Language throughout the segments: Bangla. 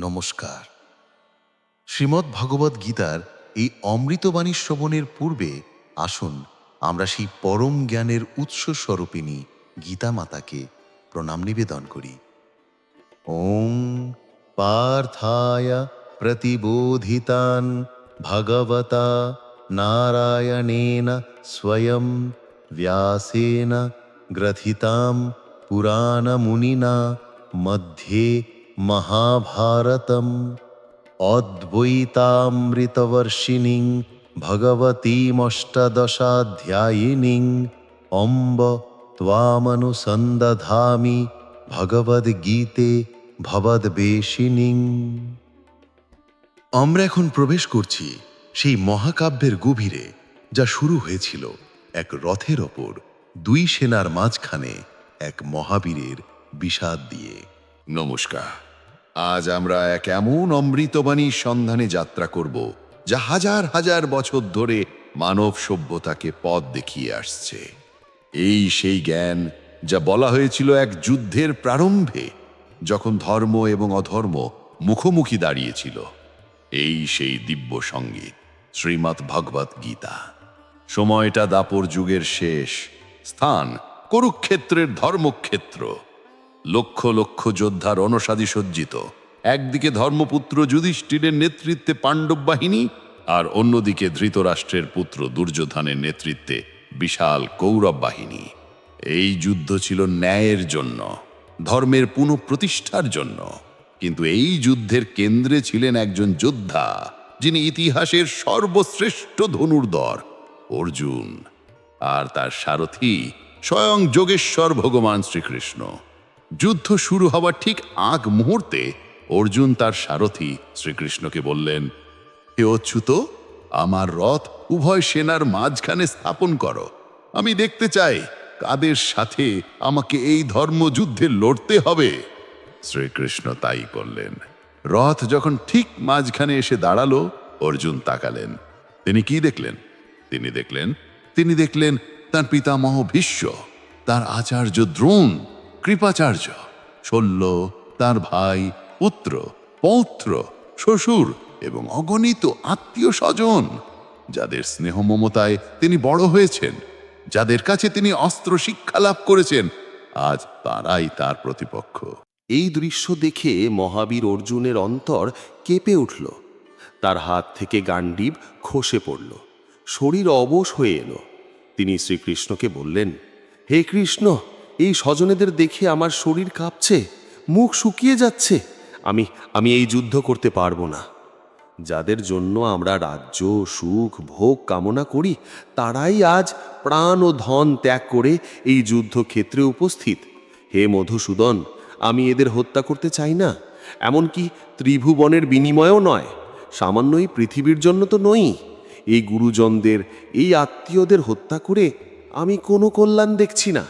নমস্কার। শ্রীমদ্ ভগবদ্ গীতার এই অমৃতবাণী শ্রবণের পূর্বে আসুন আমরা সেই পরম জ্ঞানের উৎস স্বরূপিণী গীতা মাতাকে প্রণাম নিবেদন করি। ওং পার্থায় প্রতিবোধিতান ভগবতা নারায়ণেন স্বয়ং ব্যাসেন গ্রথিতাম পুরাণমুনিনা মধ্যে মহাভারতম অদ্বৈতামৃতবর্ষিণীং ভগবতীমষ্টাদশাধ্যায়িনীং অম্ব ত্বামনুসন্দধামি ভগবদ্গীতে ভবদ্বেষিণীং। আমরা এখন প্রবেশ করছি সেই মহাকাব্যের গভীরে, যা শুরু হয়েছিল এক রথের ওপর দুই সেনার মাঝখানে এক মহাবীরের বিষাদ দিয়ে। নমস্কার। আজ আমরা এক এমন অমৃতবাণীর সন্ধানে যাত্রা করব যা হাজার হাজার বছর ধরে মানব সভ্যতাকে পথ দেখিয়ে আসছে। এই সেই জ্ঞান যা বলা হয়েছিল এক যুদ্ধের প্রারম্ভে, যখন ধর্ম এবং অধর্ম মুখোমুখি দাঁড়িয়েছিল। এই সেই দিব্য সঙ্গীত শ্রীমদ্ ভগবদ্ গীতা। সময়টা দাপর যুগের শেষ, স্থান কুরুক্ষেত্রের ধর্মক্ষেত্র। লক্ষ লক্ষ যোদ্ধার রণসাদি সজ্জিত, একদিকে ধর্মপুত্র যুধিষ্ঠিরের নেতৃত্বে পাণ্ডব বাহিনী, আর অন্যদিকে ধৃতরাষ্ট্রের পুত্র দুর্যোধনের নেতৃত্বে বিশাল কৌরব বাহিনী। এই যুদ্ধ ছিল ন্যায়ের জন্য, ধর্মের পুনঃপ্রতিষ্ঠার জন্য। কিন্তু এই যুদ্ধের কেন্দ্রে ছিলেন একজন যোদ্ধা, যিনি ইতিহাসের সর্বশ্রেষ্ঠ ধনুর্ধর অর্জুন, আর তার সারথি স্বয়ং যোগেশ্বর ভগবান শ্রীকৃষ্ণ। যুদ্ধ শুরু হওয়ার ঠিক আগ মুহূর্তে অর্জুন তার সারথি শ্রীকৃষ্ণকে বললেন, হে অচ্যুত, আমার রথ উভয় সেনার মাঝখানে স্থাপন করো। আমি দেখতে চাই কাদের সাথে আমাকে এই ধর্মযুদ্ধে লড়তে হবে। শ্রীকৃষ্ণ তাই করলেন। রথ যখন ঠিক মাঝখানে এসে দাঁড়ালো, অর্জুন তাকালেন। তিনি কি দেখলেন? তিনি দেখলেন তার পিতামহ ভীষ্ম, তার আচার্য দ্রোণ, কৃপাচার্য, শল্য, তার ভাই, পুত্র, পৌত্র, শ্বশুর এবং অগণিত আত্মীয় স্বজন, যাদের স্নেহ মমতায় তিনি বড় হয়েছেন, যাদের কাছে তিনি অস্ত্র শিক্ষা লাভ করেছেন, আজ তারাই তার প্রতিপক্ষ। এই দৃশ্য দেখে মহাবীর অর্জুনের অন্তর কেঁপে উঠল। তার হাত থেকে গান্ডীব খসে পড়ল, শরীর অবশ হয়ে এলো। তিনি শ্রীকৃষ্ণকে বললেন, হে কৃষ্ণ, এই স্বজনেদের দেখে আমার শরীর কাঁপছে, মুখ শুকিয়ে যাচ্ছে। আমি এই যুদ্ধ করতে পারবো না। যাদের জন্য আমরা রাজ্য, সুখ, ভোগ কামনা করি, তারাই আজ প্রাণ ও ধন ত্যাগ করে এই যুদ্ধক্ষেত্রে উপস্থিত। হে মধুসূদন, আমি এদের হত্যা করতে চাই না, এমনকি ত্রিভুবনের বিনিময়েও নয়, সামান্য এই পৃথিবীর জন্য তো নই। এই গুরুজনদের, এই আত্মীয়দের হত্যা করে আমি কোনো কল্যাণ দেখছি না।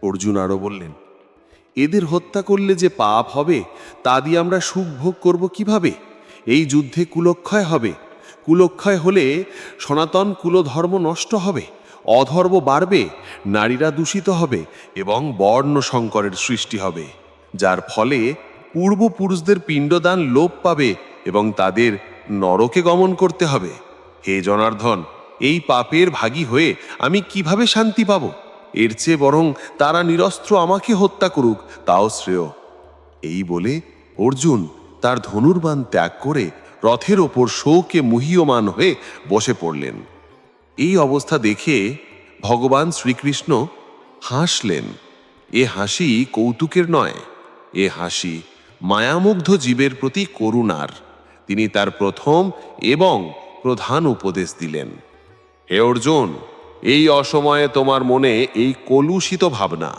অর্জুন আরও বললেন, এদের হত্যা করলে যে পাপ হবে, তা দিয়ে আমরা সুখ ভোগ করব কিভাবে? এই যুদ্ধে কুলক্ষয় হবে। কুলক্ষয় হলে সনাতন কুলধর্ম নষ্ট হবে, অধর্ম বাড়বে, নারীরা দূষিত হবে এবং বর্ণ সংকরের সৃষ্টি হবে, যার ফলে পূর্বপুরুষদের পিণ্ডদান লোপ পাবে এবং তাদের নরকে গমন করতে হবে। হে জনার্দন, এই পাপের ভাগী হয়ে আমি কিভাবে শান্তি পাব? এর চেয়ে বরং তারা নিরস্ত্র আমাকে হত্যা করুক, তাও শ্রেয়। এই বলে অর্জুন তার ধনুর্বাণ ত্যাগ করে রথের ওপর শোকে মুহ্যমান হয়ে বসে পড়লেন। এই অবস্থা দেখে ভগবান শ্রীকৃষ্ণ হাসলেন। এ হাসি কৌতুকের নয়, এ হাসি মায়ামুগ্ধ জীবের প্রতি করুণার। তিনি তার প্রথম এবং প্রধান উপদেশ দিলেন, হে অর্জুন, এই অসময়ে তোমার মনে এই কলুষিত ভাবনা,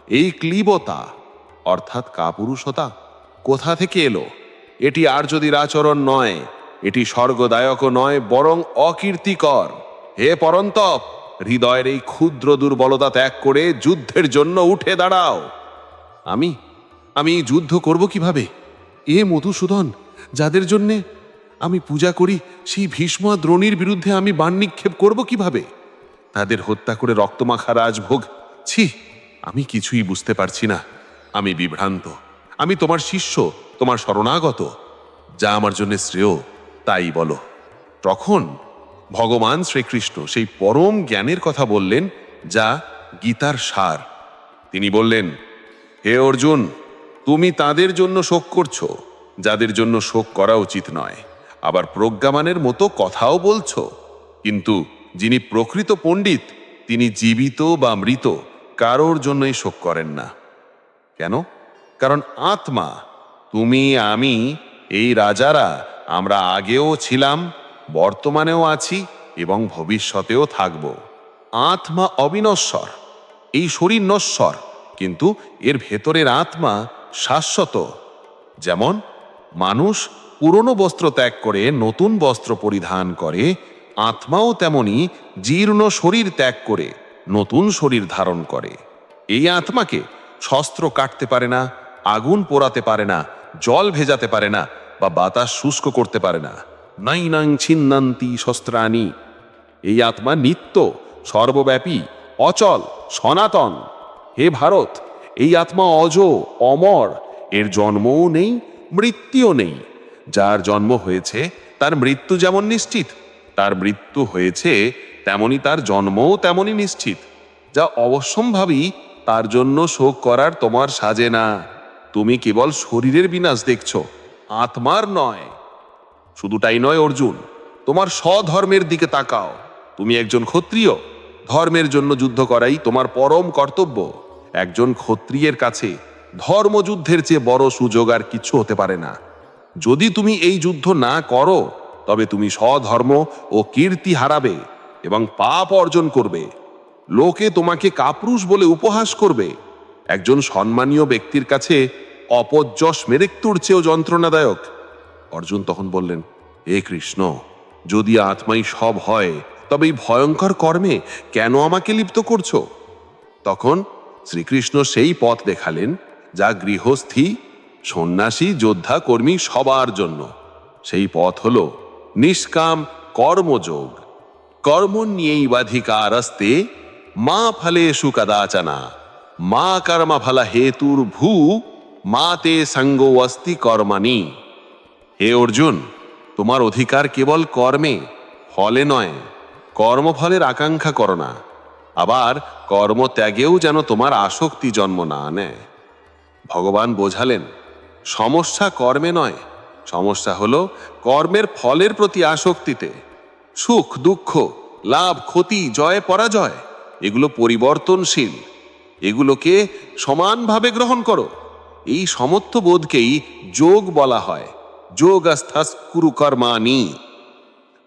এই ক্লীবতা অর্থাৎ কাপুরুষতা কোথা থেকে এলো? এটি আর্যদের আচরণ নয়, এটি স্বর্গদায়কও নয়, বরং অকীর্তিকর। হে পরন্তপ, হৃদয়ের এই ক্ষুদ্র দুর্বলতা ত্যাগ করে যুদ্ধের জন্য উঠে দাঁড়াও। আমি যুদ্ধ করব কিভাবে? এ মধুসূদন, যাদের জন্যে আমি পূজা করি, সেই ভীষ্ম দ্রোণীর বিরুদ্ধে আমি বাণ নিক্ষেপ করব কিভাবে? তাদের হত্যা করে রক্তমাখা রাজভোগ, ছি, আমি কিছুই বুঝতে পারছি না। আমি বিভ্রান্ত। আমি তোমার শিষ্য, তোমার শরণাগত। যা আমার জন্য শ্রেয় তাই বলো। তখন ভগবান শ্রীকৃষ্ণ সেই পরম জ্ঞানের কথা বললেন, যা গীতার সার। তিনি বললেন, হে অর্জুন, তুমি তাদের জন্য শোক করছো যাদের জন্য শোক করা উচিত নয়, আবার প্রজ্ঞামানের মতো কথাও বলছো। কিন্তু যিনি প্রকৃত পণ্ডিত, তিনি জীবিত বা মৃত কারোর জন্যই শোক করেন না। কেন? কারণ আত্মা, তুমি, আমি, এই রাজারা, আমরা আগেও ছিলাম, বর্তমানেও আছি এবং ভবিষ্যতেও থাকব। আত্মা অবিনশ্বর, এই শরীর নশ্বর, কিন্তু এর ভেতরের আত্মা শাশ্বত। যেমন মানুষ পুরনো বস্ত্র ত্যাগ করে নতুন বস্ত্র পরিধান করে, আত্মাও তেমনি জীর্ণ শরীর ত্যাগ করে নতুন শরীর ধারণ করে। এই আত্মাকে শস্ত্র কাটতে পারে না, আগুন পোড়াতে পারে না, জল ভেজাতে পারে না, বা বাতাস শুষ্ক করতে পারে না। নৈনাং ছিন্নান্তি শস্ত্রাণি। এই আত্মা নিত্য, সর্বব্যাপী, অচল, সনাতন। হে ভারত, এই আত্মা অজ, অমর, এর জন্মও নেই, মৃত্যুও নেই। যার জন্ম হয়েছে তার মৃত্যু যেমন নিশ্চিত, তার মৃত্যু হয়েছে তেমনি তার জন্মও তেমনি নিশ্চিত। যা অবশ্যম্ভাবী, তার জন্য শোক করার তোমার সাজে না। তুমি কেবল শরীরের বিনাশ দেখছ, আত্মার নয়। শুধু তাই নয় অর্জুন, তোমার স্বধর্মের দিকে তাকাও। তুমি একজন ক্ষত্রিয়, ধর্মের জন্য যুদ্ধ করাই তোমার পরম কর্তব্য। একজন ক্ষত্রিয়ের কাছে ধর্মযুদ্ধের চেয়ে বড় সুযোগ আর কিছু হতে পারে না। যদি তুমি এই যুদ্ধ না করো, তবে তুমি স্বধর্ম ও কীর্তি হারাবে এবং পাপ অর্জন করবে। লোকে তোমাকে কাপুরুষ বলে উপহাস করবে। একজন সম্মানীয় ব্যক্তির কাছে অপযশ মৃত্যুর চেয়েও যন্ত্রণাদায়ক। অর্জুন তখন বললেন, হে কৃষ্ণ, যদি আত্মাই সব হয়, তবে এই ভয়ঙ্কর কর্মে কেন আমাকে লিপ্ত করছো? তখন শ্রীকৃষ্ণ সেই পথ দেখালেন যা গৃহস্থী, সন্ন্যাসী, যোদ্ধা, কর্মী সবার জন্য। সেই পথ হল নিষ্কাম কর্মযোগ। কর্মণ্যেবাধিকারস্তে মা ফলেষু কদাচনা মা কর্মফল হেতুর ভূ মা তে সঙ্গো অস্তি কর্মণি। হে অর্জুন, তোমার অধিকার কেবল কর্মে, ফলে নয়। কর্মফলের আকাঙ্ক্ষা করো না, আবার কর্মত্যাগেও যেন তোমার আসক্তি জন্ম না নেয়। ভগবান বোঝালেন, সমস্যা কর্মে নয়, সমস্যা হলো কর্মের ফলের প্রতি আসক্তিতে। সুখ দুঃখ, লাভ ক্ষতি, জয় পরাজয়, এগুলো পরিবর্তনশীল। এগুলোকে সমানভাবে গ্রহণ করো। এই সমত্ব বোধকেই যোগ বলা হয়। যোগস্থা কুরু কর্মাণি।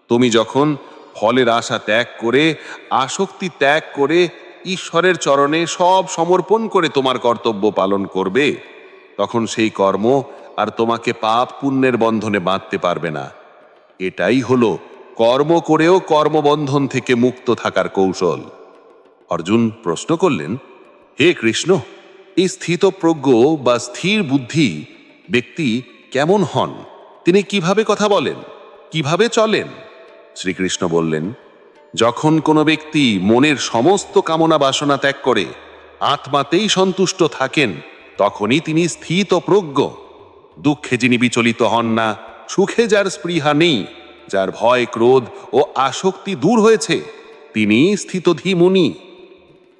তুমি যখন ফলের আশা ত্যাগ করে, আসক্তি ত্যাগ করে, ঈশ্বরের চরণে সব সমর্পণ করে তোমার কর্তব্য পালন করবে, তখন সেই কর্ম আর তোমাকে পাপ পুণ্যের বন্ধনে বাঁধতে পারবে না। এটাই হলো কর্ম করেও কর্মবন্ধন থেকে মুক্ত থাকার কৌশল। অর্জুন প্রশ্ন করলেন, হে কৃষ্ণ, এই স্থিতপ্রজ্ঞ বা স্থির বুদ্ধি ব্যক্তি কেমন হন? তিনি কিভাবে কথা বলেন, কিভাবে চলেন? শ্রীকৃষ্ণ বললেন, যখন কোনো ব্যক্তি মনের সমস্ত কামনা বাসনা ত্যাগ করে আত্মাতেই সন্তুষ্ট থাকেন, তখনই তিনি স্থিতপ্রজ্ঞ। দুঃখে যিনি বিচলিত হন না, সুখে যার স্পৃহা নেই, যার ভয় ক্রোধ ও আসক্তি দূর হয়েছে, তিনি স্থিতধী মুনি।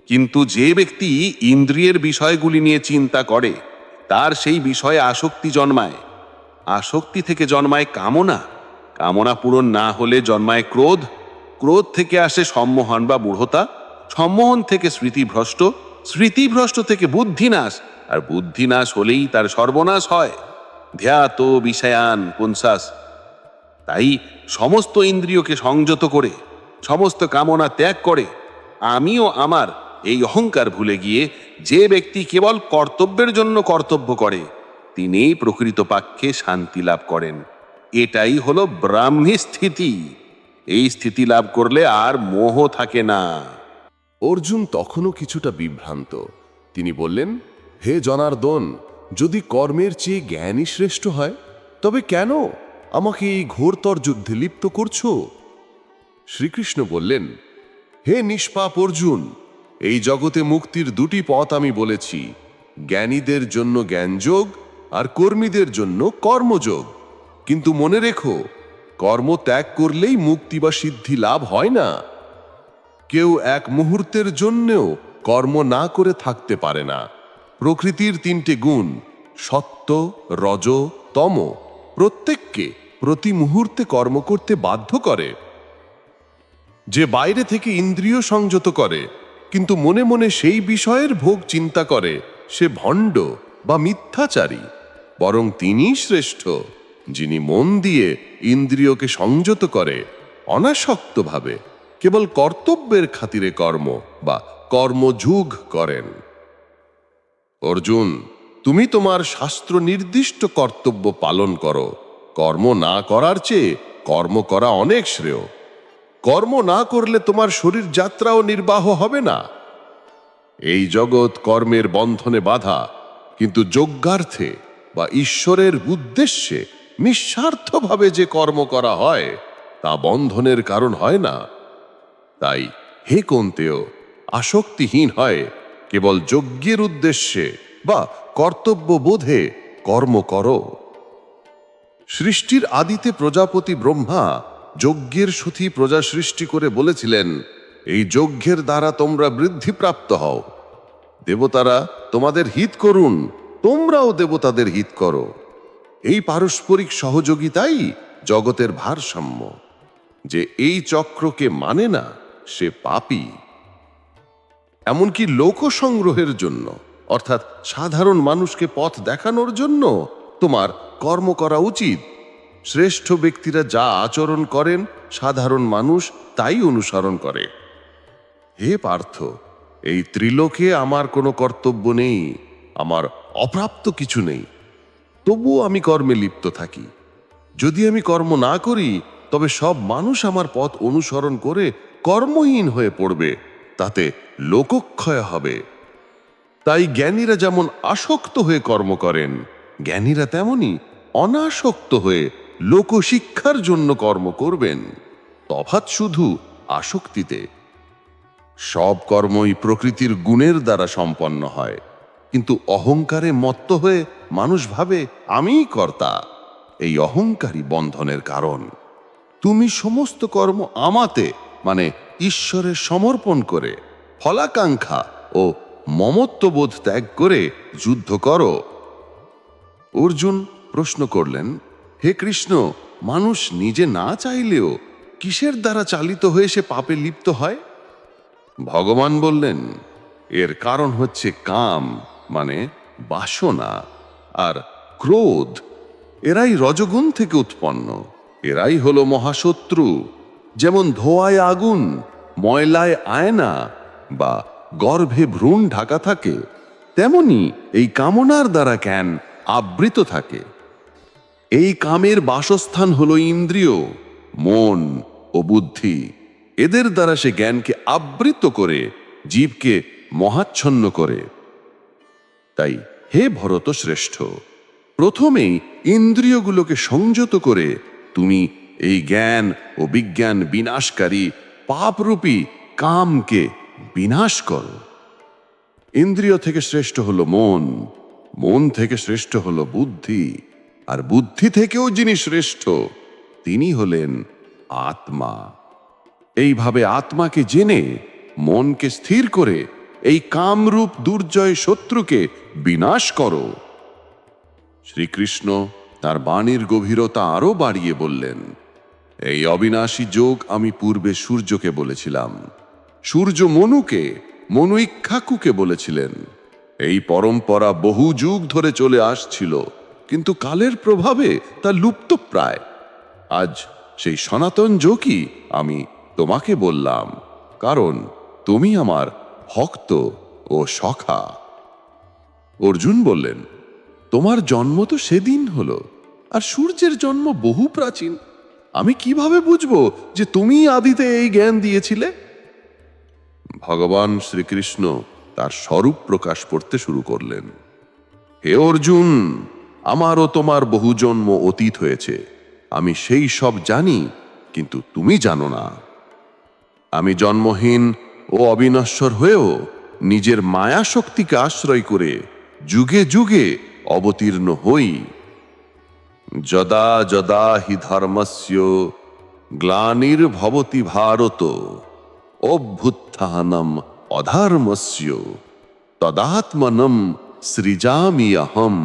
কিন্তু যে ব্যক্তি ইন্দ্রিয়ের বিষয়গুলি নিয়ে চিন্তা করে, তার সেই বিষয়ে আসক্তি জন্মায়। আসক্তি থেকে জন্মায় কামনা, কামনা পূরণ না হলে জন্মায় ক্রোধ, ক্রোধ থেকে আসে সম্মোহন বা মূঢ়তা, সম্মোহন থেকে স্মৃতিভ্রষ্ট, স্মৃতিভ্রষ্ট থেকে বুদ্ধিনাশ, আর বুদ্ধিনাশ হলেই তার সর্বনাশ হয়। ধ্যাত বিষয়ান পুংসাস। তাই সমস্ত ইন্দ্রিয়কে সংযত করে, সমস্ত কামনা ত্যাগ করে, আমিও আমার এই অহংকার ভুলে গিয়ে যে ব্যক্তি কেবল কর্তব্যের জন্য কর্তব্য করে, তিনিই প্রকৃতপক্ষে শান্তি লাভ করেন। এটাই হলো ব্রাহ্মী স্থিতি। এই স্থিতি লাভ করলে আর মোহ থাকে না। অর্জুন তখনও কিছুটা বিভ্রান্ত। তিনি বললেন, হে জনার্দন, যদি কর্মের চেয়ে জ্ঞানই শ্রেষ্ঠ হয়, তবে কেন আমাকে এই ঘোরতর যুদ্ধে লিপ্ত করছো? শ্রীকৃষ্ণ বললেন, হে নিষ্পাপ অর্জুন, এই জগতে মুক্তির দুটি পথ আমি বলেছি, জ্ঞানীদের জন্য জ্ঞানযোগ আর কর্মীদের জন্য কর্মযোগ। কিন্তু মনে রেখো, কর্ম ত্যাগ করলেই মুক্তি বা সিদ্ধি লাভ হয় না। কেউ এক মুহূর্তের জন্যেও কর্ম না করে থাকতে পারে না। প্রকৃতির তিনটে গুণ, সত্য, রজ, তম, প্রত্যেককে প্রতি মুহূর্তে কর্ম করতে বাধ্য করে। যে বাইরে থেকে ইন্দ্রিয় সংযত করে কিন্তু মনে মনে সেই বিষয়ের ভোগ চিন্তা করে, সে ভণ্ড বা মিথ্যাচারী। বরং তিনিই শ্রেষ্ঠ, যিনি মন দিয়ে ইন্দ্রিয়কে সংযত করে, অনাসক্তভাবে কেবল কর্তব্যের খাতিরে কর্ম বা কর্মযুগ করেন। অর্জুন, তুমি তোমার শাস্ত্র নির্দিষ্ট কর্তব্য পালন করো। কর্ম না করার চেয়ে কর্ম করা অনেক শ্রেয়। কর্ম না করলে তোমার শরীর যাত্রাও নির্বাহ হবে না। এই জগৎ কর্মের বন্ধনে বাঁধা, কিন্তু যজ্ঞার্থে বা ঈশ্বরের উদ্দেশ্যে নিঃস্বার্থভাবে যে কর্ম করা হয় তা বন্ধনের কারণ হয় না। তাই হে কন্তেয়, আসক্তিহীন হয় কেবল যজ্ঞের উদ্দেশ্যে বা কর্তব্য বোধে কর্ম করো। সৃষ্টির আদিতে প্রজাপতি ব্রহ্মা যজ্ঞের সুথি প্রজা সৃষ্টি করে বলেছিলেন, এই যজ্ঞের দ্বারা তোমরা বৃদ্ধিপ্রাপ্ত হও। দেবতারা তোমাদের হিত করুন, তোমরাও দেবতাদের হিত করো। এই পারস্পরিক সহযোগিতাই জগতের ভারসাম্য। যে এই চক্রকে মানে না, সে পাপী। এমনকি লোক সংগ্রহের জন্য, অর্থাৎ সাধারণ মানুষকে পথ দেখানোর জন্য তোমার কর্ম করা উচিত। শ্রেষ্ঠ ব্যক্তিরা যা আচরণ করেন, সাধারণ মানুষ তাই অনুসরণ করে। হে পার্থ, এই ত্রিলোকে আমার কোনো কর্তব্য নেই, আমার অপ্রাপ্ত কিছু নেই, তবুও আমি কর্মে লিপ্ত থাকি। যদি আমি কর্ম না করি, তবে সব মানুষ আমার পথ অনুসরণ করে কর্মহীন হয়ে পড়বে, তাতে লোকক্ষয় হবে। তাই জ্ঞানীরা যেমন আসক্ত হয়ে কর্ম করেন, জ্ঞানীরা তেমনি অনাসক্ত হয়ে লোকশিক্ষার জন্য কর্ম করবেন। তফাৎ শুধু আসক্তিতে। সব কর্মই প্রকৃতির গুণের দ্বারা সম্পন্ন হয়, কিন্তু অহংকারে মত্ত হয়ে মানুষ ভাবে আমিই কর্তা। এই অহংকারী বন্ধনের কারণ। তুমি সমস্ত কর্ম আমাতে, মানে ঈশ্বরের সমর্পণ করে ফলাকাঙ্ক্ষা ও মমত্ববোধ ত্যাগ করে যুদ্ধ করো। অর্জুন প্রশ্ন করলেন, হে কৃষ্ণ, মানুষ নিজে না চাইলেও কিসের দ্বারা চালিত হয়ে সে পাপে লিপ্ত হয়? ভগবান বললেন, এর কারণ হচ্ছে কাম, মানে বাসনা, আর ক্রোধ। এরাই রজগুণ থেকে উৎপন্ন। এরাই হলো মহাশত্রু। যেমন ধোঁয়ায় আগুন, ময়লায় আয়না বা গর্ভে ভ্রূণ ঢাকা থাকে, তেমনি এই কামনার দ্বারা জ্ঞান আবৃত থাকে। এই কামের বাসস্থান হলো ইন্দ্রিয়, মন ও বুদ্ধি। এদের দ্বারা সে জ্ঞানকে আবৃত করে জীবকে মহাচ্ছন্ন করে। তাই হে ভরত শ্রেষ্ঠ, প্রথমেই ইন্দ্রিয়গুলোকে সংযত করে তুমি এই জ্ঞান ও বিজ্ঞান বিনাশকারী পাপরূপী কামকে বিনাশ করো। ইন্দ্রিয় থেকে শ্রেষ্ঠ হলো মন, মন থেকে শ্রেষ্ঠ হলো বুদ্ধি, আর বুদ্ধি থেকেও যিনি শ্রেষ্ঠ তিনি হলেন আত্মা। এইভাবে আত্মাকে জেনে মনকে স্থির করে এই কামরূপ দুর্জয় শত্রুকে বিনাশ করো। শ্রীকৃষ্ণ তার বাণীর গভীরতা আরো বাড়িয়ে বললেন, এই অবিনাশী যোগ আমি পূর্বে সূর্যকে বলেছিলাম, সূর্য মনুকে, মনু ইক্ষ্বাকুকে বলেছিলেন। এই পরম্পরা বহু যুগ ধরে চলে আসছিল, কিন্তু কালের প্রভাবে তা লুপ্তপ্রায়। আজ সেই সনাতন যোগই আমি তোমাকে বললাম, কারণ তুমি আমার ভক্ত ও সখা। অর্জুন বললেন, তোমার জন্ম তো সেদিন হলো, আর সূর্যের জন্ম বহু প্রাচীন। আমি কিভাবে বুঝবো যে তুমি আদিতে এই জ্ঞান দিয়েছিলে? ভগবান শ্রীকৃষ্ণ তার স্বরূপ প্রকাশ করতে শুরু করলেন। হে অর্জুন, আমারও তোমার বহু জন্ম অতীত হয়েছে। আমি সেই সব জানি, কিন্তু তুমি জানো না। আমি জন্মহীন ও অবিনশ্বর হয়েও নিজের মায়া শক্তিকে আশ্রয় করে যুগে যুগে অবতীর্ণ হই। যদা যদা হি ধর্মস্য গ্লানির্ভবতি ভারত অভ্যুত্থানম অধর্মস্য তদাত্মনম সৃজামি অহম।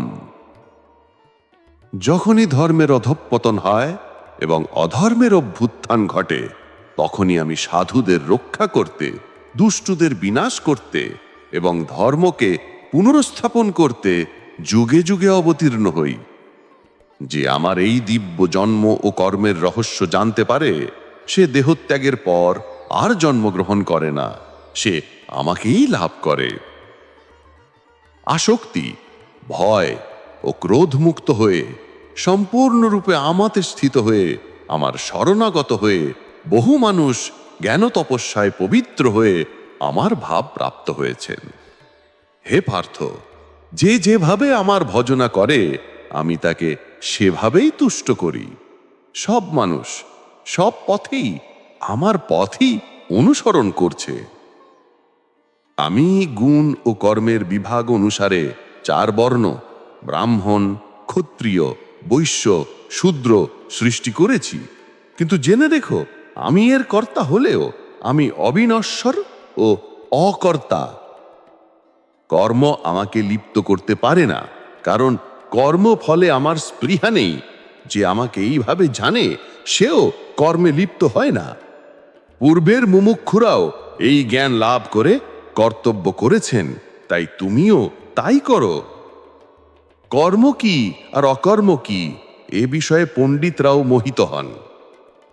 যখনই ধর্মের অধঃপতন হয় এবং অধর্মের অভ্যুত্থান ঘটে, তখনই আমি সাধুদের রক্ষা করতে, দুষ্টদের বিনাশ করতে এবং ধর্মকে পুনরুস্থাপন করতে যুগে যুগে অবতীর্ণ হই। যে আমার এই দিব্য জন্ম ও কর্মের রহস্য জানতে পারে, সে দেহত্যাগের পর আর জন্মগ্রহণ করে না, সে আমাকেই লাভ করে। আসক্তি, ভয় ও ক্রোধমুক্ত হয়ে সম্পূর্ণরূপে আমাতে স্থিত হয়ে আমার শরণাগত হয়ে বহু মানুষ জ্ঞান তপস্যায় পবিত্র হয়ে আমার ভাব প্রাপ্ত হয়েছেন। হে পার্থ, যে যেভাবে আমার ভজনা করে আমি তাকে সেভাবেই তুষ্ট করি। সব মানুষ সব পথেই আমার পথই অনুসরণ করছে। আমি গুণ ও কর্মের বিভাগ অনুসারে 4 বর্ণ ব্রাহ্মণ, ক্ষত্রিয়, বৈশ্য, শূদ্র সৃষ্টি করেছি। কিন্তু জেনে রেখো, আমি এর কর্তা হলেও আমি অবিনশ্বর ও অকর্তা। কর্ম আমাকে লিপ্ত করতে পারে না, কারণ কর্ম ফলে আমার স্পৃহা নেই। যে আমাকে এইভাবে জানে, সেও কর্মে লিপ্ত হয় না। পূর্বের মুমুক্ষুরাও এই জ্ঞান লাভ করে কর্তব্য করেছেন, তাই তুমিও তাই করো। কর্ম কি আর অকর্ম কি, এ বিষয়ে পণ্ডিতরাও মোহিত হন।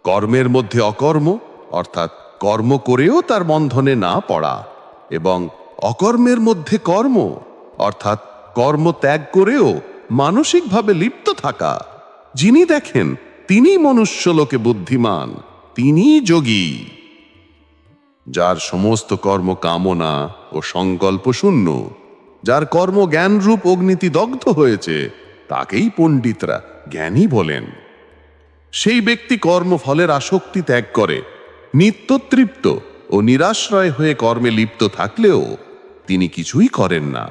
কর্মের মধ্যে অকর্ম, অর্থাৎ কর্ম করেও তার বন্ধনে না পড়া, এবং অকর্মের মধ্যে কর্ম, অর্থাৎ কর্ম ত্যাগ করেও মানসিকভাবে লিপ্ত থাকা। যিনি দেখেন তিনি মনুষ্যলোকে বুদ্ধিমান, তিনি যোগী। যার সমস্ত কর্ম কামনা ও সংকল্প শূন্য, যার কর্ম জ্ঞানরূপ অগ্নিতে দগ্ধ হয়েছে, তাকেই পণ্ডিতরা জ্ঞানী বলেন। সেই ব্যক্তি কর্মফলের আসক্তি ত্যাগ করে নিত্যতৃপ্ত ও নিরাশ্রয় হয়ে কর্মে লিপ্ত থাকলেও তিনি কিছুই করেন না,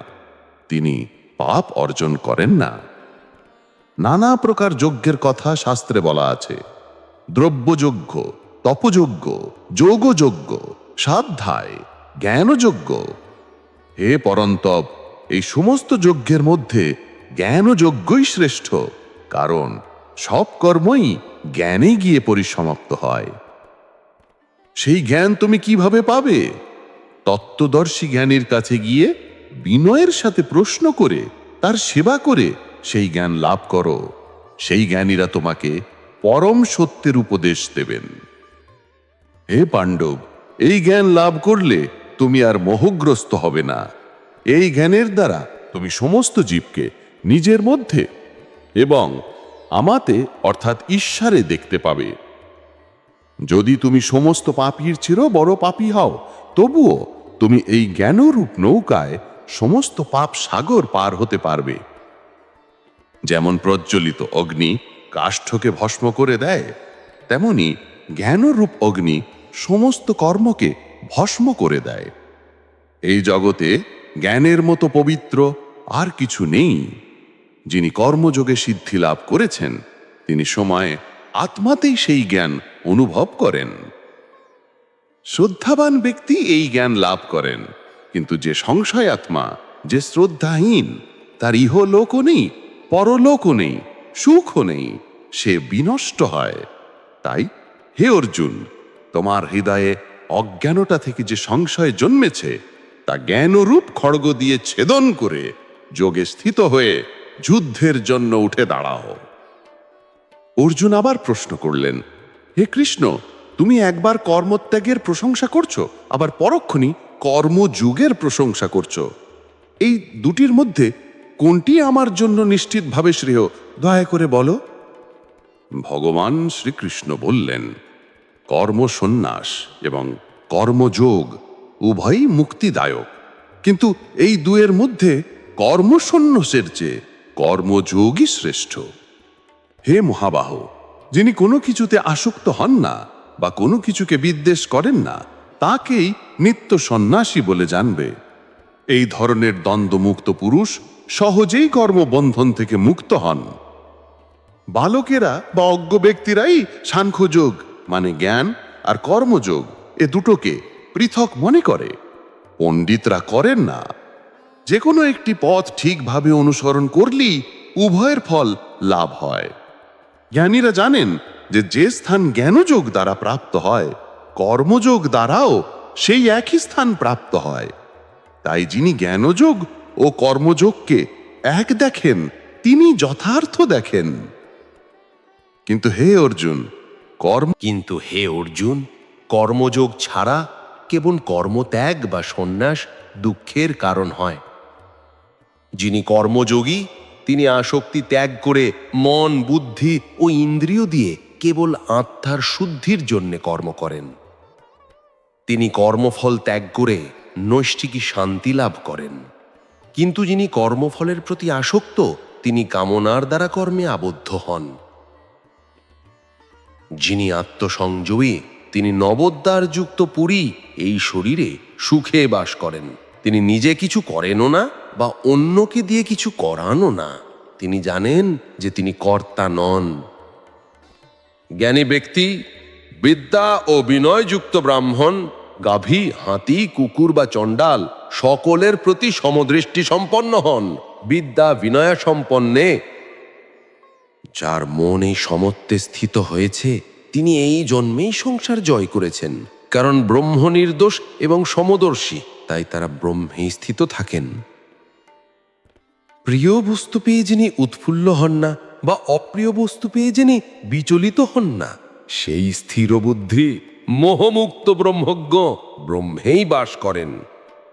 তিনি পাপ অর্জন করেন না। নানা প্রকার যজ্ঞের কথা শাস্ত্রে বলা আছে। দ্রব্যযজ্ঞ, তপযজ্ঞ, যোগযজ্ঞ, সাধ্যায়, জ্ঞানযজ্ঞ। হে পরন্তপ, এই সমস্ত যজ্ঞের মধ্যে জ্ঞানযজ্ঞই শ্রেষ্ঠ, কারণ সব কর্মই জ্ঞানে গিয়ে পরিসমাপ্ত হয়। সেই জ্ঞান তুমি কিভাবে পাবে? তত্ত্বদর্শী জ্ঞানীর কাছে গিয়ে বিনয়ের সাথে প্রশ্ন করে তার সেবা করে সেই জ্ঞান লাভ করো। সেই জ্ঞানীরা তোমাকে পরম সত্যের উপদেশ দেবেন। হে পাণ্ডব, এই জ্ঞান লাভ করলে তুমি আর মোহগ্রস্ত হবে না। এই জ্ঞানের দ্বারা তুমি সমস্ত জীবকে নিজের মধ্যে এবং আমাতে অর্থাৎ ঈশ্বরে দেখতে পাবে। যদি তুমি সমস্ত পাপীর চেয়েও বড় পাপী হও, তবুও তুমি এই জ্ঞানরূপ নৌকায় সমস্ত পাপ সাগর পার হতে পারবে। যেমন প্রজ্বলিত অগ্নি কাষ্ঠকে ভস্ম করে দেয়, তেমনি জ্ঞানরূপ অগ্নি সমস্ত কর্মকে ভস্ম করে দেয়। এই জগতে জ্ঞানের মতো পবিত্র আর কিছু নেই। যিনি কর্মযোগে সিদ্ধি লাভ করেছেন, তিনি সময়ে আত্মাতেই সেই জ্ঞান অনুভব করেন। শ্রদ্ধাবান ব্যক্তি এই জ্ঞান লাভ করেন, কিন্তু যে সংশয় আত্মা, যে শ্রদ্ধাহীন, তার ইহলোকও নেই, পরলোকও নেই, সুখও নেই, সে বিনষ্ট হয়। তাই হে অর্জুন, তোমার হৃদয়ে অজ্ঞানতা থেকে যে সংশয় জন্মেছে, তা জ্ঞানরূপ খড়গ দিয়ে ছেদন করে যোগে স্থিত হয়ে যুদ্ধের জন্য উঠে দাঁড়াও। অর্জুন আবার প্রশ্ন করলেন, হে কৃষ্ণ, তুমি একবার কর্মত্যাগের প্রশংসা করছো, আবার পরক্ষণই কর্মযুগের প্রশংসা করছো। এই দুটির মধ্যে কোনটি আমার জন্য নিশ্চিতভাবে শ্রেয়, দয়া করে বলো। ভগবান শ্রীকৃষ্ণ বললেন, কর্মসন্ন্যাস এবং কর্মযোগ উভয়ই মুক্তিদায়ক, কিন্তু এই দুয়ের মধ্যে কর্মসন্ন্যাসের চেয়ে কর্মযোগই শ্রেষ্ঠ। হে মহাবাহ, যিনি কোনো কিছুতে আসক্ত হন না বা কোনো কিছুকে বিদ্বেষ করেন না, তাকেই নিত্য সন্ন্যাসী বলে জানবে। এই ধরনের দ্বন্দ্বমুক্ত পুরুষ সহজেই কর্মবন্ধন থেকে মুক্ত হন। বালকেরা বা অজ্ঞ ব্যক্তিরাই সাংখ্যযোগ মানে জ্ঞান আর কর্মযোগ এ দুটোকে পৃথক মনে করে। পণ্ডিতরা করেন না। যে কোনো একটি পথ ঠিকভাবে অনুসরণ করলেই উভয়ের ফল লাভ হয়। জ্ঞানীরা জানেন যে যে স্থান জ্ঞানযোগ দ্বারা প্রাপ্ত হয়, কর্মযোগ দ্বারাও সেই একই স্থান প্রাপ্ত হয়। তাই যিনি জ্ঞানযোগ ও কর্মযোগকে এক দেখেন, তিনি যথার্থ দেখেন। কিন্তু হে অর্জুন, কিন্তু হে অর্জুন, কর্মযোগ ছাড়া কেবল কর্মত্যাগ বা সন্ন্যাস দুঃখের কারণ হয়। যিনি কর্মযোগী তিনি আসক্তি ত্যাগ করে মন, বুদ্ধি ও ইন্দ্রিয় দিয়ে কেবল আত্মার শুদ্ধির জন্য কর্ম করেন। তিনি কর্মফল ত্যাগ করে নৈষ্ঠিকী শান্তি লাভ করেন। কিন্তু যিনি কর্মফলের প্রতি আসক্ত তিনি কামনার দ্বারা কর্মে আবদ্ধ হন। যিনি আত্মসংযমী তিনি নবোদ্ধারযুক্ত পুরী এই শরীরে সুখে বাস করেন। তিনি নিজে কিছু করেনও না বা অন্যকে দিয়ে কিছু করানও না। তিনি জানেন যে তিনি কর্তা নন। জ্ঞানী ব্যক্তি বিদ্যা ও বিনয়যুক্ত ব্রাহ্মণ, গাভী, হাতি, কুকুর বা চণ্ডাল সকলের প্রতি সমদৃষ্টি সম্পন্ন হন। বিদ্যা বিনয়া সম্পন্নে যার মন এই সমত্বে স্থিত হয়েছে তিনি এই জন্মেই সংসার জয় করেছেন। কারণ ব্রহ্ম নির্দোষ এবং সমদর্শী, তাই তারা ব্রহ্মেই স্থিত থাকেন। প্রিয় বস্তু পেয়ে যিনি উৎফুল্ল হন না বা অপ্রিয় বস্তু পেয়ে যিনি বিচলিত হন না, সেই স্থির বুদ্ধি মোহমুক্ত ব্রহ্মজ্ঞ ব্রহ্মেই বাস করেন।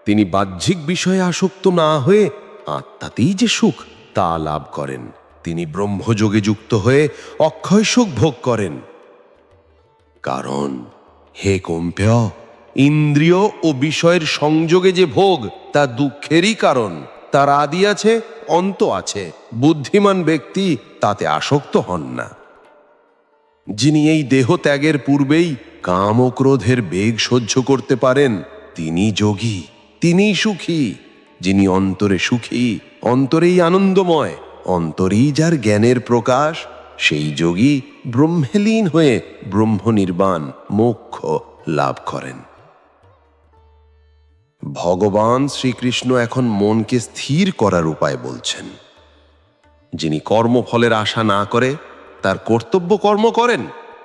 তিনি বাহ্যিক বিষয়ে আসক্ত না হয়ে আত্মাতেই যে সুখ তা লাভ করেন। তিনি ব্রহ্মযোগে যুক্ত হয়ে অক্ষয় সুখ ভোগ করেন। কারণ হে কৌম্পেয়, ইন্দ্রিয় ও বিষয়ের সংযোগে যে ভোগ তা দুঃখেরই কারণ। তার আদি আছে, অন্ত আছে। বুদ্ধিমান ব্যক্তি তাতে আসক্ত হন না। যিনি এই দেহ ত্যাগের পূর্বেই কাম ও ক্রোধের বেগ সহ্য করতে পারেন তিনি যোগী, তিনিই সুখী। যিনি অন্তরে সুখী, অন্তরেই আনন্দময়, অন্তরেই যার জ্ঞানের প্রকাশ, সেই যোগী ব্রহ্মে লীন হয়ে ব্রহ্ম নির্বাণ মোক্ষ লাভ করেন। ভগবান শ্রীকৃষ্ণ এখন মনকে স্থির করার উপায় বলছেন। যিনি কর্মফলের আশা না করে তার কর্তব্য কর্ম করেন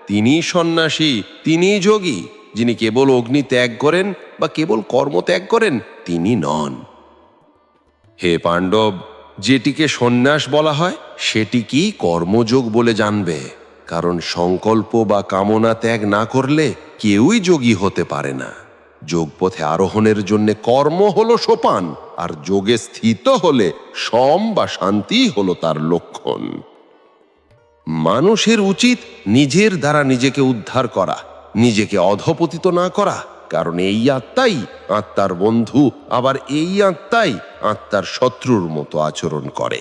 তিনি সন্ন্যাসী, তিনি যোগী। যিনি কেবল অগ্নি ত্যাগ করেন বা কেবল কর্ম ত্যাগ করেন তিনি নন। হে পাণ্ডব, যেটিকে সন্ন্যাস বলা হয় সেটিকেই কর্মযোগ বলে জানবে। কারণ সংকল্প বা কামনা ত্যাগ না করলে কেউই যোগী হতে পারে না। যোগপথে আরোহণের জন্য কর্ম হলো সোপান, আর যোগে স্থিত হলে সম বা শান্তি হলো তার লক্ষণ। মানুষের উচিত নিজের দ্বারা নিজেকে উদ্ধার করা, নিজেকে অধপতিত না করা। কারণ এই আত্মাই আত্মার বন্ধু, আবার এই আত্মাই আত্মার শত্রুর মতো আচরণ করে।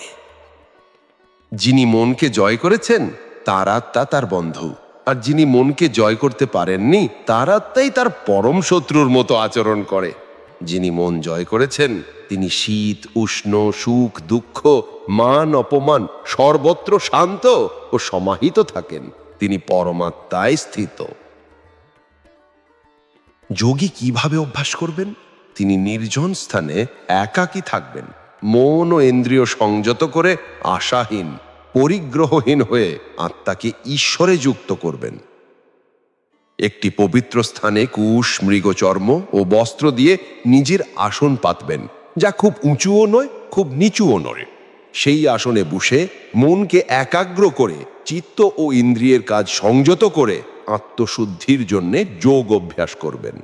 যিনি মনকে জয় করেছেন তার আত্মা তার বন্ধু, আর যিনি মনকে জয় করতে পারেননি তার আত্মাই তার পরম শত্রুর মতো আচরণ করে। যিনি মন জয় করেছেন তিনি শীত, উষ্ণ, সুখ, দুঃখ, মান, অপমান সর্বত্র শান্ত ও সমাহিত থাকেন। তিনি পরমাত্মায় স্থিত। যোগী কিভাবে অভ্যাস করবেন? তিনি নির্জন স্থানে একাকী থাকবেন। মন ও ইন্দ্রিয় সংযত করে আশাহীন, পরিগ্রহহীন হয়ে আত্মাকে ঈশ্বরে যুক্ত করবেন। একটি পবিত্র স্থানে কুশ, মৃগচর্ম ও বস্ত্র দিয়ে নিজের আসন পাতবেন, যা খুব উঁচুও নয় খুব নিচুও নয়। সেই আসনে বসে মনকে একাগ্র করে চিত্ত ও ইন্দ্রিয়ের কাজ সংযত করে আত্মশুদ্ধির জন্য যোগ অভ্যাস করবেন।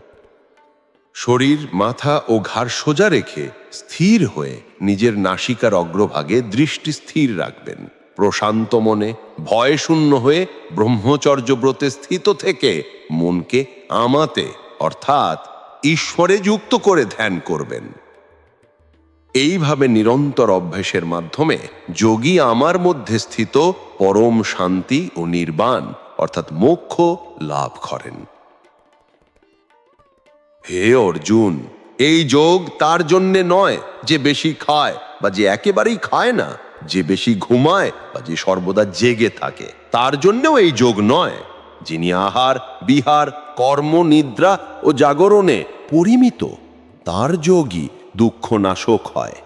শরীর, মাথা ও ঘাড় সোজা রেখে স্থির হয়ে নিজের নাসিকার অগ্রভাগে দৃষ্টি স্থির রাখবেন। প্রশান্ত মনে ভয়শূন্য হয়ে ব্রহ্মচর্য ব্রতে স্থিত থেকে মনকে আমাতে অর্থাৎ ঈশ্বরে যুক্ত করে ধ্যান করবেন। এইভাবে নিরন্তর অভ্যাসের মাধ্যমে যোগী আমার মধ্যে স্থিত পরম শান্তি ও নির্বাণ অর্থাৎ মোক্ষ লাভ করেন। হে অর্জুন, এই যোগ তার জন্যে নয় যে বেশি খায় বা যে একেবারেই খায় না, যে বেশি ঘুমায় বা যে সর্বদা জেগে থাকে তার জন্যও এই যোগ নয়। যিনি আহার বিহার কর্ম নিদ্রা ও জাগরণে পরিমিত তার যোগই দুঃখ নাশক হয়।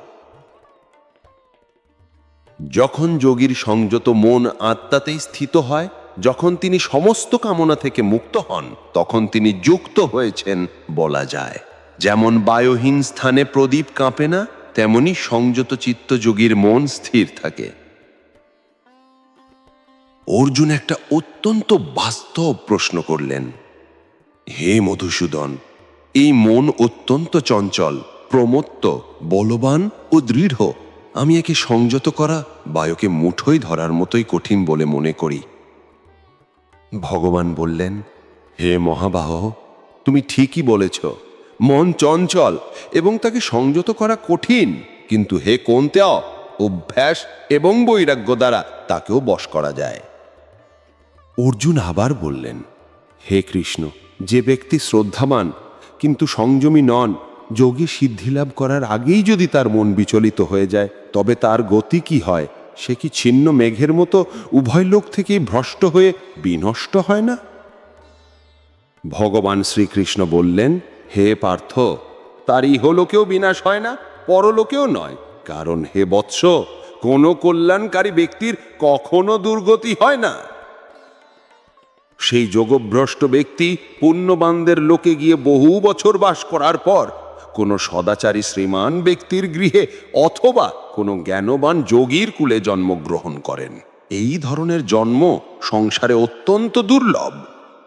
যখন যোগীর সংযত মন আত্মাতেই স্থিত হয়, যখন তিনি সমস্ত কামনা থেকে মুক্ত হন, তখন তিনি যুক্ত হয়েছেন বলা যায়। যেমন বায়ুহীন স্থানে প্রদীপ কাঁপে না, তেমনি সংযত চিত্ত যোগীর মন স্থির থাকে। অর্জুন একটা অত্যন্ত বাস্তব প্রশ্ন করলেন, হে মধুসূদন, এই মন অত্যন্ত চঞ্চল, প্রমত্ত, বলবান ও দৃঢ়। আমি একে সংযত করা বায়ুকে মুঠোয় ধরার মতোই কঠিন বলে মনে করি। ভগবান বললেন, হে মহাবাহ, তুমি ঠিকই বলেছ। মন চঞ্চল এবং তাকে সংযত করা কঠিন, কিন্তু হে কৌন্তেয়, অভ্যাস এবং বৈরাগ্য দ্বারা তাকেও বশ করা যায়। অর্জুন আবার বললেন, হে কৃষ্ণ, যে ব্যক্তি শ্রদ্ধাবান কিন্তু সংযমী নন, যোগী সিদ্ধিলাভ করার আগেই যদি তার মন বিচলিত হয়ে যায়, তবে তার গতি কি হয়? সে কি ছিন্ন মেঘের মতো উভয় লোক থেকেই ভ্রষ্ট হয়ে বিনষ্ট হয় না? ভগবান শ্রীকৃষ্ণ বললেন, হে পার্থ, তার ইহলোকেও বিনাশ হয় না, পরলোকেও নয়। কারণ হে বৎস, কোনো কল্যাণকারী ব্যক্তির কখনো দুর্গতি হয় না। সেই যোগভ্রষ্ট ব্যক্তি পুণ্যবানদের লোকে গিয়ে বহু বছর বাস করার পর কোনো সদাচারী শ্রীমান ব্যক্তির গৃহে অথবা কোনো জ্ঞানবান যোগীর কুলে জন্মগ্রহণ করেন। এই ধরনের জন্ম সংসারে অত্যন্ত দুর্লভ।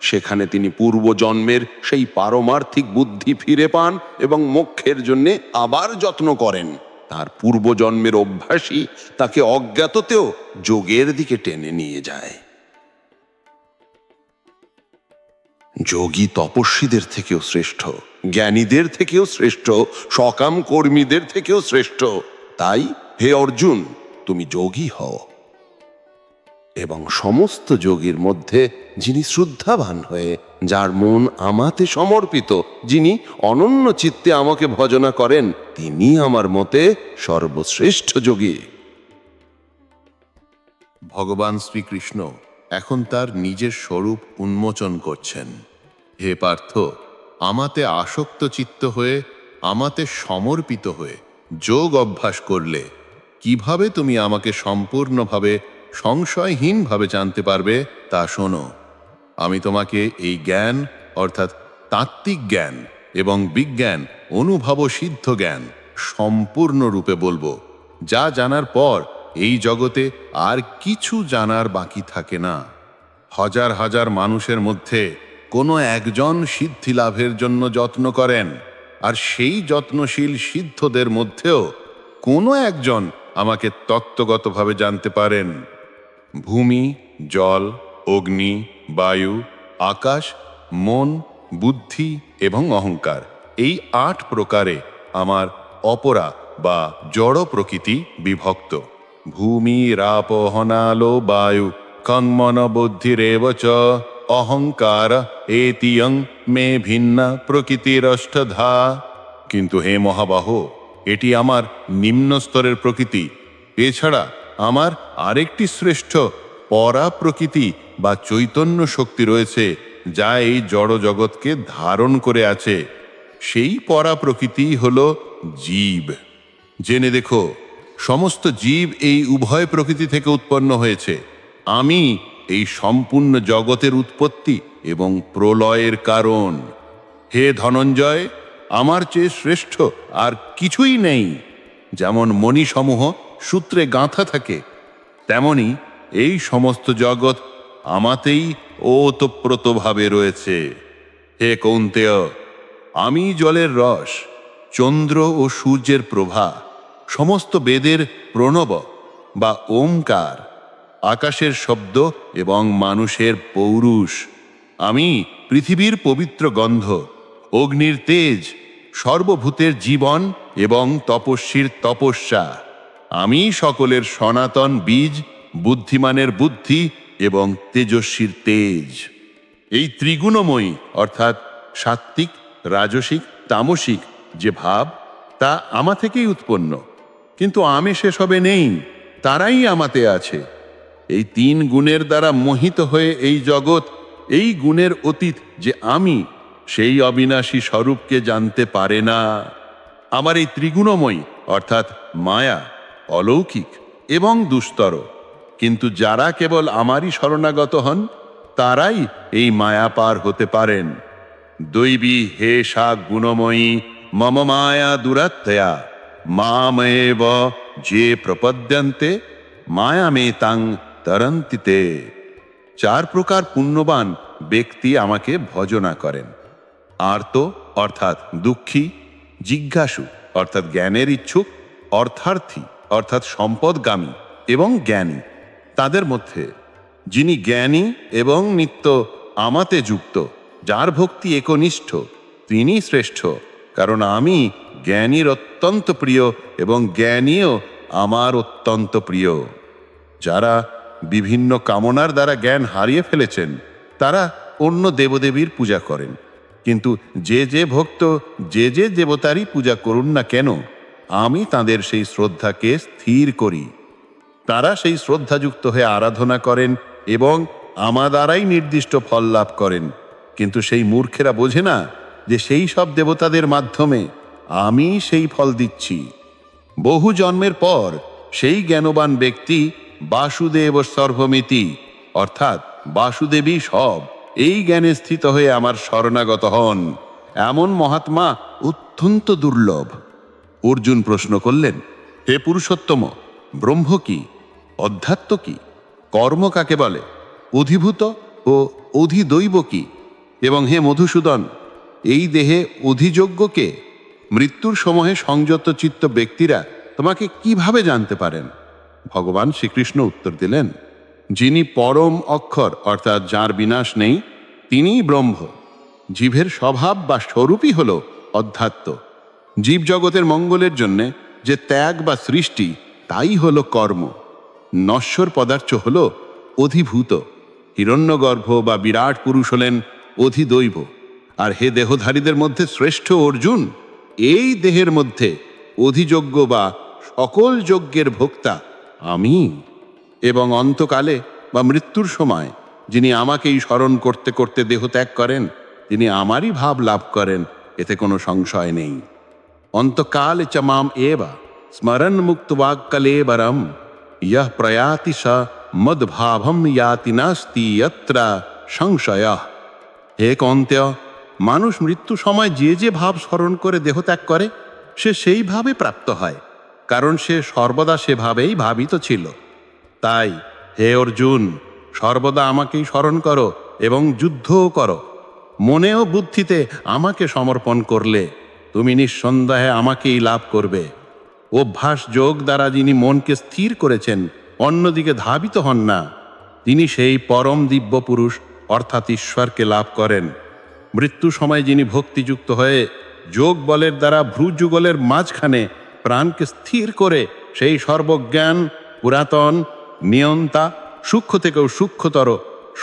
সেখানে তিনি পূর্বজন্মের সেই পারমার্থিক বুদ্ধি ফিরে পান এবং মোক্ষের জন্য আবার যত্ন করেন। তার পূর্বজন্মের অভ্যাসই তাকে অজ্ঞাততেও যোগের দিকে টেনে নিয়ে যায়। যোগী তপস্বীদের থেকেও শ্রেষ্ঠ, জ্ঞানীদের থেকেও শ্রেষ্ঠ, সকাম কর্মীদের থেকেও শ্রেষ্ঠ। তাই হে অর্জুন, তুমি যোগী হও। এবং সমস্ত যোগীর মধ্যে যিনি শ্রদ্ধাবান হয়ে, যার মন আমাতে সমর্পিত, যিনি অনন্য চিত্তে আমাকে ভজনা করেন, তিনি আমার মতে সর্বশ্রেষ্ঠ যোগী। ভগবান শ্রীকৃষ্ণ এখন তার নিজের স্বরূপ উন্মোচন করছেন। হে পার্থ, আমাতে আসক্ত চিত্ত হয়ে, আমাতে সমর্পিত হয়ে যোগ অভ্যাস করলে কিভাবে তুমি আমাকে সম্পূর্ণভাবে সংশয়হীনভাবে জানতে পারবে তা শোনো। আমি তোমাকে এই জ্ঞান অর্থাৎ তাত্ত্বিক জ্ঞান এবং বিজ্ঞান অনুভব সিদ্ধ জ্ঞান সম্পূর্ণরূপে বলবো, যা জানার পর এই জগতে আর কিছু জানার বাকি থাকে না। হাজার হাজার মানুষের মধ্যে কোনো একজন সিদ্ধি লাভের জন্য যত্ন করেন, আর সেই যত্নশীল সিদ্ধদের মধ্যেও কোনো একজন আমাকে তত্ত্বগতভাবে জানতে পারেন। ভূমি, জল, অগ্নি, বায়ু, আকাশ, মন, বুদ্ধি এবং অহংকার, এই 8 প্রকারে আমার অপরা বা জড় প্রকৃতি বিভক্ত। ভূমি রাপহনালো বায়ু কংমন বুদ্ধিরেব চ অহংকার এতিয়ং মে ভিন্ন প্রকৃতিরষ্টধা। কিন্তু হে মহাবাহ, এটি আমার নিম্ন স্তরের প্রকৃতি। এছাড়া আমার আরেকটি শ্রেষ্ঠ পরা প্রকৃতি বা চৈতন্য শক্তি রয়েছে, যা এই জড় জগৎকে ধারণ করে আছে। সেই পরা প্রকৃতি হল জীব। জেনে দেখো, সমস্ত জীব এই উভয় প্রকৃতি থেকে উৎপন্ন হয়েছে। আমি এই সম্পূর্ণ জগতের উৎপত্তি এবং প্রলয়ের কারণ। হে ধনঞ্জয়, আমার চেয়ে শ্রেষ্ঠ আর কিছুই নেই। যেমন মণিসমূহ সূত্রে গাঁথা থাকে, তেমনি এই সমস্ত জগৎ আমাতেই ওতপ্রোতভাবে রয়েছে। হে কৌন্তেয়, আমি জলের রস, চন্দ্র ও সূর্যের প্রভা, সমস্ত বেদের প্রণব বা ওমকার, আকাশের শব্দ এবং মানুষের পৌরুষ। আমি পৃথিবীর পবিত্র গন্ধ, অগ্নির তেজ, সর্বভূতের জীবন এবং তপস্বীর তপস্যা। আমি সকলের সনাতন বীজ, বুদ্ধিমানের বুদ্ধি এবং তেজস্বীর তেজ। এই ত্রিগুণময়ী অর্থাৎ সাত্ত্বিক, রাজসিক, তামসিক যে ভাব, তা আমা থেকেই উৎপন্ন, কিন্তু আমি সেসবে নেই। তারাই আমাতে আছে। এই 3 গুণের দ্বারা মোহিত হয়ে এই জগৎ, এই গুণের অতীত যে আমি, সেই অবিনাশী স্বরূপকে জানতে পারে না। আমার এই ত্রিগুণময়ী অর্থাৎ মায়া অলৌকিক এবং দুস্তর, কিন্তু যারা কেবল আমারই শরণাগত হন তারাই এই মায়া পার হতে পারেন। দৈবী হে সা গুণময়ী মম মায়া দুরাত্ময়া মামেব যে প্রপদ্যন্তে মায়ামেতাং তরন্তিতে। 4 প্রকার পুণ্যবান ব্যক্তি আমাকে ভজনা করেন। আর্ত অর্থাৎ দুঃখী, জিজ্ঞাসু অর্থাৎ জ্ঞানের ইচ্ছুক, অর্থার্থী অর্থাৎ সম্পদগামী এবং জ্ঞানী। তাদের মধ্যে যিনি জ্ঞানী এবং নিত্য আমাতে যুক্ত, যার ভক্তি একনিষ্ঠ, তিনি শ্রেষ্ঠ, কারণ আমি জ্ঞানীর অত্যন্ত প্রিয় এবং জ্ঞানীও আমার অত্যন্ত প্রিয়। যারা বিভিন্ন কামনার দ্বারা জ্ঞান হারিয়ে ফেলেছেন তারা অন্য দেবদেবীর পূজা করেন, কিন্তু যে যে ভক্ত যে যে দেবতারই পূজা করুন না কেন, আমি তাদের সেই শ্রদ্ধাকে স্থির করি। তারা সেই শ্রদ্ধাযুক্ত হয়ে আরাধনা করেন এবং আমার দ্বারাই নির্দিষ্ট ফল লাভ করেন, কিন্তু সেই মূর্খেরা বোঝে না যে সেই সব দেবতাদের মাধ্যমে আমি সেই ফল দিচ্ছি। বহু জন্মের পর সেই জ্ঞানবান ব্যক্তি বাসুদেব সর্বমিতি অর্থাৎ বাসুদেবী সব, এই জ্ঞানে স্থিত হয়ে আমার শরণাগত হন। এমন মহাত্মা অত্যন্ত দুর্লভ। অর্জুন প্রশ্ন করলেন, হে পুরুষোত্তম, ব্রহ্ম কি? অধ্যাত্ম কি? কর্ম কাকে বলে? অধিভূত ও অধিদৈব কি? এবং হে মধুসূদন, এই দেহে অধিযোগ্য কে? মৃত্যুর সময়ে সংযত চিত্ত ব্যক্তিরা তোমাকে কিভাবে জানতে পারেন? ভগবান শ্রীকৃষ্ণ উত্তর দিলেন, যিনি পরম অক্ষর অর্থাৎ যার বিনাশ নেই, তিনিই ব্রহ্ম। জীবের স্বভাব বা স্বরূপই হল অধ্যাত্ম। জীবজগতের মঙ্গলের জন্যে যে ত্যাগ বা সৃষ্টি, তাই হল কর্ম। নশ্বর পদার্থ হল অধিভূত। হিরণ্যগর্ভ বা বিরাট পুরুষ হলেন অধিদৈব। আর হে দেহধারীদের মধ্যে শ্রেষ্ঠ অর্জুন, এই দেহের মধ্যে অধিযোগ্য বা সকল যজ্ঞের ভোক্তা আমি। এবং অন্তকালে বা মৃত্যুর সময় যিনি আমাকেই স্মরণ করতে করতে দেহ ত্যাগ করেন, তিনি আমারই ভাব লাভ করেন, এতে কোনো সংশয় নেই। অন্তকালে চ মাম এবা স্মরণ মুক্তবাক্কলেবরম ইয়ঃ প্রয়াতি স মদ্ভাবম ইয়াতি নাস্তি যত্র সংশয়ঃ। হে কন্তেয়, মানুষ মৃত্যু সময় যে যে ভাব স্মরণ করে দেহ ত্যাগ করে, সে সেইভাবে প্রাপ্ত হয়, কারণ সে সর্বদা সেভাবেই ভাবিত ছিল। তাই হে অর্জুন, সর্বদা আমাকেই স্মরণ করো এবং যুদ্ধও করো। মনে ও বুদ্ধিতে আমাকে সমর্পণ করলে তুমি নিঃসন্দেহে আমাকেই লাভ করবে। অভ্যাস যোগ দ্বারা যিনি মনকে স্থির করেছেন, অন্যদিকে ধাবিত হন না, তিনি সেই পরম দিব্য পুরুষ অর্থাৎ ঈশ্বরকে লাভ করেন। মৃত্যু সময় যিনি ভক্তিযুক্ত হয়ে যোগ বলের দ্বারা ভ্রুযুগলের মাঝখানে প্রাণকে স্থির করে সেই সর্বজ্ঞান, পুরাতন, নিয়ন্তা, সূক্ষ্ম থেকেও সূক্ষ্মতর,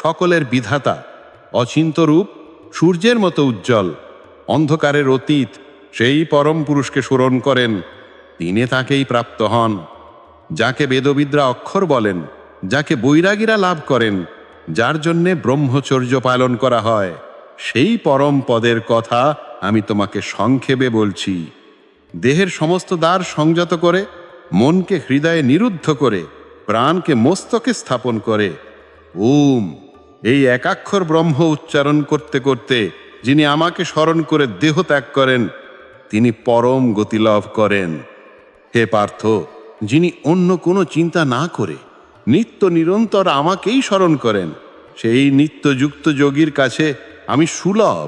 সকলের বিধাতা, অচিন্ত রূপ, সূর্যের মতো উজ্জ্বল, অন্ধকারের অতীত, সেই পরম পুরুষকে স্মরণ করেন, তিনি তাকেই প্রাপ্ত হন। যাকে বেদবিদরা অক্ষর বলেন, যাকে বৈরাগীরা লাভ করেন, যার জন্যে ব্রহ্মচর্য পালন করা হয়, সেই পরম পদের কথা আমি তোমাকে সংক্ষেপে বলছি। দেহের সমস্ত দ্বার সংযত করে, মনকে হৃদয়ে নিরুদ্ধ করে, প্রাণকে মস্তকে স্থাপন করে ওম, এই একাক্ষর ব্রহ্ম উচ্চারণ করতে করতে যিনি আমাকে স্মরণ করে দেহ ত্যাগ করেন, তিনি পরম গতি লাভ করেন। হে পার্থ, যিনি অন্য কোনো চিন্তা না করে নিত্য নিরন্তর আমাকেই স্মরণ করেন, সেই নিত্যযুক্ত যোগীর কাছে আমি সুলভ।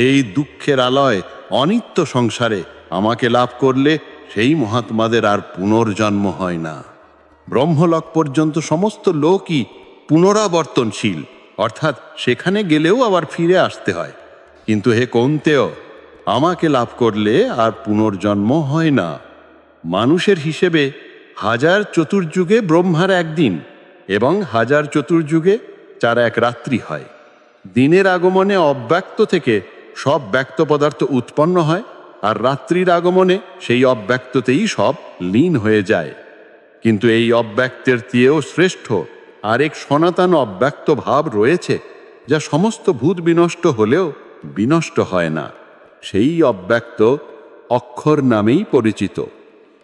এই দুঃখের আলয় অনিত্য সংসারে আমাকে লাভ করলে সেই মহাত্মাদের আর পুনর্জন্ম হয় না। ব্রহ্মলোক পর্যন্ত সমস্ত লোকই পুনরাবর্তনশীল, অর্থাৎ সেখানে গেলেও আবার ফিরে আসতে হয়। কিন্তু হে কৌন্তেয়, আমাকে লাভ করলে আর পুনর্জন্ম হয় না। মানুষের হিসেবে 1000 চতুর্যুগে ব্রহ্মার একদিন এবং 1000 চতুর্যুগে 4 রাত্রি হয়। দিনের আগমনে অব্যক্ত থেকে সব ব্যক্ত পদার্থ উৎপন্ন হয়, আর রাত্রির আগমনে সেই অব্যক্ততেই সব লীন হয়ে যায়। কিন্তু এই অব্যক্তের চেয়েও শ্রেষ্ঠ আরেক সনাতন অব্যক্ত ভাব রয়েছে, যা সমস্ত ভূত বিনষ্ট হলেও বিনষ্ট হয় না। সেই অব্যক্ত অক্ষর নামেই পরিচিত।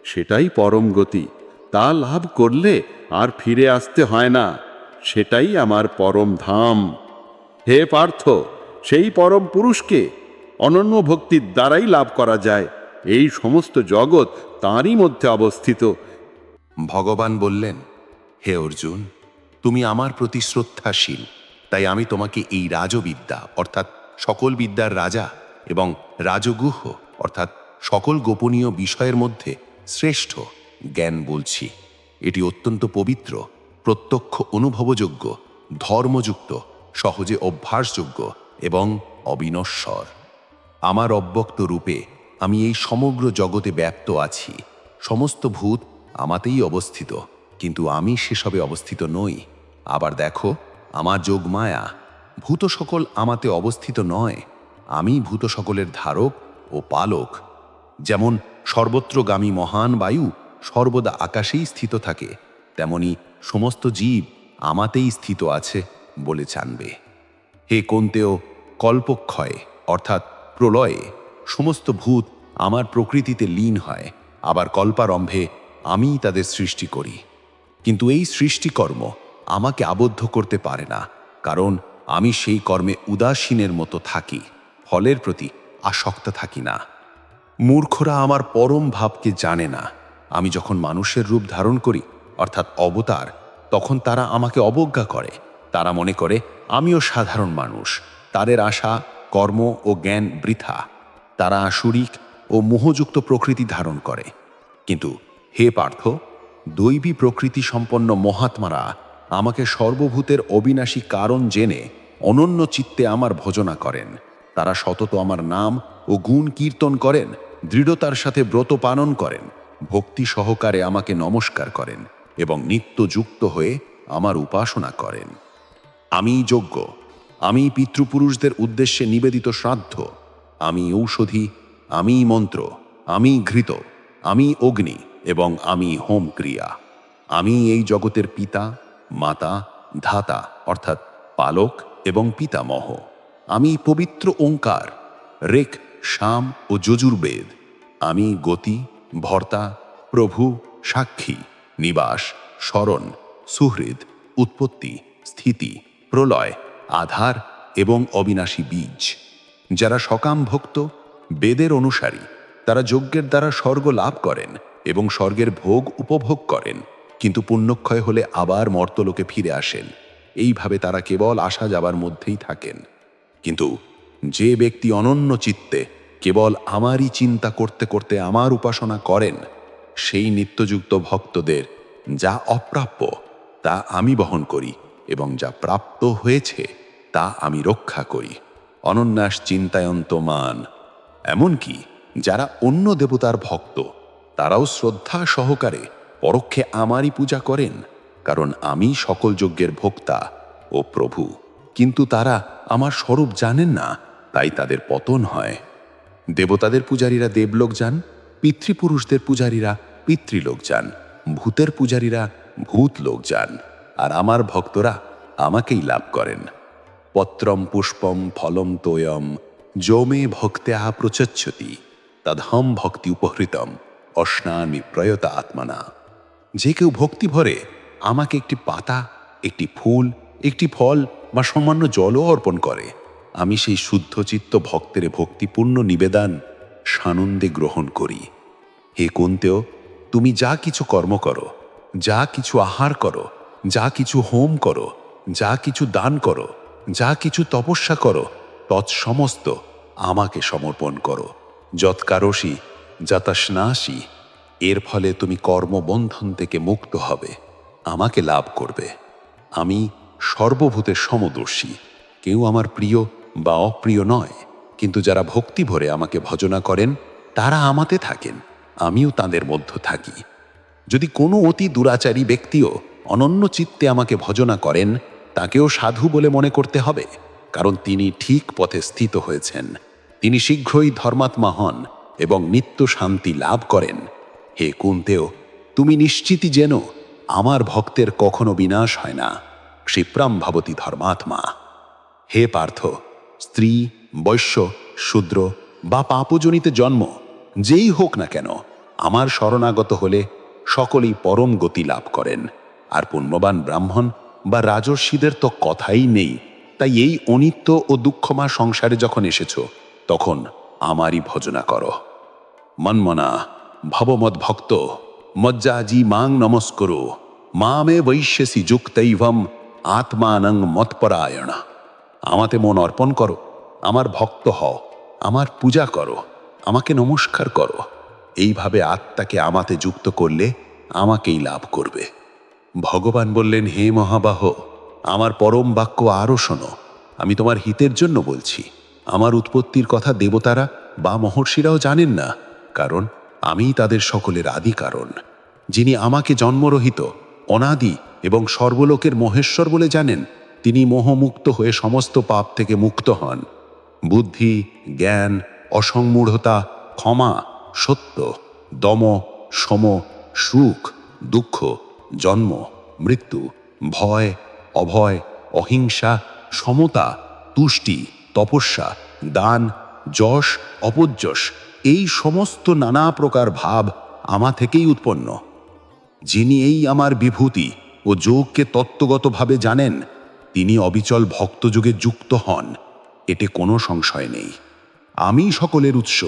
সেটাই পরম গতি। তা লাভ করলে আর ফিরে আসতে হয় না। সেটাই আমার পরম ধাম। হে পার্থ, সেই পরম পুরুষকে অনন্য ভক্তির দ্বারাই লাভ করা যায়। এই সমস্ত জগৎ তাঁরই মধ্যে অবস্থিত। ভগবান বললেন, হে অর্জুন, তুমি আমার প্রতি শ্রদ্ধাশীল, তাই আমি তোমাকে এই রাজবিদ্যা অর্থাৎ সকল বিদ্যার রাজা এবং রাজগুহ্য অর্থাৎ সকল গোপনীয় বিষয়ের মধ্যে শ্রেষ্ঠ জ্ঞান বলছি। এটি অত্যন্ত পবিত্র, প্রত্যক্ষ অনুভবযোগ্য, ধর্মযুক্ত, সহজে অভ্যাসযোগ্য এবং অবিনশ্বর। আমার অব্যক্ত রূপে আমি এই সমগ্র জগতে ব্যাপ্ত আছি। সমস্ত ভূত আমাতেই অবস্থিত, কিন্তু আমি সেসবে অবস্থিত নই। আবার দেখো, আমার যোগমায়া, ভূত সকল আমাতে অবস্থিত নয়। আমি ভূত সকলের ধারক ও পালক। যেমন সর্বত্রগামী মহান বায়ু সর্বদা আকাশেই স্থিত থাকে, তেমনি সমস্ত জীব আমাতেই স্থিত আছে বলে জানবে। হে কন্তেয়, কল্পক্ষয়ে অর্থাৎ প্রলয়ে সমস্ত ভূত আমার প্রকৃতিতে লীন হয়, আবার কল্পারম্ভে আমিই তাদের সৃষ্টি করি। কিন্তু এই সৃষ্টিকর্ম আমাকে আবদ্ধ করতে পারে না, কারণ আমি সেই কর্মে উদাসীনের মতো থাকি, ফলের প্রতি আসক্ত থাকি না। মূর্খরা আমার পরম ভাবকে জানে না। আমি যখন মানুষের রূপ ধারণ করি অর্থাৎ অবতার, তখন তারা আমাকে অবজ্ঞা করে। তারা মনে করে আমিও সাধারণ মানুষ। তাদের আশা, কর্ম ও জ্ঞান বৃথা। তারা আসুরিক ও মোহযুক্ত প্রকৃতি ধারণ করে। কিন্তু হে পার্থ, দৈবী প্রকৃতি সম্পন্ন মহাত্মারা আমাকে সর্বভূতের অবিনাশী কারণ জেনে অনন্য চিত্তে আমার ভজনা করেন। তারা সতত আমার নাম ও গুণ কীর্তন করেন, দৃঢ়তার সাথে ব্রত পালন করেন, ভক্তি সহকারে আমাকে নমস্কার করেন এবং নিত্যযুক্ত হয়ে আমার উপাসনা করেন। আমি যজ্ঞ, আমি পিতৃপুরুষদের উদ্দেশ্যে নিবেদিত শ্রাদ্ধ, আমি ঔষধি, আমি মন্ত্র, আমি ঘৃত, আমি অগ্নি এবং আমি হোম ক্রিয়া। আমি এই জগতের পিতা, মাতা, ধাতা অর্থাৎ পালক এবং পিতামহ। আমি পবিত্র ওঙ্কার, ঋক, সাম ও যজুর্বেদ। আমি গতি, ভর্তা, প্রভু, সাক্ষী, নিবাস, স্মরণ, সুহৃদ, উৎপত্তি, স্থিতি, প্রলয়, আধার এবং অবিনাশী বীজ। যারা সকাম ভক্ত, বেদের অনুসারী, তারা যজ্ঞের দ্বারা স্বর্গ লাভ করেন এবং স্বর্গের ভোগ উপভোগ করেন, কিন্তু পুণ্যক্ষয় হলে আবার মর্তলোকে ফিরে আসেন। এইভাবে তারা কেবল আসা যাবার মধ্যেই থাকেন। কিন্তু যে ব্যক্তি অনন্য চিত্তে কেবল আমারই চিন্তা করতে করতে আমার উপাসনা করেন, সেই নিত্যযুক্ত ভক্তদের যা অপ্রাপ্য তা আমি বহন করি এবং যা প্রাপ্ত হয়েছে তা আমি রক্ষা করি। অনন্যাস চিন্তায়ন্ত মান। এমনকি যারা অন্য দেবতার ভক্ত, তারাও শ্রদ্ধা সহকারে পরোক্ষে আমারই পূজা করেন, কারণ আমি সকল যজ্ঞের ভোক্তা ও প্রভু। কিন্তু তারা আমার স্বরূপ জানেন না, তাই তাদের পতন হয়। দেবতাদের পূজারীরা দেবলোক যান, পিতৃপুরুষদের পূজারীরা পিতৃলোক যান, ভূতের পূজারীরা ভূতলোক যান, আর আমার ভক্তরা আমাকেই লাভ করেন। পত্রম পুষ্পম ফলম তোয়ম যৌমে ভক্ত্যা প্রচচ্ছতি তদহম ভক্তি উপহৃতম অশ্নামি প্রয়তা আত্মনা। যে কেউ ভক্তি ভরে আমাকে একটি পাতা, একটি ফুল, একটি ফল বা সামান্য জলও অর্পণ করে, আমি সেই শুদ্ধচিত্ত ভক্তের ভক্তিপূর্ণ নিবেদন সানন্দে গ্রহণ করি। হে কুন্তেয়, তুমি যা কিছু কর্ম করো, যা কিছু আহার করো, যা কিছু হোম করো, যা কিছু দান করো, যা কিছু তপস্যা করো, তৎসমস্ত আমাকে সমর্পণ করো। যৎকারসি যতস্নাসি, এর ফলে তুমি কর্মবন্ধন থেকে মুক্ত হবে, আমাকে লাভ করবে। আমি সর্বভূতের সমদর্শী। কেউ আমার প্রিয় বা অপ্রিয় নয়, কিন্তু যারা ভক্তি ভরে আমাকে ভজনা করেন তারা আমাতে থাকেন, আমিও তাদের মধ্য থাকি। যদি কোনো অতি দুরাচারী ব্যক্তিও অনন্য চিত্তে আমাকে ভজনা করেন, তাকেও সাধু বলে মনে করতে হবে, কারণ তিনি ঠিক পথে স্থিত হয়েছেন। তিনি শীঘ্রই ধর্মাত্মা হন এবং নিত্য শান্তি লাভ করেন। হে কুন্তেয়, তুমি নিশ্চিতই যেন আমার ভক্তের কখনো বিনাশ হয় না। ক্ষিপ্রাম ভবতি ধর্মাত্মা। হে পার্থ, স্ত্রী, বৈশ্য, শূদ্র বা পাপজনিত জন্ম যেই হোক না কেন, আমার শরণাগত হলে সকলেই পরম গতি লাভ করেন। আর পুণ্যবান ব্রাহ্মণ বা রাজর্ষিদের তো কথাই নেই। তাই এই অনিত্য ও দুঃখমা সংসারে যখন এসেছ, তখন আমারই ভজনা করো। মন্মনা ভবমদ ভক্ত মজ্জাজি মাং নমস্করো মামে বৈশ্যসি যুক্তৈভম আত্মানং মৎপরায়ণ। আমাতে মন অর্পণ করো, আমার ভক্ত হও, আমার পূজা করো, আমাকে নমস্কার করো। এইভাবে আত্মাকে আমাতে যুক্ত করলে আমাকেই লাভ করবে। ভগবান বললেন, হে মহাবাহ, আমার পরম বাক্য আরও শোনো। আমি তোমার হিতের জন্য বলছি। আমার উৎপত্তির কথা দেবতারা বা মহর্ষিরাও জানেন না, কারণ আমিই তাদের সকলের আদি কারণ। যিনি আমাকে জন্মরহিত, অনাদি এবং সর্বলোকের মহেশ্বর বলে জানেন, তিনি মোহমুক্ত হয়ে সমস্ত পাপ থেকে মুক্ত হন। বুদ্ধি, জ্ঞান, অসংমূঢ়তা, ক্ষমা, সত্য, দম, সম, সুখ, দুঃখ, জন্ম, মৃত্যু, ভয়, অভয়, অহিংসা, সমতা, তুষ্টি, তপস্যা, দান, যশ, অপযশ, এই সমস্ত নানা প্রকার ভাব আমা থেকেই উৎপন্ন। যিনি এই আমার বিভূতি ও যোগকে তত্ত্বগতভাবে জানেন, তিনি অবিচল ভক্তযোগে যুক্ত হন, এতে কোনো সংশয় নেই। আমি সকলের উৎস,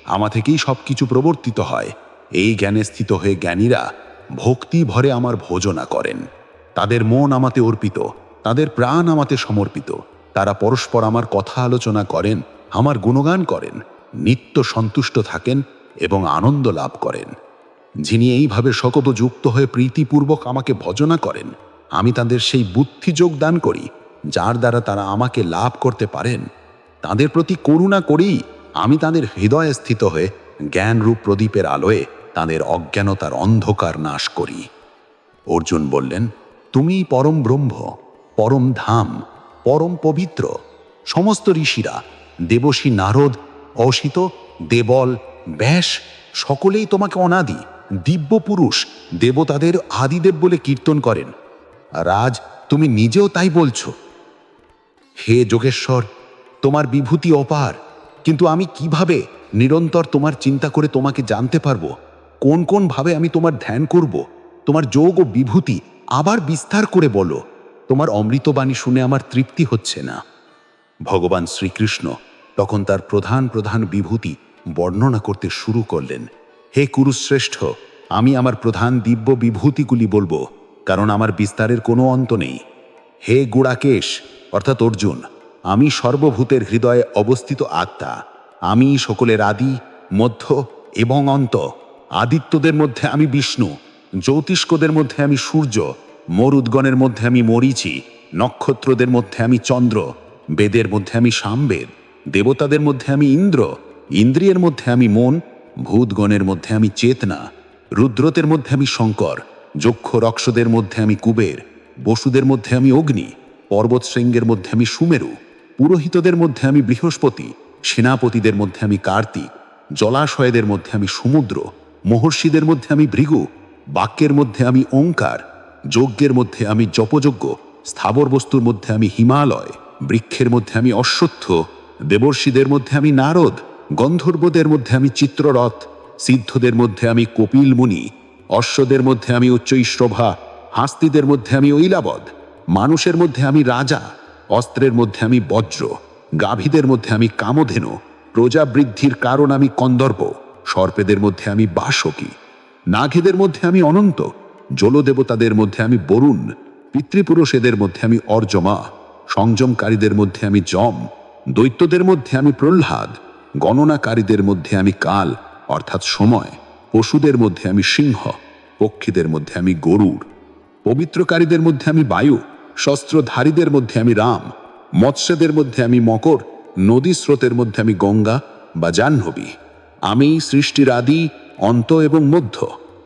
আমা থেকেই সব কিছু প্রবর্তিত হয়। এই জ্ঞানে স্থিত হয়ে জ্ঞানীরা ভক্তি ভরে আমার ভোজনা করেন। তাদের মন আমাতে অর্পিত, তাদের প্রাণ আমাতে সমর্পিত। তারা পরস্পর আমার কথা আলোচনা করেন, আমার গুণগান করেন, নিত্য সন্তুষ্ট থাকেন এবং আনন্দ লাভ করেন। যিনি এইভাবে শকত যুক্ত হয়ে প্রীতিপূর্বক আমাকে ভজনা করেন, আমি তাদের সেই বুদ্ধি যোগ দান করি, যার দ্বারা তারা আমাকে লাভ করতে পারেন। তাদের প্রতি করুণা করেই আমি তাদের হৃদয়ে স্থিত হয়ে জ্ঞানরূপ প্রদীপের আলোয় তাদের অজ্ঞানতার অন্ধকার নাশ করি। অর্জুন বললেন, তুমি পরম ব্রহ্ম, পরম ধাম, পরম পবিত্র। সমস্ত ঋষিরা, দেবর্ষি নারদ, অসিত, দেবল, ব্যাস সকলেই তোমাকে অনাদি দিব্য পুরুষ, দেবতাদের আদিদেব বলে কীর্তন করেন। রাজ, তুমি নিজেও তাই বলছো। হে যোগেশ্বর, তোমার বিভূতি অপার, কিন্তু আমি কিভাবে নিরন্তর তোমার চিন্তা করে তোমাকে জানতে পারবো? কোন কোন ভাবে আমি তোমার ধ্যান করব? তোমার যোগ ও বিভূতি আবার বিস্তার করে বলো। তোমার অমৃতবাণী শুনে আমার তৃপ্তি হচ্ছে না। ভগবান শ্রীকৃষ্ণ তখন তার প্রধান প্রধান বিভূতি বর্ণনা করতে শুরু করলেন। হে কুরুশ্রেষ্ঠ, আমি আমার প্রধান দিব্য বিভূতিগুলি বলবো, কারণ আমার বিস্তারের কোনো অন্ত নেই। হে গুড়াকেশ অর্থাৎ অর্জুন, আমি সর্বভূতের হৃদয়ে অবস্থিত আত্মা। আমি সকলের আদি, মধ্য এবং অন্ত। আদিত্যদের মধ্যে আমি বিষ্ণু, জ্যোতিষ্কদের মধ্যে আমি সূর্য, মরুদ্গণের মধ্যে আমি মরীচি, নক্ষত্রদের মধ্যে আমি চন্দ্র, বেদের মধ্যে আমি সামবেদ, দেবতাদের মধ্যে আমি ইন্দ্র, ইন্দ্রিয়ের মধ্যে আমি মন, ভূতগণের মধ্যে আমি চেতনা, রুদ্রতের মধ্যে আমি শঙ্কর, যক্ষ রক্ষদের মধ্যে আমি কুবের, বসুদের মধ্যে আমি অগ্নি, পর্বত শৃঙ্গের মধ্যে আমি সুমেরু, পুরোহিতদের মধ্যে আমি বৃহস্পতি, সেনাপতিদের মধ্যে আমি কার্তিক, জলাশয়দের মধ্যে আমি সমুদ্র, মহর্ষিদের মধ্যে আমি ভৃগু, বাক্যের মধ্যে আমি ওঙ্কার, যজ্ঞের মধ্যে আমি জপযজ্ঞ, স্থাবর বস্তুর মধ্যে আমি হিমালয়, বৃক্ষের মধ্যে আমি অশ্বত্থ, দেবর্ষিদের মধ্যে আমি নারদ, গন্ধর্বদের মধ্যে আমি চিত্ররথ, সিদ্ধদের মধ্যে আমি কপিল মুনি, অশ্বদের মধ্যে আমি উচ্চৈশ্রভা, হাস্তিদের মধ্যে আমি ঐলাবদ, মানুষের মধ্যে আমি রাজা, অস্ত্রের মধ্যে আমি বজ্র, গাভীদের মধ্যে আমি কামধেনু, প্রজা বৃদ্ধির কারণ আমি কন্দর্প, সর্পেদের মধ্যে আমি বাসকী, নাঘেদের মধ্যে আমি অনন্ত, জলদেবতাদের মধ্যে আমি বরুণ, পিতৃপুরুষেদের মধ্যে আমি অর্জমা, সংযমকারীদের মধ্যে আমি যম, দৈত্যদের মধ্যে আমি প্রহ্লাদ, গণনাকারীদের মধ্যে আমি কাল অর্থাৎ সময়, পশুদের মধ্যে আমি সিংহ, পক্ষীদের মধ্যে আমি গরুড়, পবিত্রকারীদের মধ্যে আমি বায়ু, শস্ত্রধারীদের মধ্যে আমি রাম, মৎস্যদের মধ্যে আমি মকর, নদী স্রোতের মধ্যে আমি গঙ্গা বা জাহ্নবী। আমি সৃষ্টির আদি, অন্ত এবং মধ্য।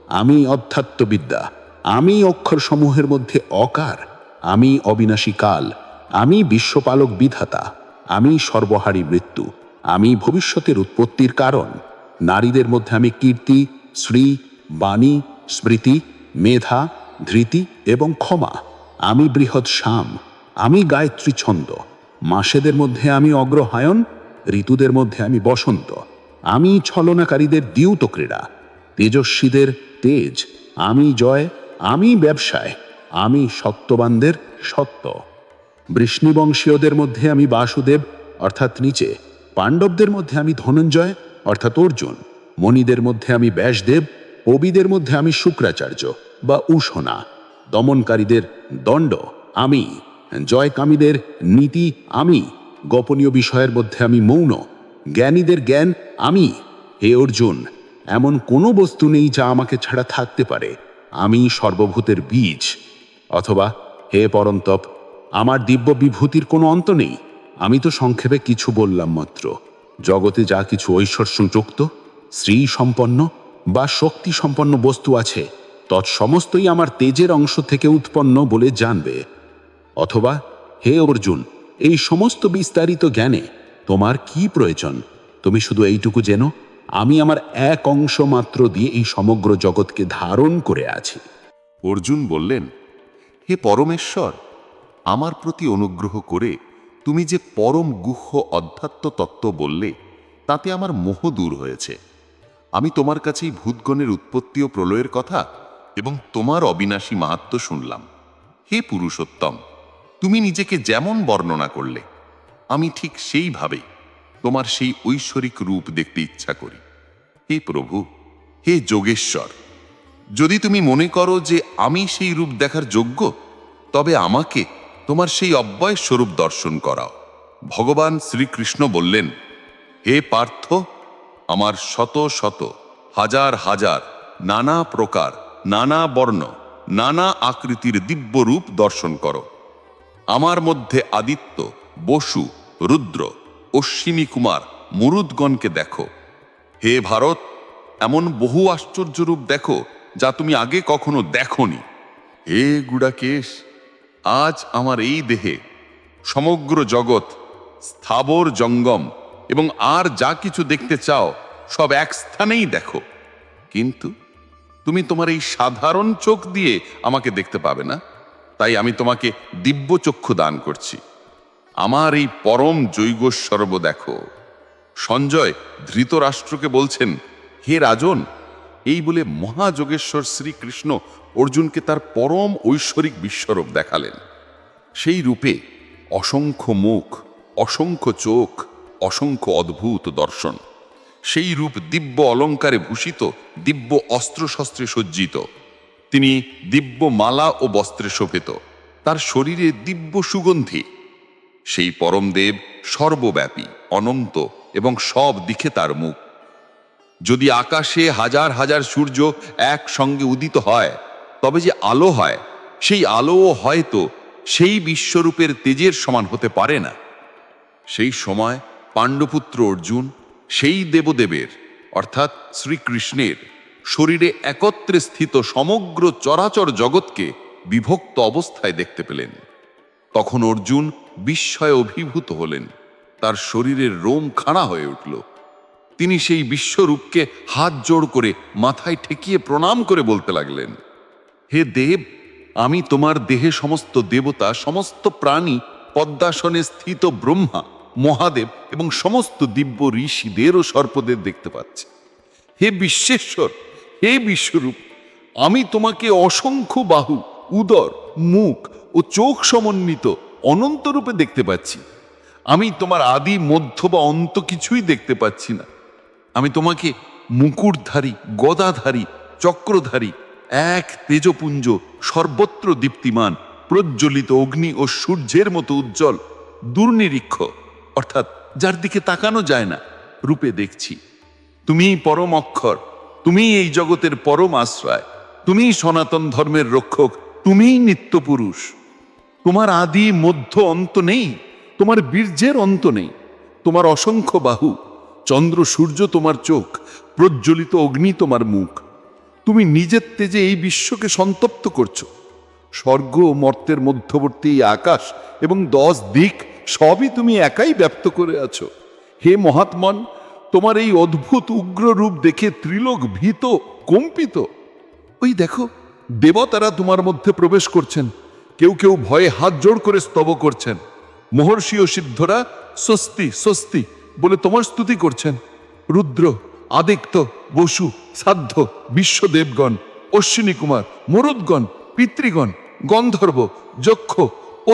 আমি অধ্যাত্মবিদ্যা। আমি অক্ষরসমূহের মধ্যে অকার। আমি অবিনাশী কাল। আমি বিশ্বপালক বিধাতা। আমি সর্বহারী মৃত্যু। আমি ভবিষ্যতের উৎপত্তির কারণ। নারীদের মধ্যে আমি কীর্তি, শ্রী, বাণী, স্মৃতি, মেধা, ধৃতি এবং ক্ষমা। আমি বৃহৎ শাম, আমি গায়ত্রী ছন্দ। মাসেদের মধ্যে আমি অগ্রহায়ণ, ঋতুদের মধ্যে আমি বসন্ত। আমি ছলনাকারীদের দ্যুত ক্রীড়া, তেজস্বীদের তেজ। আমি জয়, আমি ব্যবসায়, আমি সত্যবানদের সত্য। বৃষ্ণিবংশীয়দের মধ্যে আমি বাসুদেব অর্থাৎ নিচে, পাণ্ডবদের মধ্যে আমি ধনঞ্জয় অর্থাৎ অর্জুন, মণিদের মধ্যে আমি ব্যাসদেব, কবিদের মধ্যে আমি শুক্রাচার্য বা উষনা, দমনকারীদের দণ্ড আমি, জয়কামীদের নীতি আমি, গোপনীয় বিষয়ের মধ্যে আমি মৌন, জ্ঞানীদের জ্ঞান আমি। হে অর্জুন, এমন কোনো বস্তু নেই যা আমাকে ছাড়া থাকতে পারে। আমি সর্বভূতের বীজ। অথবা হে পরন্তপ, আমার দিব্য বিভূতির কোনো অন্ত নেই। আমি তো সংক্ষেপে কিছু বললাম মাত্র। জগতে যা কিছু ঐশ্বর্যযুক্ত, শ্রী সম্পন্ন বা শক্তি সম্পন্ন বস্তু আছে, তৎসমস্তই আমার তেজের অংশ থেকে উৎপন্ন বলে জানবে। অথবা হে অর্জুন, এই সমস্ত বিস্তারিত জ্ঞানে তোমার কি প্রয়োজন? তুমি শুধু এইটুকু জেনো, আমি আমার এক অংশ মাত্র দিয়ে এই সমগ্র জগৎকে ধারণ করে আছি। অর্জুন বললেন, হে পরমেশ্বর, আমার প্রতি অনুগ্রহ করে তুমি যে পরম গুহ্য অধ্যাত্ম তত্ত্ব বললে, তাতে আমার মোহ দূর হয়েছে। আমি তোমার কাছেই ভূতগণের উৎপত্তি ও প্রলয়ের কথা এবং তোমার অবিনাশী মাহাত্ম্য শুনলাম। হে পুরুষোত্তম, তুমি নিজেকে যেমন বর্ণনা করলে, আমি ঠিক সেইভাবেই তোমার সেই ঐশ্বরিক রূপ দেখতে ইচ্ছা করি। হে প্রভু, হে যোগেশ্বর, যদি তুমি মনে করো যে আমি সেই রূপ দেখার যোগ্য, তবে আমাকে তোমার সেই অব্যয় স্বরূপ দর্শন করাও। ভগবান শ্রীকৃষ্ণ বললেন, হে পার্থ, আমার শত শত হাজার হাজার নানা প্রকার, নানা বর্ণ, নানা আকৃতির দিব্য রূপ দর্শন করো। আমার মধ্যে আদিত্য, বসু, রুদ্র, অশ্বিনী কুমার, মরুদগণকে দেখো। হে ভারত, এমন বহু আশ্চর্য রূপ দেখো যা তুমি আগে কখনো দেখনি। হে গুড়াকেশ, আজ আমার এই দেহে সমগ্র জগৎ, স্থাবর জঙ্গম এবং আর যা কিছু দেখতে চাও সব এক স্থানেই দেখো। কিন্তু তুমি তোমার এই সাধারণ চোখ দিয়ে আমাকে দেখতে পাবে না, তাই আমি তোমাকে দিব্য চক্ষু দান করছি। আমার এই পরম জৈগস্বর্ব দেখো। সঞ্জয় ধৃতরাষ্ট্রকে বলছেন, হে রাজন, এই বলে মহাযোগেশ্বর শ্রীকৃষ্ণ অর্জুনকে তার পরম ঐশ্বরিক বিশ্বরূপ দেখালেন। সেই রূপে অসংখ্য মুখ, অসংখ্য চোখ, অসংখ্য অদ্ভুত দর্শন। সেই রূপ দিব্য অলঙ্কারে ভূষিত, দিব্য অস্ত্রশস্ত্রে সজ্জিত। তিনি দিব্য মালা ও বস্ত্রে শোভিত, তার শরীরে দিব্য সুগন্ধি। সেই পরমদেব সর্বব্যাপী, অনন্ত এবং সব দিকে তার মুখ। যদি আকাশে হাজার হাজার সূর্য একসঙ্গে উদিত হয়, তবে যে আলো হয়, সেই আলোও হয়তো সেই বিশ্বরূপের তেজের সমান হতে পারে না। সেই সময় পাণ্ডপুত্র অর্জুন সেই দেবদেবের অর্থাৎ শ্রীকৃষ্ণের শরীরে একত্রে স্থিত সমগ্র চরাচর জগৎকে বিভক্ত অবস্থায় দেখতে পেলেন। তখন অর্জুন বিস্ময়ে অভিভূত হলেন, তার শরীরের রোম খাড়া হয়ে উঠল। তিনি সেই বিশ্বরূপকে হাত জোড় করে মাথায় ঠেকিয়ে প্রণাম করে বলতে লাগলেন, হে দেব, আমি তোমার দেহে সমস্ত দেবতা, সমস্ত প্রাণী, পদ্মাসনে স্থিত ব্রহ্মা, মহাদেব এবং সমস্ত দিব্য ঋষিদের ও সর্পদের দেখতে পাচ্ছি। হে বিশ্বেশ্বর, হে বিশ্বরূপ, আমি তোমাকে অসংখ্য বাহু, উদর, মুখ ও চোখ সমন্বিত অনন্ত রূপে দেখতে পাচ্ছি। আমি তোমার আদি, মধ্য বা অন্ত কিছুই দেখতে পাচ্ছি না। আমি তোমাকে মুকুটধারী, গদাধারী, চক্রধারী, এক তেজপুঞ্জ, সর্বত্র দীপ্তিমান, প্রজ্বলিত অগ্নি ও সূর্যের মতো উজ্জ্বল, দুর্নিরীক্ষ অর্থাৎ যার দিকে তাকানো যায় না রূপে দেখছি। তুমিই পরম অক্ষর, তুমিই এই জগতের পরম আশ্রয়, তুমিই সনাতন ধর্মের রক্ষক, তুমিই নিত্য পুরুষ। তোমার আদি, মধ্য, অন্ত নেই, তোমার বীর্যের অন্ত নেই। তোমার অসংখ্য বাহু, চন্দ্র সূর্য তোমার চোখ, প্রজ্বলিত অগ্নি তোমার মুখ। তুমি নিজের তেজে এই বিশ্বকে সন্তপ্ত করছো। স্বর্গ ও মর্তের মধ্যবর্তী এই আকাশ এবং 10 দিক সবই তুমি একাই ব্যপ্ত করে আছো। হে মহাত্মন, তোমার এই অদ্ভুত উগ্র রূপ দেখে ত্রিলোক ভীত, কম্পিত। ওই দেখো, দেবতারা তোমার মধ্যে প্রবেশ করছেন। কেউ কেউ ভয়ে হাত জোড় করে স্তব করছেন। মহর্ষি ও সিদ্ধরা স্বস্তি স্বস্তি বলে তোমার স্তুতি করছেন। রুদ্র, আদিত্য, বসু, সাধ্য, বিশ্বদেবগণ, অশ্বিনী কুমার, মরুদগণ, পিতৃগণ, গন্ধর্ব, যক্ষ,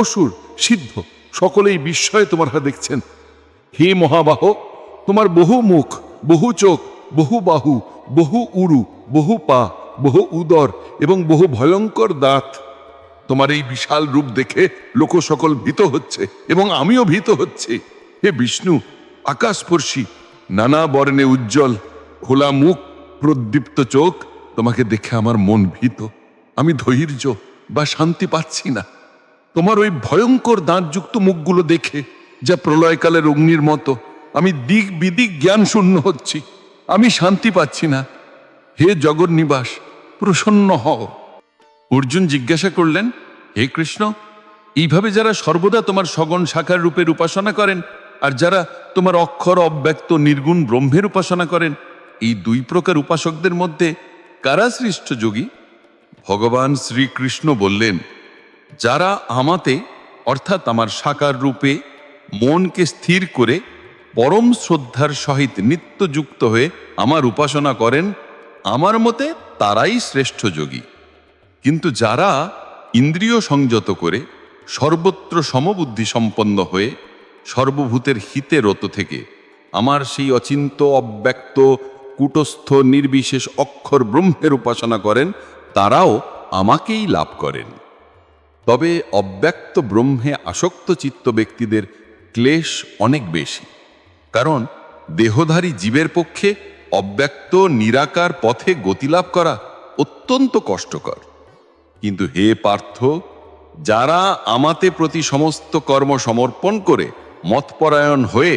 অসুর, সিদ্ধ সকলেই বিস্ময়ে তোমার দেখছেন। হে মহাবাহ, তোমার বহু মুখ, বহু চোখ, বহু বাহু, বহু উরু, বহু পা, বহু উদর এবং বহু ভয়ঙ্কর দাঁত। তোমার এই বিশাল রূপ দেখে লোক সকল ভীত হচ্ছে এবং আমিও ভীত হচ্ছি। হে বিষ্ণু, আকাশস্পর্শী, নানা বর্ণে উজ্জ্বল, খোলা মুখ, প্রদীপ্ত চোখ, তোমাকে দেখে আমার মন ভীত। আমি ধৈর্য বা শান্তি পাচ্ছি না। তোমার ওই ভয়ঙ্কর দাঁতযুক্ত মুখগুলো দেখে, যা প্রলয়কালের অগ্নির মতো, আমি দিক বিদিক জ্ঞান শূন্য হচ্ছি। আমি শান্তি পাচ্ছি না। হে জগন্নিবাস, প্রসন্ন হও। অর্জুন জিজ্ঞাসা করলেন, হে কৃষ্ণ, এইভাবে যারা সর্বদা তোমার সগুণ সাকার রূপের উপাসনা করেন আর যারা তোমার অক্ষর অব্যক্ত নির্গুণ ব্রহ্মের উপাসনা করেন, এই দুই প্রকার উপাসকদের মধ্যে কারা শ্রেষ্ঠ যোগী? ভগবান শ্রীকৃষ্ণ বললেন, যারা আমাতে অর্থাৎ আমার সাকার রূপে মনকে স্থির করে পরম শ্রদ্ধার সহিত নিত্যযুক্ত হয়ে আমার উপাসনা করেন, আমার মতে তারাই শ্রেষ্ঠ যোগী। কিন্তু যারা ইন্দ্রিয় সংযত করে সর্বত্র সমবুদ্ধি সম্পন্ন হয়ে সর্বভূতের হিতে রত থেকে আমার সেই অচিন্ত অব্যক্ত কূটস্থ নির্বিশেষ অক্ষর ব্রহ্মের উপাসনা করেন, তারাও আমাকেই লাভ করেন। তবে অব্যক্ত ব্রহ্মে আসক্ত চিত্ত ব্যক্তিদের ক্লেশ অনেক বেশি, কারণ দেহধারী জীবের পক্ষে অব্যক্ত নিরাকার পথে গতিলাভ করা অত্যন্ত কষ্টকর। কিন্তু হে পার্থ, যারা আমাতে প্রতি সমস্ত কর্ম সমর্পণ করে মতপরায়ণ হয়ে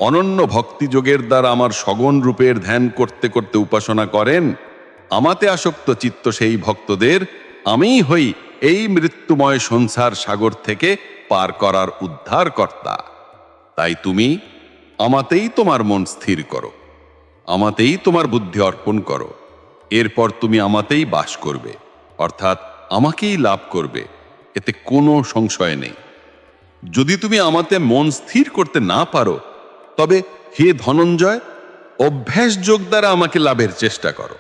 অনন্য ভক্তিযোগের দ্বারা আমার সগুণ রূপের ধ্যান করতে করতে উপাসনা করেন, আমাতে আসক্ত চিত্ত সেই ভক্তদের আমিই হই এই মৃত্যুময় সংসার সাগর থেকে পার করার উদ্ধারকর্তা। তাই তুমি আমাতেই তোমার মন স্থির করো, আমাতেই তোমার বুদ্ধি অর্পণ করো। এরপর তুমি আমাতেই বাস করবে, অর্থাৎ আমাকেই লাভ করবে, এতে কোনো সংশয় নেই। যদি তুমি আমাতে মন স্থির করতে না পারো, তবে হে ধনঞ্জয়, অভ্যাস যোগ দ্বারা আমাকে লাভের চেষ্টা করো।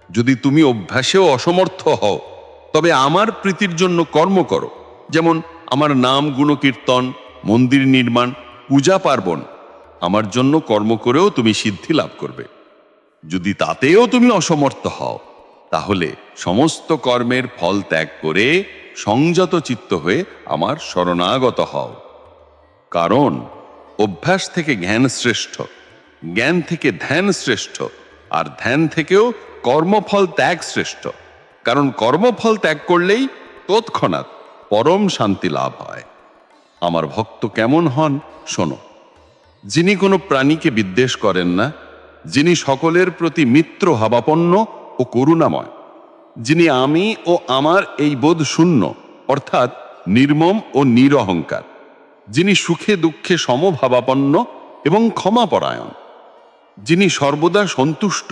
যদি তুমি অভ্যাসেও অসমর্থ হও, তবে আমার প্রীতির জন্য কর্ম করো, যেমন আমার নাম গুণকীর্তন, মন্দির নির্মাণ, পূজা পার্বণ। আমার জন্য কর্ম করেও তুমি সিদ্ধি লাভ করবে। যদি তাতেও তুমি অসমর্থ হও, তাহলে সমস্ত কর্মের ফল ত্যাগ করে সংযত চিত্ত হয়ে আমার শরণাগত হও। কারণ অভ্যাস থেকে জ্ঞান শ্রেষ্ঠ, জ্ঞান থেকে ধ্যান শ্রেষ্ঠ, আর ধ্যান থেকেও কর্মফল ত্যাগ শ্রেষ্ঠ। কারণ কর্মফল ত্যাগ করলেই তৎক্ষণাৎ পরম শান্তি লাভ হয়। আমার ভক্ত কেমন হন শোনো। যিনি কোনো প্রাণীকে বিদ্বেষ করেন না, যিনি সকলের প্রতি মিত্র ভাবাপন্ন ও করুণাময়, যিনি আমি ও আমার এই বোধ শূন্য অর্থাৎ নির্মম ও নিরহংকার, যিনি সুখে দুঃখে সমভাবাপন্ন এবং ক্ষমাপরায়ণ, যিনি সর্বদা সন্তুষ্ট,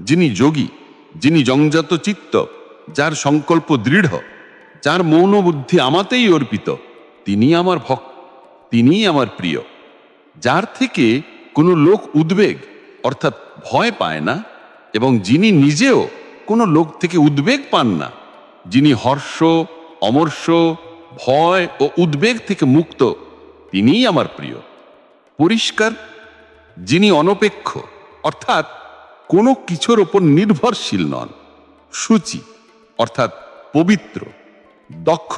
যিনি যোগী, যিনি জঞ্জাত চিত্ত, যার সংকল্প দৃঢ়, যার মৌন বুদ্ধি আমাতেই অর্পিত, তিনি আমার ভক্ত, তিনিই আমার প্রিয়। যার থেকে কোনো লোক উদ্বেগ অর্থাৎ ভয় পায় না এবং যিনি নিজেও কোনো লোক থেকে উদ্বেগ পান না, যিনি হর্ষ, অমর্ষ, ভয় ও উদ্বেগ থেকে মুক্ত, তিনিই আমার প্রিয়। পরিষ্কার, যিনি অনপেক্ষ অর্থাৎ কোনো কিছুর ওপর নির্ভরশীল নন। শুচি অর্থাৎ পবিত্র, দক্ষ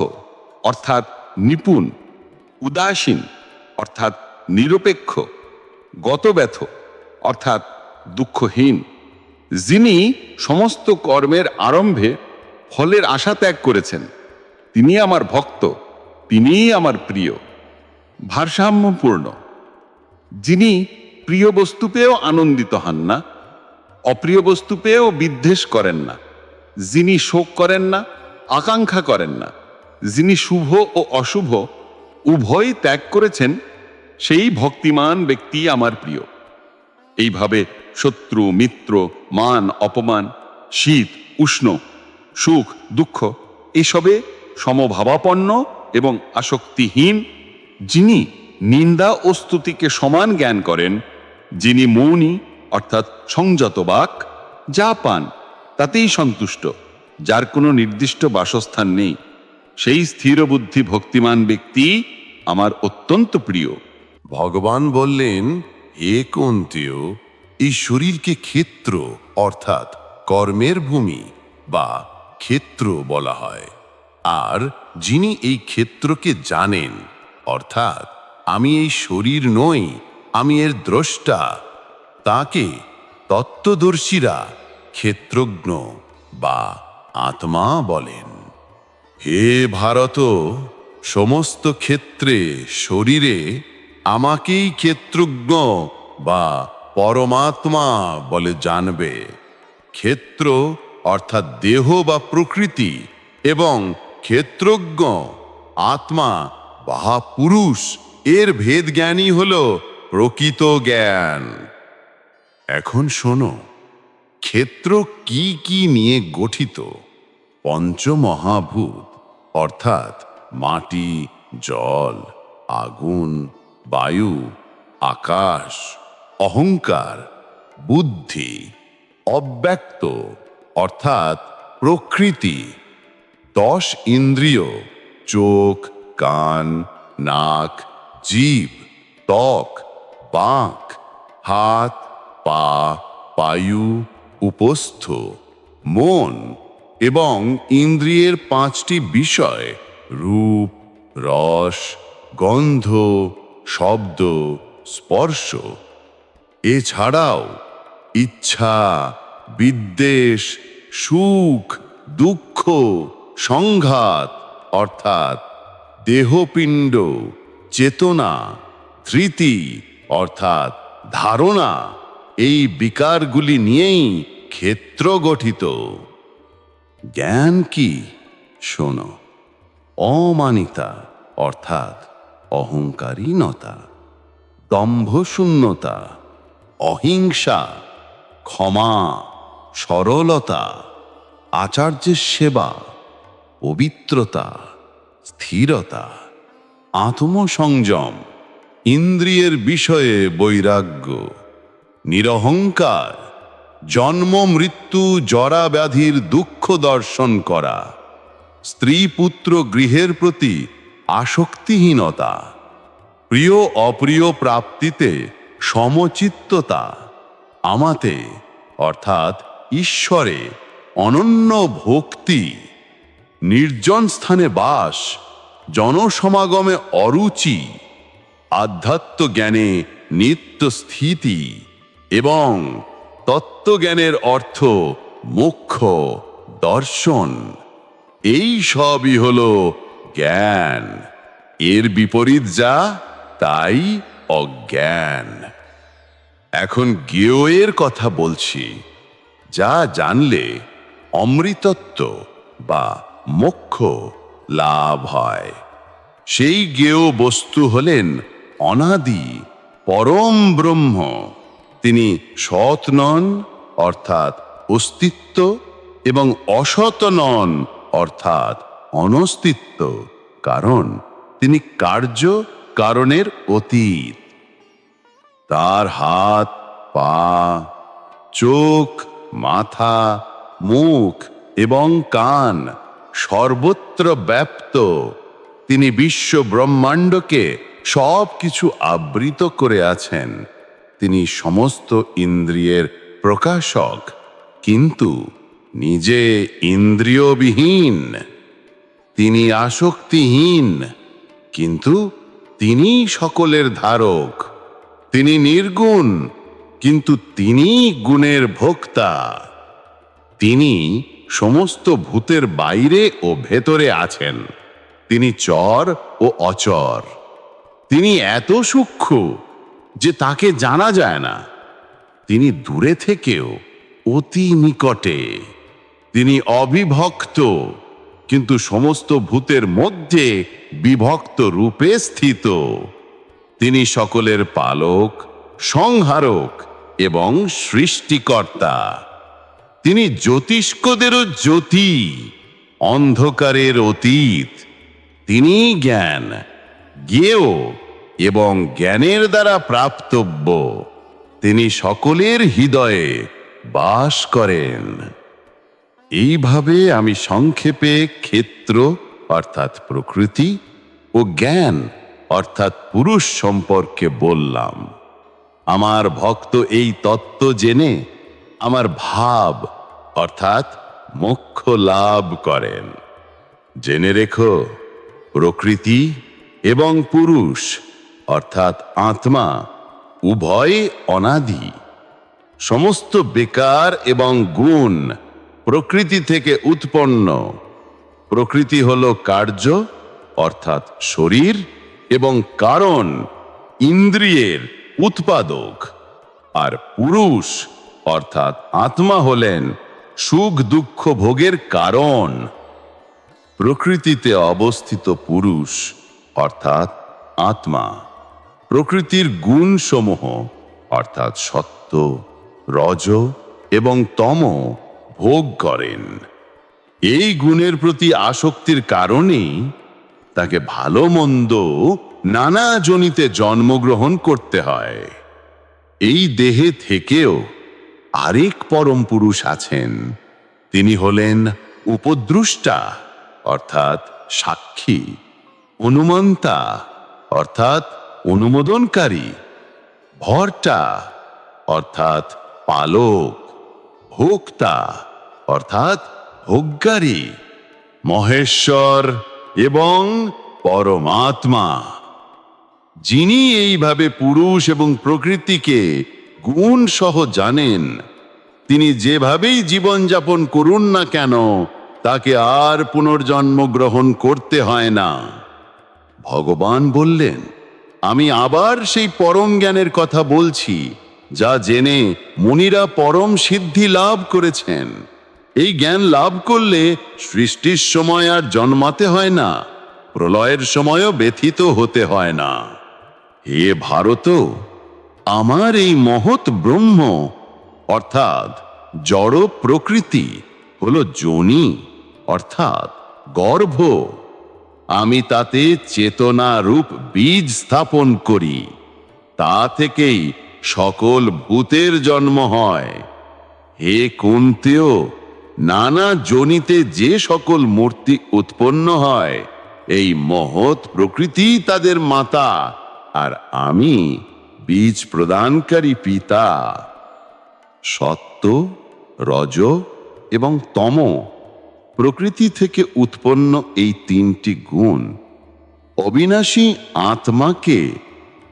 অর্থাৎ নিপুণ, উদাসীন অর্থাৎ নিরপেক্ষ, গতব্যথ অর্থাৎ দুঃখহীন, যিনি সমস্ত কর্মের আরম্ভে ফলের আশা ত্যাগ করেছেন, তিনি আমার ভক্ত, তিনিই আমার প্রিয়। ভারসাম্যপূর্ণ, যিনি প্রিয় বস্তু পেয়েও আনন্দিত হন না, অপ্রিয় বস্তু পেয়েও বিদ্বেষ করেন না, যিনি শোক করেন না, আকাঙ্ক্ষা করেন না, যিনি শুভ ও অশুভ উভয় ত্যাগ করেছেন, সেই ভক্তিমান ব্যক্তি আমার প্রিয়। এইভাবে শত্রু, মিত্র, মান, অপমান, শীত, উষ্ণ, সুখ দুঃখ এসবে সমভাবাপন্ন এবং আসক্তিহীন, যিনি নিন্দা ও স্তুতিকে সমান জ্ঞান করেন, যিনি মৌনী অর্থাৎ সংযত বাক, যা পান তাতেই সন্তুষ্ট, যার কোনো নির্দিষ্ট বাসস্থান নেই, সেই স্থিরবুদ্ধি ভক্তিমান ব্যক্তি আমার অত্যন্ত প্রিয়। ভগবান বললেন, হে কুন্তীয়, এই শরীরকে ক্ষেত্র অর্থাৎ কর্মের ভূমি বা ক্ষেত্র বলা হয়। আর যিনি এই ক্ষেত্রকে জানেন, অর্থাৎ আমি এই শরীর নই, আমি এর দ্রষ্টা, তাকে তত্ত্বদর্শীরা ক্ষেত্রজ্ঞ বা আত্মা বলেন। হে ভারত, সমস্ত ক্ষেত্রে শরীরে আমাকেই ক্ষেত্রজ্ঞ বা পরমাত্মা বলে জানবে। ক্ষেত্র অর্থাৎ দেহ বা প্রকৃতি এবং ক্ষেত্রজ্ঞ আত্মা বা পুরুষ, এর ভেদ জ্ঞানই হল প্রকৃত জ্ঞান। এখন শোনো, ক্ষেত্র কি কি নিয়ে গঠিত। পঞ্চমহাভূত অর্থাৎ মাটি, জল, আগুন, বায়ু, আকাশ, অহংকার, বুদ্ধি, অব্যক্ত অর্থাৎ প্রকৃতি, 10 ইন্দ্রিয়, চোখ, কান, নাক, জিভ, ত্বক, বাঁক, হাত, পা, পায়ু, উপস্থ, মন এবং ইন্দ্রিয়ের 5টি বিষয়, রূপ, রস, গন্ধ, শব্দ, স্পর্শ। এছাড়াও ইচ্ছা, বিদ্বেষ, সুখ, দুঃখ, সংঘাত অর্থাৎ দেহপিণ্ড, চেতনা, ধৃতি অর্থাৎ ধারণা, এই বিকারগুলি নিয়েই ক্ষেত্র গঠিত। জ্ঞান কি? শোনো, অমানিতা অর্থাৎ অহংকারীনতা, দম্ভশূন্যতা, অহিংসা, ক্ষমা, সরলতা, আচার্যের সেবা, পবিত্রতা, স্থিরতা, আত্মসংযম, ইন্দ্রিয়ের বিষয়ে বৈরাগ্য, নিরহংকার, জন্ম মৃত্যু জরা ব্যাধির দুঃখ দর্শন করা, স্ত্রী পুত্র গৃহের প্রতি আসক্তিহীনতা, প্রিয় অপ্রিয় প্রাপ্তিতে সমচিত্ততা, আমাতে অর্থাৎ ঈশ্বরে অনন্য ভক্তি, নির্জন স্থানে বাস, জনসমাগমে অরুচি, আধ্যাত্ম জ্ঞানে নিত্য স্থিতি এবং তত্ত্বজ্ঞানের অর্থ মোক্ষ দর্শন। এই সবই হল জ্ঞান। এর বিপরীত যা, তাই অজ্ঞান। এখন জ্ঞেয়ের কথা বলছি, যা জানলে অমৃতত্ব বা মোক্ষ লাভ হয়। সেই জ্ঞেয় বস্তু হলেন অনাদি পরম ব্রহ্ম। তিনি সৎ নন অর্থাৎ অস্তিত্ব, এবং অসৎ নন অর্থাৎ অনস্তিত্ব, কারণ তিনি কার্য কারণের অতীত। তার হাত, পা, চোখ, মাথা, মুখ এবং কান সর্বত্র ব্যাপ্ত। তিনি বিশ্ব ব্রহ্মাণ্ডকে সব কিছু আবৃত করে আছেন। তিনি সমস্ত ইন্দ্রিয়ের প্রকাশক, কিন্তু নিজে ইন্দ্রিয়বিহীন। তিনি আসক্তিহীন, কিন্তু তিনি সকলের ধারক। তিনি নির্গুণ, কিন্তু তিনি গুণের ভোক্তা। তিনি সমস্ত ভূতের বাইরে ও ভেতরে আছেন। তিনি চর ও অচর। তিনি এত সূক্ষ্ম যে তাকে জানা যায় না। তিনি দূরে থেকেও অতি নিকটে। তিনি অবিভক্ত, কিন্তু সমস্ত ভূতের মধ্যে বিভক্ত রূপে স্থিত। তিনি সকলের পালক, সংহারক এবং সৃষ্টিকর্তা। তিনি জ্যোতিষ্কদেরও জ্যোতি, অন্ধকারের অতীত। তিনি জ্ঞান, জ্ঞেয় এবং জ্ঞানের দ্বারা প্রাপ্তব্য। তিনি সকলের হৃদয়ে বাস করেন। এইভাবে আমি সংক্ষেপে ক্ষেত্র অর্থাৎ প্রকৃতি ও জ্ঞান অর্থাৎ পুরুষ সম্পর্কে বললাম। আমার ভক্ত এই তত্ত্ব জেনে আমার ভাব অর্থাৎ মোক্ষ লাভ করেন। জেনে রেখো, প্রকৃতি এবং পুরুষ অর্থাৎ আত্মা উভয় অনাদি। সমস্ত বেকার এবং গুণ প্রকৃতি থেকে উৎপন্ন। প্রকৃতি হলো কার্য অর্থাৎ শরীর এবং কারণ ইন্দ্রিয়ের উৎপাদক, আর পুরুষ অর্থাৎ আত্মা হলেন সুখ দুঃখ ভোগের কারণ। প্রকৃতিতে অবস্থিত পুরুষ অর্থাৎ আত্মা প্রকৃতির গুণসমূহ অর্থাৎ সত্য, রজ এবং তম ভোগ করেন। এই গুণের প্রতি আসক্তির কারণেই তাকে ভালো মন্দ নানা জনিতে জন্মগ্রহণ করতে হয়। এই দেহে থেকেও আরেক পরম পুরুষ আছেন। তিনি হলেন উপদ্রষ্টা অর্থাৎ সাক্ষী, অনুমন্তা অর্থাৎ অনুমোদনকারী, ভর্তা অর্থাৎ পালক, ভোক্তা অর্থাৎ ভোগ্যারী, মহেশ্বর এবং পরমাত্মা। যিনি এইভাবে পুরুষ এবং প্রকৃতিকে গুণ সহ জানেন, তিনি যেভাবেই জীবনযাপন করুন না কেন তাকে আর পুনর্জন্ম গ্রহণ করতে হয় না। ভগবান বললেন, আমি আবার সেই পরম জ্ঞানের কথা বলছি, যা জেনে মুনিরা পরম সিদ্ধি লাভ করেছেন। এই জ্ঞান লাভ করলে সৃষ্টির সময় আর জন্মাতে হয় না, প্রলয়ের সময়ও ব্যথিত হতে হয় না। হে ভারত, আমার এই মহৎ ব্রহ্ম অর্থাৎ জড় প্রকৃতি হলো যোনি অর্থাৎ গর্ভ। আমি তাতে চেতনা রূপ বীজ স্থাপন করি, তা থেকেই সকল ভূতের জন্ম হয়। হে কুন্তেয়, নানা যোনিতে যে সকল মূর্তি উৎপন্ন হয়, এই মহৎ প্রকৃতি তাদের মাতা, আর আমি বীজ প্রদানকারী পিতা। সত্য, রজ এবং তম প্রকৃতি থেকে উৎপন্ন এই তিনটি গুণ অবিনাশী আত্মাকে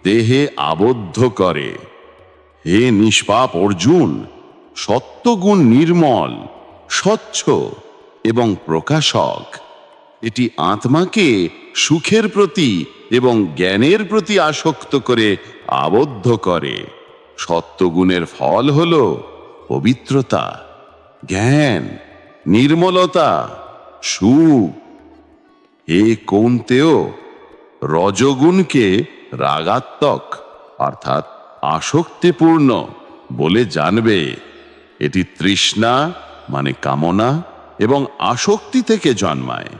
দেহে আবদ্ধ করে। হে নিষ্পাপ অর্জুন, সত্যগুণ নির্মল, স্বচ্ছ এবং প্রকাশক। এটি আত্মাকে সুখের প্রতি এবং জ্ঞানের প্রতি আসক্ত করে আবদ্ধ করে। সত্যগুণের ফল হল পবিত্রতা, জ্ঞান, নির্মলতা, সুখ। হে কৌন্তেয়, রজগুণকে রাগাত্মক অর্থাৎ আসক্তিপূর্ণ বলে জানবে। এটি তৃষ্ণা মানে কামনা এবং আসক্তি থেকে জন্মায়।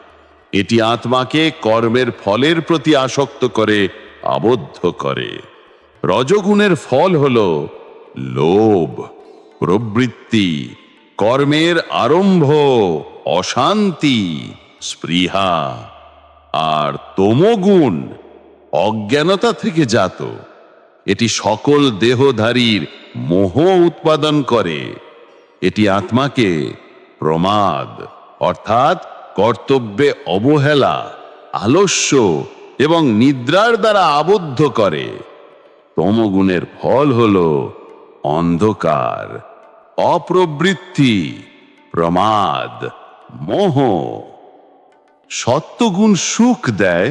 এটি আত্মাকে কর্মের ফলের প্রতি আসক্ত করে আবদ্ধ করে। রজগুণের ফল হল লোভ, প্রবৃত্তি, কর্মের আরম্ভ, অশান্তি, স্পৃহা। আর তমোগুণ অজ্ঞানতা থেকে জাত। এটি সকল দেহধারীর মোহ উৎপাদন করে। এটি আত্মাকে প্রমাদ অর্থাৎ কর্তব্যে অবহেলা, আলস্য এবং নিদ্রার দ্বারা আবদ্ধ করে। তমগুণের ফল হল অন্ধকার, অপ্রবৃত্তি, প্রমাদ, মোহ। সত্যগুণ সুখ দেয়,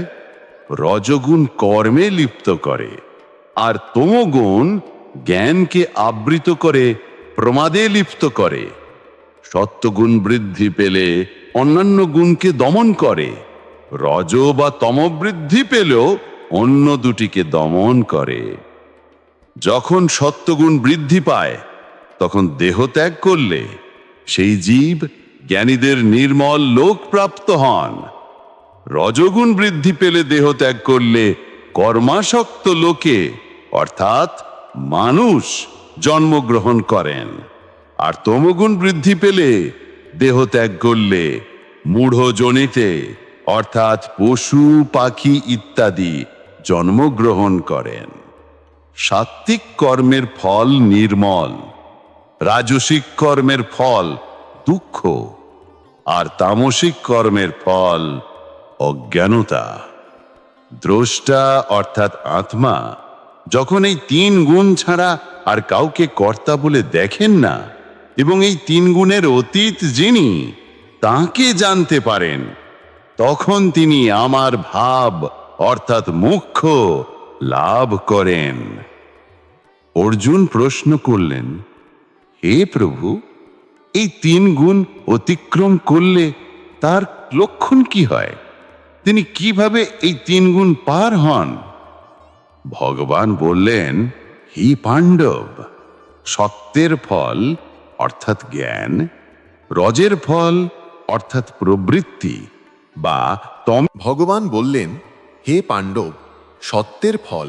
রজগুণ কর্মে লিপ্ত করে, আর তমগুণ জ্ঞানকে আবৃত করে প্রমাদে লিপ্ত করে। সত্যগুণ বৃদ্ধি পেলে অন্যান্য গুণকে দমন করে, রজ বা তম বৃদ্ধি পেলেও অন্য দুটিকে দমন করে। যখন সত্যগুণ বৃদ্ধি পায় তখন দেহ ত্যাগ করলে সেই জীব জ্ঞানীদের নির্মল লোক প্রাপ্ত হন। রজগুণ বৃদ্ধি পেলে দেহ ত্যাগ করলে কর্মাসক্ত লোকে অর্থাৎ মানুষ জন্মগ্রহণ করেন, আর তমগুণ বৃদ্ধি পেলে দেহ ত্যাগ করলে মূঢ় জনিতে অর্থাৎ পশু পাখি ইত্যাদি জন্মগ্রহণ করেন। সাত্ত্বিক কর্মের ফল নির্মল, রাজসিক কর্মের ফল দুঃখ, আর তামসিক কর্মের ফল অজ্ঞানতা। দ্রষ্টা অর্থাৎ আত্মা যখন এই 3 গুণ ছাড়া আর কাউকে কর্তা বলে দেখেন না এবং এই 3 গুণের অতীত যিনি তাকে জানতে পারেন, তখন তিনি আমার ভাব অর্থাৎ মোক্ষ লাভ করেন। অর্জুন প্রশ্ন করলেন, হে প্রভু, এই 3 গুণ অতিক্রম করলে তার লক্ষণ কি হয়? তিনি কিভাবে এই 3 গুণ পার হন? ভগবান বললেন, হে পাণ্ডব, সত্যের ফল অর্থাৎ জ্ঞান, রজের ফল অর্থাৎ প্রবৃত্তি বা ভগবান বললেন, হে পাণ্ডব, সত্যের ফল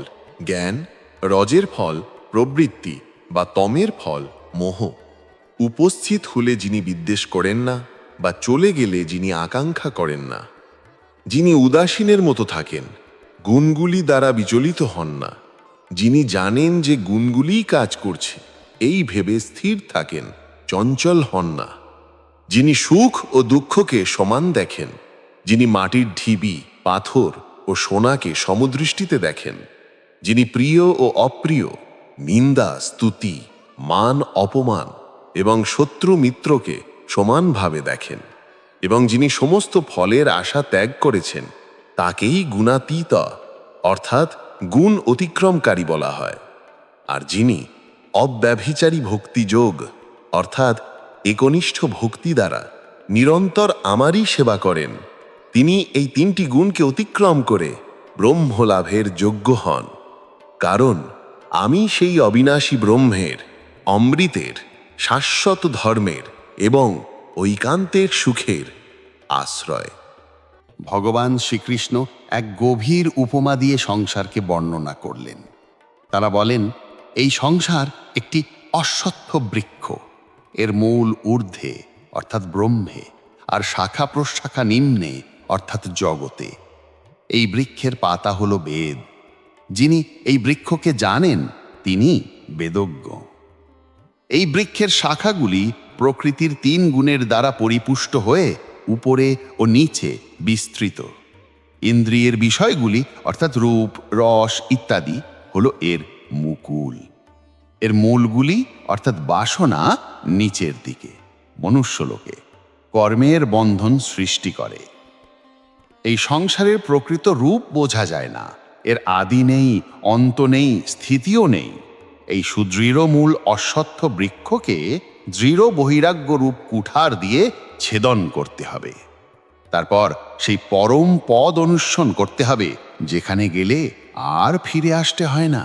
জ্ঞান, রজের ফল প্রবৃত্তি বা তমের ফল মোহ। উপস্থিত হলে যিনি বিদ্বেষ করেন না, বা চলে গেলে যিনি আকাঙ্ক্ষা করেন না, যিনি উদাসীনের মতো থাকেন, গুণগুলি দ্বারা বিচলিত হন না, যিনি জানেন যে গুণগুলিই কাজ করছে এই ভেবে স্থির থাকেন, চঞ্চল হন না, যিনি সুখ ও দুঃখকে সমান দেখেন, যিনি মাটির ঢিবি, পাথর ও সোনাকে সমদৃষ্টিতে দেখেন, যিনি প্রিয় ও অপ্রিয়, নিন্দা স্তুতি, মান অপমান এবং শত্রু মিত্রকে সমানভাবে দেখেন, এবং যিনি সমস্ত ফলের আশা ত্যাগ করেছেন, তাকেই গুণাতীত অর্থাৎ গুণ অতিক্রমকারী বলা হয়। আর যিনি অব্যভিচারী ভক্তিযোগ অর্থাৎ একনিষ্ঠ ভক্তি দ্বারা নিরন্তর আমারই সেবা করেন, তিনি এই 3টি গুণকে অতিক্রম করে ব্রহ্মলাভের যোগ্য হন। কারণ আমি সেই অবিনাশী ব্রহ্মের, অমৃতের, শাশ্বত ধর্মের এবং ঐকান্তের সুখের আশ্রয়। ভগবান শ্রীকৃষ্ণ এক গভীর উপমা দিয়ে সংসারকে বর্ণনা করলেন। তারা বলেন, এই সংসার একটি অশ্বত্থ বৃক্ষ, এর মূল ঊর্ধ্বে অর্থাৎ ব্রহ্মে, আর শাখা প্রশাখা নিম্নে অর্থাৎ জগতে। এই বৃক্ষের পাতা হল বেদ। যিনি এই বৃক্ষকে জানেন তিনি বেদজ্ঞ। এই বৃক্ষের শাখাগুলি প্রকৃতির 3 গুণের দ্বারা পরিপুষ্ট হয়ে উপরে ও নিচে বিস্তৃত। ইন্দ্রিয়ের বিষয়গুলি অর্থাৎ রূপ, রস ইত্যাদি হলো এর মুকুল। এর মূলগুলি অর্থাৎ বাসনা নিচের দিকে, মনুষ্যলোকে কর্মের বন্ধন সৃষ্টি করে। এই সংসারের প্রকৃত রূপ বোঝা যায় না, এর আদি নেই, অন্ত নেই, স্থিতিও নেই। এই সুদৃঢ় মূল অশ্বত্থ বৃক্ষকে দৃঢ় বৈরাগ্য রূপ কুঠার দিয়ে ছেদন করতে হবে। তারপর সেই পরম পদ অনুসরণ করতে হবে, যেখানে গেলে আর ফিরে আসতে হয় না।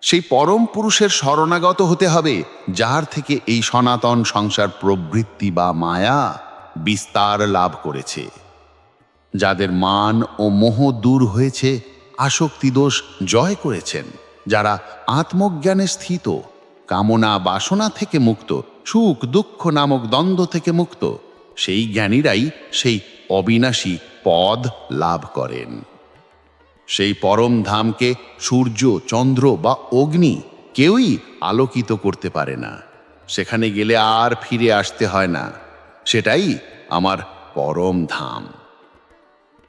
সেই পরম পুরুষের শরণাগত হতে হবে, যার থেকে এই সনাতন সংসার প্রবৃত্তি বা মায়া বিস্তার লাভ করেছে। যাদের মান ও মোহ দূর হয়েছে, আসক্তি দোষ জয় করেছেন, যারা আত্মজ্ঞানে স্থিত, কামনা বাসনা থেকে মুক্ত, সুখ দুঃখ নামক দ্বন্দ্ব থেকে মুক্ত, সেই জ্ঞানীরাই সেই অবিনাশী পদ লাভ করেন। সেই পরম ধামকে সূর্য, চন্দ্র বা অগ্নি কেউই আলোকিত করতে পারে না। সেখানে গেলে আর ফিরে আসতে হয় না। সেটাই আমার পরম ধাম।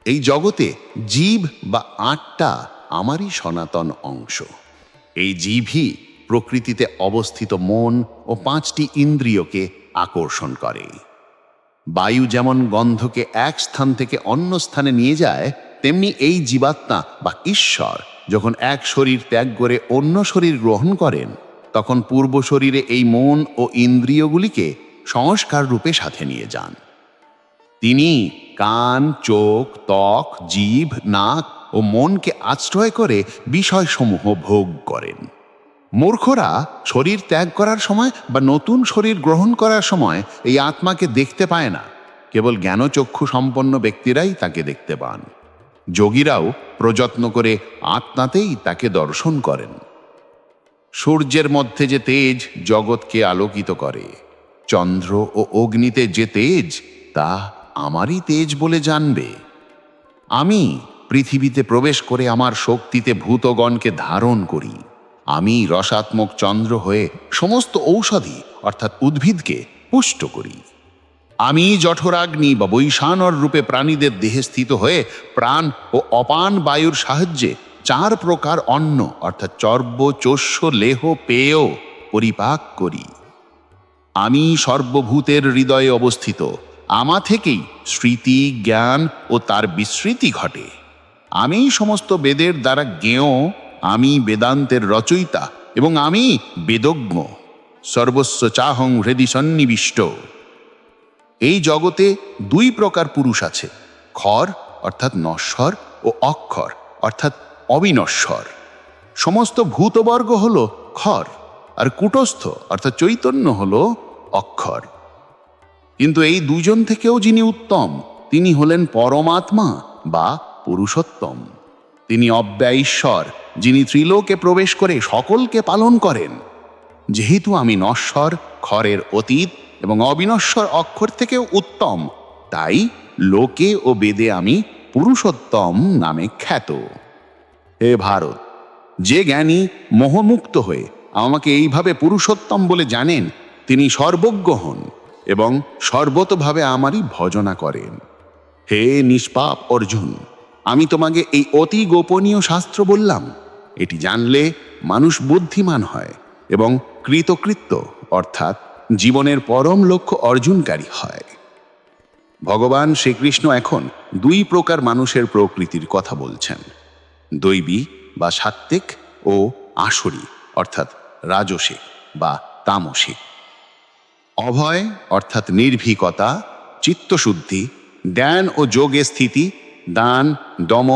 এই জগতে জীব বা আত্মা আমারই সনাতন অংশ। এই জীবই প্রকৃতিতে অবস্থিত মন ও 5টি ইন্দ্রিয়কে আকর্ষণ করে। বায়ু যেমন গন্ধকে এক স্থান থেকে অন্য স্থানে নিয়ে যায়, তেমনি এই জীবাত্মা বা ঈশ্বর যখন এক শরীর ত্যাগ করে অন্য শরীর গ্রহণ করেন, তখন পূর্ব শরীরে এই মন ও ইন্দ্রিয়গুলিকে সংস্কার রূপে সাথে নিয়ে যান। তিনি কান, চোখ, ত্বক, জিভ, নাক ও মনকে আশ্রয় করে বিষয়সমূহ ভোগ করেন। মূর্খরা শরীর ত্যাগ করার সময় বা নতুন শরীর গ্রহণ করার সময় এই আত্মাকে দেখতে পায় না। কেবল জ্ঞানচক্ষু সম্পন্ন ব্যক্তিরাই তাকে দেখতে পান। যোগীরাও প্রযত্ন করে আত্মাতেই তাকে দর্শন করেন। সূর্যের মধ্যে যে তেজ জগৎকে আলোকিত করে, চন্দ্র ও অগ্নিতে যে তেজ তা আমারই তেজ বলে জানবে। আমি পৃথিবীতে প্রবেশ করে আমার শক্তিতে ভূতগণকে ধারণ করি। আমি রসাত্মক চন্দ্র হয়ে সমস্ত ঔষধি অর্থাৎ উদ্ভিদকে পুষ্ট করি। আমি জঠরাগ্নি বা বৈশানর রূপে প্রাণীদের দেহে স্থিত হয়ে প্রাণ ও অপান বায়ুর সাহায্যে 4 প্রকার অন্ন অর্থাৎ চর্ব, চোষ্য, লেহ, পেয় পরিপাক করি। আমি সর্বভূতের হৃদয়ে অবস্থিত। আমা থেকেই স্মৃতি, জ্ঞান ও তার বিস্মৃতি ঘটে। আমি সমস্ত বেদের দ্বারা জ্ঞেয়। আমি বেদান্তের রচয়িতা এবং আমি বেদজ্ঞ। সর্বস্ব চাহং হৃদি সন্নিবিষ্ট। এই জগতে 2 প্রকার পুরুষ আছে, ক্ষর অর্থাৎ নশ্বর ও অক্ষর অর্থাৎ অবিনশ্বর। সমস্ত ভূতবর্গ হল ক্ষর আর কূটস্থ অর্থাৎ চৈতন্য হল অক্ষর। কিন্তু এই দুজন থেকেও যিনি উত্তম তিনি হলেন পরমাত্মা বা পুরুষোত্তম। তিনি অব্যয় ঈশ্বর, যিনি ত্রিলোকে প্রবেশ করে সকলকে পালন করেন। যেহেতু আমি নশ্বর, ক্ষরের অতীত এবং অবিনশ্বর অক্ষর থেকেও উত্তম, তাই লোকে ও বেদে আমি পুরুষোত্তম নামে খ্যাত। হে ভারত, যে জ্ঞানী মোহমুক্ত হয়ে আমাকে এইভাবে পুরুষোত্তম বলে জানেন তিনি সর্বজ্ঞ হন এবং সর্বতভাবে আমারই ভজনা করেন। হে নিষ্পাপ অর্জুন, আমি তোমাকে এই অতি গোপনীয় শাস্ত্র বললাম। এটি জানলে মানুষ বুদ্ধিমান হয় এবং কৃতকৃত্য অর্থাৎ জীবনের পরম লক্ষ্য অর্জনকারী হয়। ভগবান শ্রীকৃষ্ণ এখন 2 প্রকার মানুষের প্রকৃতির কথা বলছেন, দৈবী বা সাত্ত্বিক ও আসরী অর্থাৎ রাজসিক বা তামসিক। অভয় অর্থাৎ নির্ভীকতা, চিত্তশুদ্ধি, জ্ঞান ও যোগে স্থিতি, দান, দম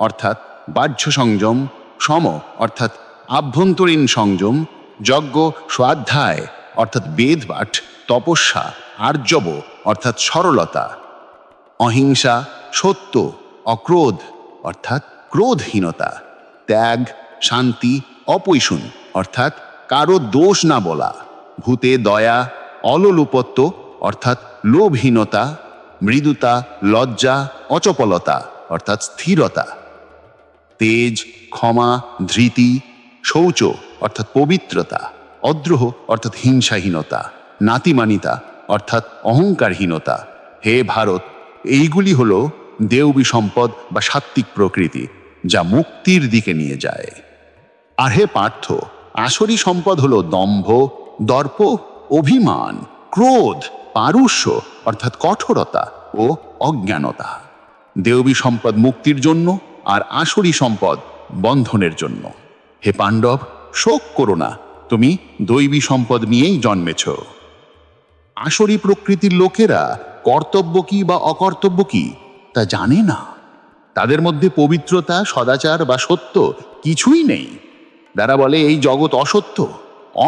অর্থাৎ বাহ্য সংযম, সম অর্থাৎ আভ্যন্তরীণ সংযম, যজ্ঞ স্বাধ্যায় অর্থাৎ বেদপাঠ, তপস্যা, আর্জব অর্থাৎ সরলতা, অহিংসা, সত্য, অক্রোধ অর্থাৎ ক্রোধহীনতা, ত্যাগ, শান্তি, অপৈশুন অর্থাৎ কারো দোষ না বলা, ভূতে দয়া, অলোলুপত্ব অর্থাৎ লোভহীনতা, মৃদুতা, লজ্জা, অচপলতা অর্থাৎ স্থিরতা, তেজ, ক্ষমা, ধৃতি, শৌচ অর্থাৎ পবিত্রতা, অদ্রোহ অর্থাৎ হিংসাহীনতা, নাতিমানিতা অর্থাৎ অহংকারহীনতা। হে ভারত, এইগুলি হল দেবী সম্পদ বা সাত্ত্বিক প্রকৃতি, যা মুক্তির দিকে নিয়ে যায়। আর হে পার্থ, আসরী সম্পদ হল দম্ভ, দর্প, অভিমান, ক্রোধ, পারুষ্য অর্থাৎ কঠোরতা ও অজ্ঞানতা। দেবী সম্পদ মুক্তির জন্য আর আসরী সম্পদ বন্ধনের জন্য। হে পাণ্ডব, শোক করো না, তুমি দৈবী সম্পদ নিয়েই জন্মেছ। আসরী প্রকৃতির লোকেরা কর্তব্য কি বা অকর্তব্য কি তা জানে না। তাদের মধ্যে পবিত্রতা, সদাচার বা সত্য কিছুই নেই। তারা বলে এই জগৎ অসত্য,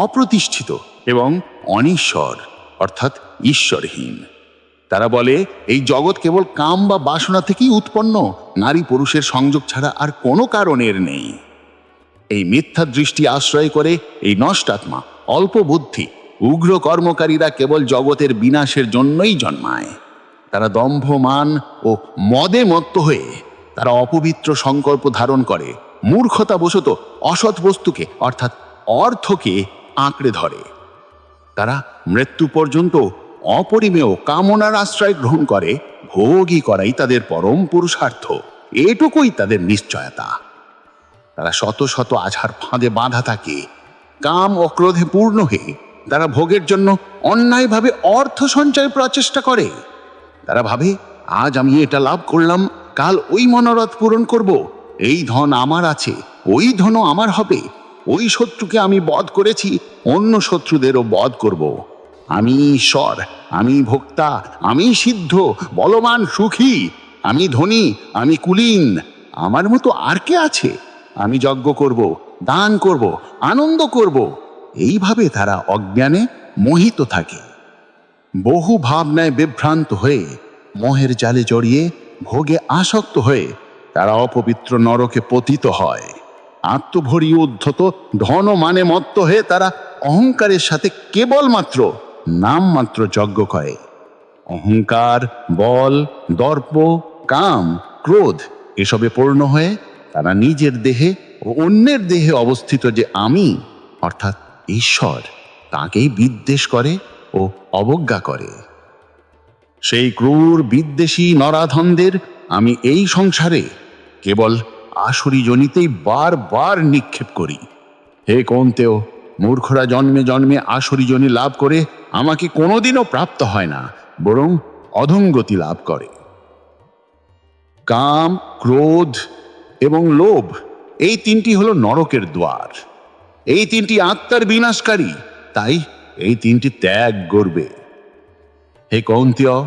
অপ্রতিষ্ঠিত এবং অনিশ্বর অর্থাৎ ঈশ্বরহীন। তারা বলে এই জগৎ কেবল কাম বা বাসনা থেকেই উৎপন্ন, নারী পুরুষের সংযোগ ছাড়া আর কোনো কারণের নেই। এই মিথ্যা দৃষ্টি আশ্রয় করে এই নষ্টাত্মা, অল্প বুদ্ধি, উগ্র কর্মকারীরা কেবল জগতের বিনাশের জন্যই জন্মায়। তারা দম্ভ, মান ও মদে মত্ত হয়ে তারা অপবিত্র সংকল্প ধারণ করে, মূর্খতাবশত অসৎ বস্তুকে অর্থাৎ অর্থকে আঁকড়ে ধরে। তারা মৃত্যু পর্যন্ত অপরিমেয় কামনার আশ্রয় গ্রহণ করে, ভোগই করাই তাদের পরম পুরুষার্থ, এটুকুই তাদের নিশ্চয়তা। তারা শত শত আঝার ফাঁদে বাঁধা থাকে, কাম ও ক্রোধে পূর্ণ হয়ে তারা ভোগের জন্য অন্যায়ভাবে অর্থ সঞ্চয় প্রচেষ্টা করে। তারা ভাবে আজ আমি এটা লাভ করলাম, কাল ওই মনোরথ পূরণ করব, এই ধন আমার আছে, ওই ধনও আমার হবে, ওই শত্রুকে আমি বধ করেছি, অন্য শত্রুদেরও বধ করব। আমি ঈশ্বর, আমি ভোক্তা, আমি সিদ্ধ, বলবান, সুখী, আমি ধনী, আমি কুলীন, আমার মতো আর কে আছে? আমি যজ্ঞ করব, দান করব, আনন্দ করব, এইভাবে তারা অজ্ঞানে মোহিত থাকে। বহু ভাবনায় বিভ্রান্ত হয়ে, মোহের জালে জড়িয়ে, ভোগে আসক্ত হয়ে তারা অপবিত্র নরকে পতিত হয়। আত্মভরি উদ্ধত ধন মানে মত্ত হয়ে তারা অহংকারের সাথে কেবলমাত্র নামমাত্র যজ্ঞ করে। অহংকার, বল, দর্প, কাম, ক্রোধ এসবে পূর্ণ হয়ে তারা নিজের দেহে ও অন্যের দেহে অবস্থিত যে আমি অর্থাৎ ঈশ্বর তাকেই বিদ্বেষ করে ও অবজ্ঞা করে। সেই ক্রূর বিদ্বেষী নরাধমদের আমি এই সংসারে কেবল আসুরি জনিতেই বারবার নিক্ষেপ করি। হে কৌন্তেয়, মূর্খরা জন্মে জন্মে আসুরি জনি লাভ করে আমাকে কোনোদিনও প্রাপ্ত হয় না, বরং অধঙ্গতি লাভ করে। কাম, ক্রোধ এবং লোভ এই তিনটি হলো নরকের দ্বার। এই তিনটি আত্মার বিনাশকারী, তাই এই তিনটি ত্যাগ করবে। হে কৌন্তেয়,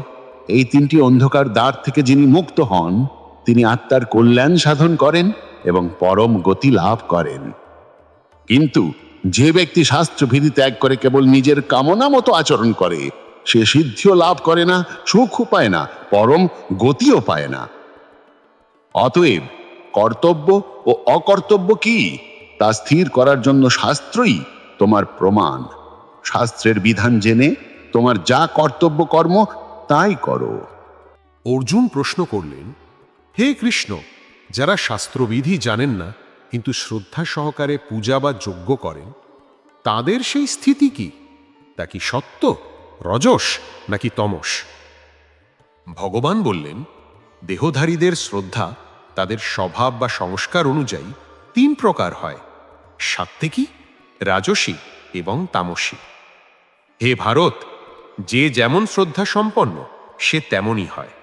এই তিনটি অন্ধকার দ্বার থেকে যিনি মুক্ত হন তিনি আত্মার কল্যাণ সাধন করেন এবং পরম গতি লাভ করেন। কিন্তু যে ব্যক্তি শাস্ত্রবিধি ত্যাগ করে কেবল নিজের কামনা মতো আচরণ করে সে সিদ্ধিও লাভ করে না, সুখও পায় না, পরম গতিও পায় না। অতএব কর্তব্য ও অকর্তব্য কি তা স্থির করার জন্য শাস্ত্রই তোমার প্রমাণ। শাস্ত্রের বিধান জেনে তোমার যা কর্তব্য কর্ম তাই করো। অর্জুন প্রশ্ন করলেন, হে কৃষ্ণ, যারা শাস্ত্রবিধি জানেন না কিন্তু শ্রদ্ধা সহকারে পূজা বা যজ্ঞ করেন, তাদের সেই স্থিতি কি? তা কি সত্য, রজস নাকি তমস? ভগবান বললেন, দেহধারীদের শ্রদ্ধা তাদের স্বভাব বা সংস্কার অনুযায়ী 3 প্রকার হয়: সাত্ত্বিকী, রাজসী এবং তামসী। হে ভারত, যে যেমন শ্রদ্ধা সম্পন্ন সে তেমনই হয়।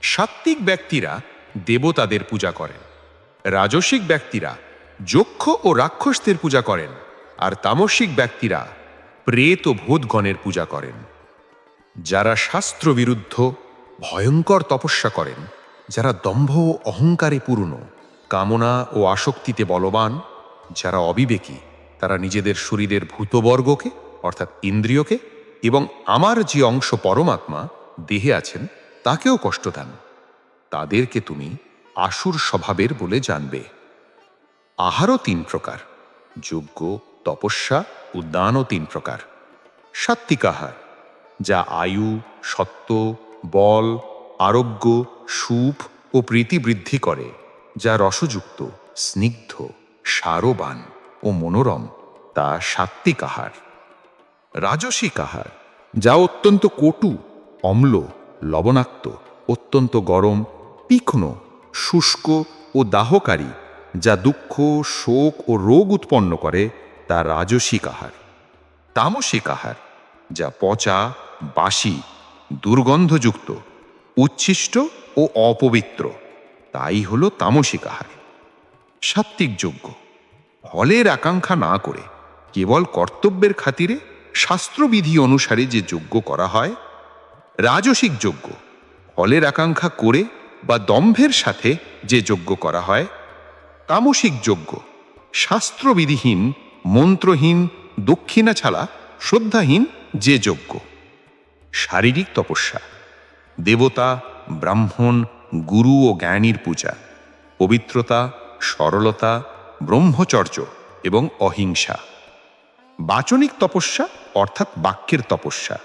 সাত্ত্বিক ব্যক্তিরা দেবতাদের পূজা করেন, রাজসিক ব্যক্তিরা যক্ষ ও রাক্ষসদের পূজা করেন, আর তামসিক ব্যক্তিরা প্রেত ও ভূতগণের পূজা করেন। যারা শাস্ত্রবিরুদ্ধ ভয়ঙ্কর তপস্যা করেন, যারা দম্ভ ও অহংকারে পূর্ণ, কামনা ও আসক্তিতে বলবান, যারা অবিবেকী, তারা নিজেদের শরীরের ভূতবর্গকে অর্থাৎ ইন্দ্রিয়কে এবং আমার যে অংশ পরমাত্মা দেহে আছেন তাকেও কষ্ট দেন, তাদেরকে তুমি আসুর স্বভাবের বলে জানবে। আহারও 3 প্রকার: যজ্ঞ, তপস্যা ও দানও 3 প্রকার। সাত্ত্বিক আহার, যা আয়ু, সত্ত্ব, বল, আরোগ্য, সুখ ও প্রীতি বৃদ্ধি করে, যা রসযুক্ত, স্নিগ্ধ, সারবান ও মনোরম, তা সাত্ত্বিক আহার। রাজসিক আহার, যা অত্যন্ত কটু, অম্ল, লবণাক্ত, অত্যন্ত গরম, তীক্ষ্ণ, শুষ্ক ও দাহকারী, যা দুঃখ, শোক ও রোগ উৎপন্ন করে, তা রাজসিক আহার। তামসিক আহার, যা পচা, বাসি, দুর্গন্ধযুক্ত, উচ্ছিষ্ট ও অপবিত্র, তাই হল তামসিক আহার। সাত্ত্বিক যজ্ঞ, ফলের আকাঙ্ক্ষা না করে কেবল কর্তব্যের খাতিরে শাস্ত্রবিধি অনুসারে যে যজ্ঞ করা হয়। রাজসিক যজ্ঞ, ফলের আকাঙ্ক্ষা করে বা দম্ভের সাথে যে যজ্ঞ করা হয়। তামসিক যজ্ঞ, শাস্ত্রবিধিহীন, মন্ত্রহীন, দক্ষিণা ছাড়া শ্রদ্ধাহীন যে যজ্ঞ। শারীরিক তপস্যা, দেবতা, ব্রাহ্মণ, গুরু ও জ্ঞানীর পূজা, পবিত্রতা, সরলতা, ব্রহ্মচর্য এবং অহিংসা। বাচনিক তপস্যা অর্থাৎ বাক্যের তপস্যা,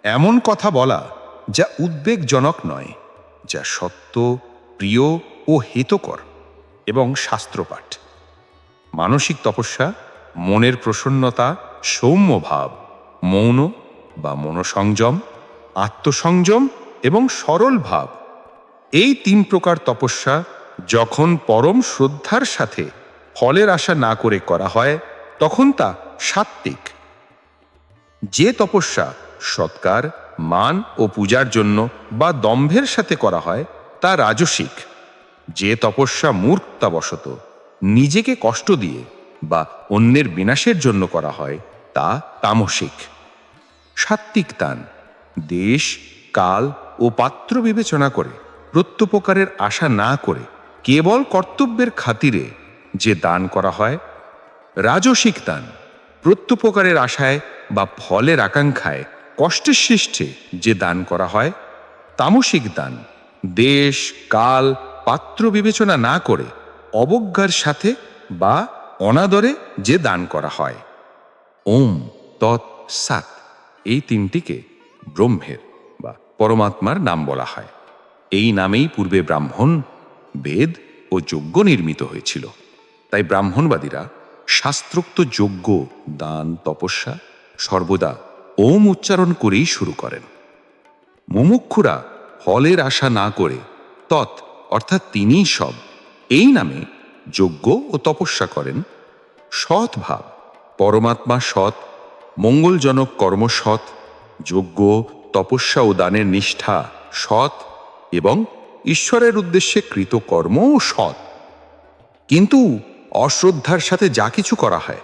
এমন কথা বলা যা উদ্বেগজনক নয়, যা সত্য, প্রিয় ও হিতকর, এবং শাস্ত্রপাঠ। মানসিক তপস্যা, মনের প্রসন্নতা, সৌম্য ভাব, মৌন বা মনসংযম, আত্মসংযম এবং সরল ভাব। এই 3 প্রকার তপস্যা যখন পরম শ্রদ্ধার সাথে ফলের আশা না করে করা হয় তখন তা সাত্ত্বিক। যে তপস্যা সৎকার, মান ও পূজার জন্য বা দম্ভের সাথে করা হয় তা রাজসিক। যে তপস্যা মূর্খতাবশত নিজেকে কষ্ট দিয়ে বা অন্যের বিনাশের জন্য করা হয় তা তামসিক। সাত্ত্বিক দান, দেশ, কাল ও পাত্র বিবেচনা করে প্রত্যুপকারের আশা না করে কেবল কর্তব্যের খাতিরে যে দান করা হয়। রাজসিক দান প্রত্যুপকারের আশায় বা ফলের আকাঙ্ক্ষায় কষ্টের সৃষ্টে যে দান করা হয়। তামসিক দান দেশ কাল পাত্র বিবেচনা না করে অবজ্ঞার সাথে বা অনাদরে যে দান করা হয়। ওম তৎ সাৎ এই তিনটিকে ব্রহ্মের বা পরমাত্মার নাম বলা হয়। এই নামেই পূর্বে ব্রাহ্মণ, বেদ ও যজ্ঞ নির্মিত হয়েছিল। তাই ব্রাহ্মণবাদীরা শাস্ত্রোক্ত যজ্ঞ, দান, তপস্যা সর্বদা ওম উচ্চারণ করেই শুরু করেন। মুমুক্ষুরা ফলের আশা না করে তৎ অর্থাৎ তিনিই সব এই নামে যজ্ঞ ও তপস্যা করেন। সৎ ভাব, পরমাত্মা সৎ, মঙ্গলজনক কর্ম সৎ, যজ্ঞ তপস্যা ও দানের নিষ্ঠা সৎ এবং ঈশ্বরের উদ্দেশ্যে কৃত কর্মও সৎ। কিন্তু অশ্রদ্ধার সাথে যা কিছু করা হয়,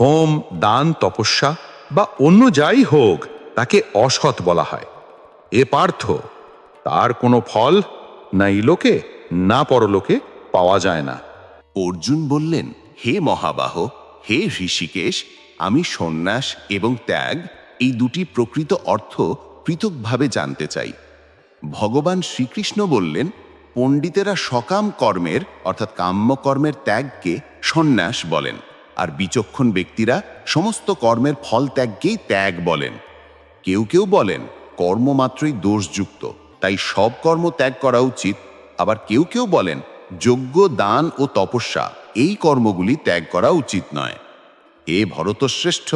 হোম, দান, তপস্যা বা অন্য যাই হোক, তাকে অসৎ বলা হয়। এ পার্থ, তার কোনো ফল না ইলোকে না পরলোকে পাওয়া যায় না। অর্জুন বললেন, হে মহাবাহ, হে ঋষিকেশ, আমি সন্ন্যাস এবং ত্যাগ এই দুটি প্রকৃত অর্থ পৃথকভাবে জানতে চাই। ভগবান শ্রীকৃষ্ণ বললেন, পণ্ডিতেরা সকাম কর্মের অর্থাৎ কাম্যকর্মের ত্যাগকে সন্ন্যাস বলেন, আর বিচক্ষণ ব্যক্তিরা সমস্ত কর্মের ফল ত্যাগকেই ত্যাগ বলেন। কেউ কেউ বলেন কর্ম মাত্রই দোষযুক্ত, তাই সব কর্ম ত্যাগ করা উচিত। আবার কেউ কেউ বলেন যজ্ঞ, দান ও তপস্যা এই কর্মগুলি ত্যাগ করা উচিত নয়। এ ভরতশ্রেষ্ঠ,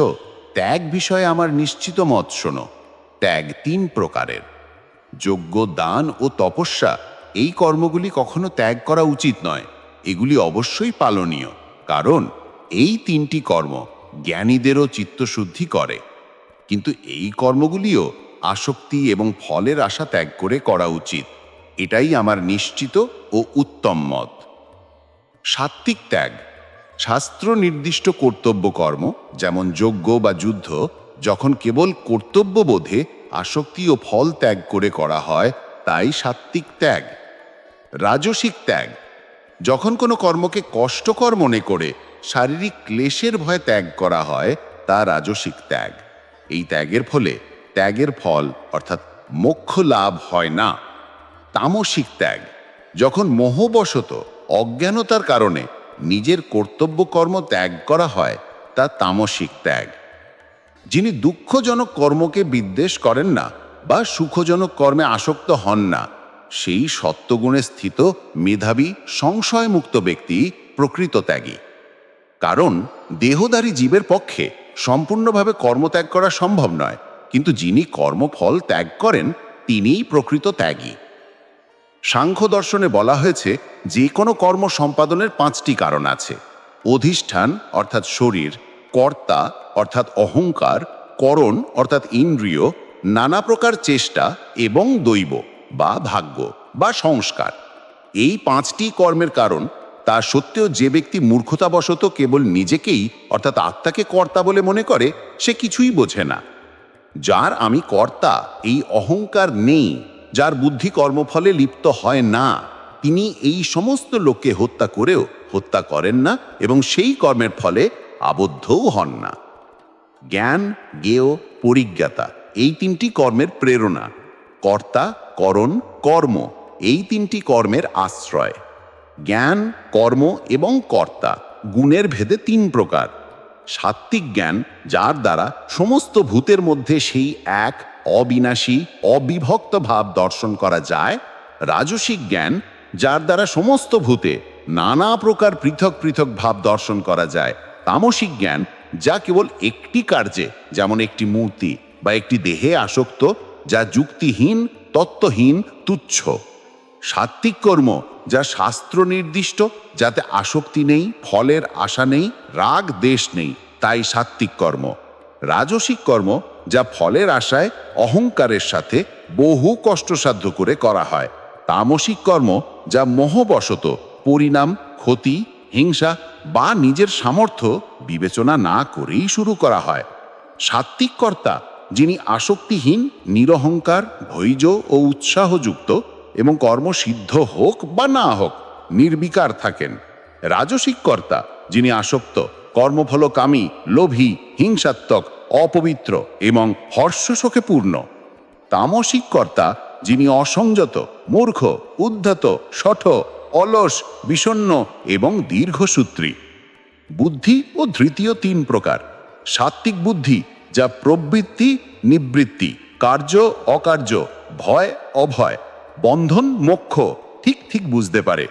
ত্যাগ বিষয়ে আমার নিশ্চিত মত শোনো। ত্যাগ 3 প্রকারের। যজ্ঞ, দান ও তপস্যা এই কর্মগুলি কখনো ত্যাগ করা উচিত নয়। এগুলি অবশ্যই পালনীয়, কারণ এই 3টি কর্ম জ্ঞানীদেরও চিত্তশুদ্ধি করে। কিন্তু এই কর্মগুলিও আসক্তি এবং ফলের আশা ত্যাগ করে করা উচিত। এটাই আমার নিশ্চিত ও উত্তম মত। সাত্ত্বিক ত্যাগ শাস্ত্র নির্দিষ্ট কর্তব্য কর্ম, যেমন যজ্ঞ বা যুদ্ধ, যখন কেবল কর্তব্যবোধে আসক্তি ও ফল ত্যাগ করে করা হয়, তাই সাত্ত্বিক ত্যাগ। রাজসিক ত্যাগ যখন কোনো কর্মকে কষ্টকর মনে করে শারীরিক ক্লেশের ভয়ে ত্যাগ করা হয়, তা রাজসিক ত্যাগ। এই ত্যাগের ফলে ত্যাগের ফল অর্থাৎ মোক্ষ লাভ হয় না। তামসিক ত্যাগ যখন মোহবশত অজ্ঞানতার কারণে নিজের কর্তব্য কর্ম ত্যাগ করা হয়, তা তামসিক ত্যাগ। যিনি দুঃখজনক কর্মকে বিদ্বেষ করেন না বা সুখজনক কর্মে আসক্ত হন না, সেই সত্ত্বগুণে স্থিত মেধাবী সংশয়মুক্ত ব্যক্তি প্রকৃত ত্যাগী। কারণ দেহধারী জীবের পক্ষে সম্পূর্ণভাবে কর্মত্যাগ করা সম্ভব নয়, কিন্তু যিনি কর্মফল ত্যাগ করেন তিনিই প্রকৃত ত্যাগী। সাংখ্য দর্শনে বলা হয়েছে যে কোনো কর্ম সম্পাদনের 5টি কারণ আছে: অধিষ্ঠান অর্থাৎ শরীর, কর্তা অর্থাৎ অহংকার, করণ অর্থাৎ ইন্দ্রিয়, নানা প্রকার চেষ্টা এবং দৈব বা ভাগ্য বা সংস্কার। এই 5টি কর্মের কারণ তা সত্ত্বেও যে ব্যক্তি মূর্খতাবশত কেবল নিজেকেই অর্থাৎ আত্মাকে কর্তা বলে মনে করে, সে কিছুই বোঝে না। যার আমি কর্তা এই অহংকার নেই, যার বুদ্ধি কর্মফলে লিপ্ত হয় না, তিনি এই সমস্ত লোককে হত্যা করেও হত্যা করেন না এবং সেই কর্মের ফলে আবদ্ধও হন না। জ্ঞান, জ্ঞেয়, পরিজ্ঞাতা এই 3টি কর্মের প্রেরণা। কর্তা, করণ, কর্ম এই 3টি কর্মের আশ্রয়। জ্ঞান, কর্ম এবং কর্তা গুণের ভেদে 3 প্রকার। সাত্ত্বিক জ্ঞান, যার দ্বারা সমস্ত ভূতের মধ্যে সেই এক অবিনাশী অবিভক্ত ভাব দর্শন করা যায়। রাজসিক জ্ঞান, যার দ্বারা সমস্ত ভূতে নানা প্রকার পৃথক পৃথক ভাব দর্শন করা যায়। তামসিক জ্ঞান, যা কেবল একটি কার্যে, যেমন একটি মূর্তি বা একটি দেহে আসক্ত, যা যুক্তিহীন, তত্ত্বহীন, তুচ্ছ। সাত্ত্বিক কর্ম, যা শাস্ত্র নির্দিষ্ট, যাতে আসক্তি নেই, ফলের আশা নেই, রাগ দেশ নেই, তাই সাত্ত্বিক কর্ম। রাজসিক কর্ম, যা ফলের আশায় অহংকারের সাথে বহু কষ্টসাধ্য করে করা হয়। তামসিক কর্ম, যা মোহবশত পরিণাম, ক্ষতি, হিংসা বা নিজের সামর্থ্য বিবেচনা না করেই শুরু করা হয়। সাত্ত্বিক কর্তা, যিনি আসক্তিহীন, নিরহংকার, ধৈর্য ও উৎসাহযুক্ত এবং কর্মসিদ্ধ হোক বা না হোক নির্বিকার থাকেন। রাজসিক কর্তা যিনি আসক্ত, কর্মফলকামী, লোভী, হিংসাত্মক, অপবিত্র এবং হর্ষশোকে পূর্ণ। তামসিক কর্তা যিনি অসংযত, মূর্খ, উদ্ধত, শঠ, অলস, বিষণ্ণ এবং দীর্ঘসূত্রী। বুদ্ধি ও ধৃতীয় 3 প্রকার। সাত্ত্বিক বুদ্ধি যা প্রবৃত্তি নিবৃত্তি, কার্য অকার্য, ভয় অভয়, বন্ধন মোক্ষ ঠিক ঠিক বুঝতে পারে।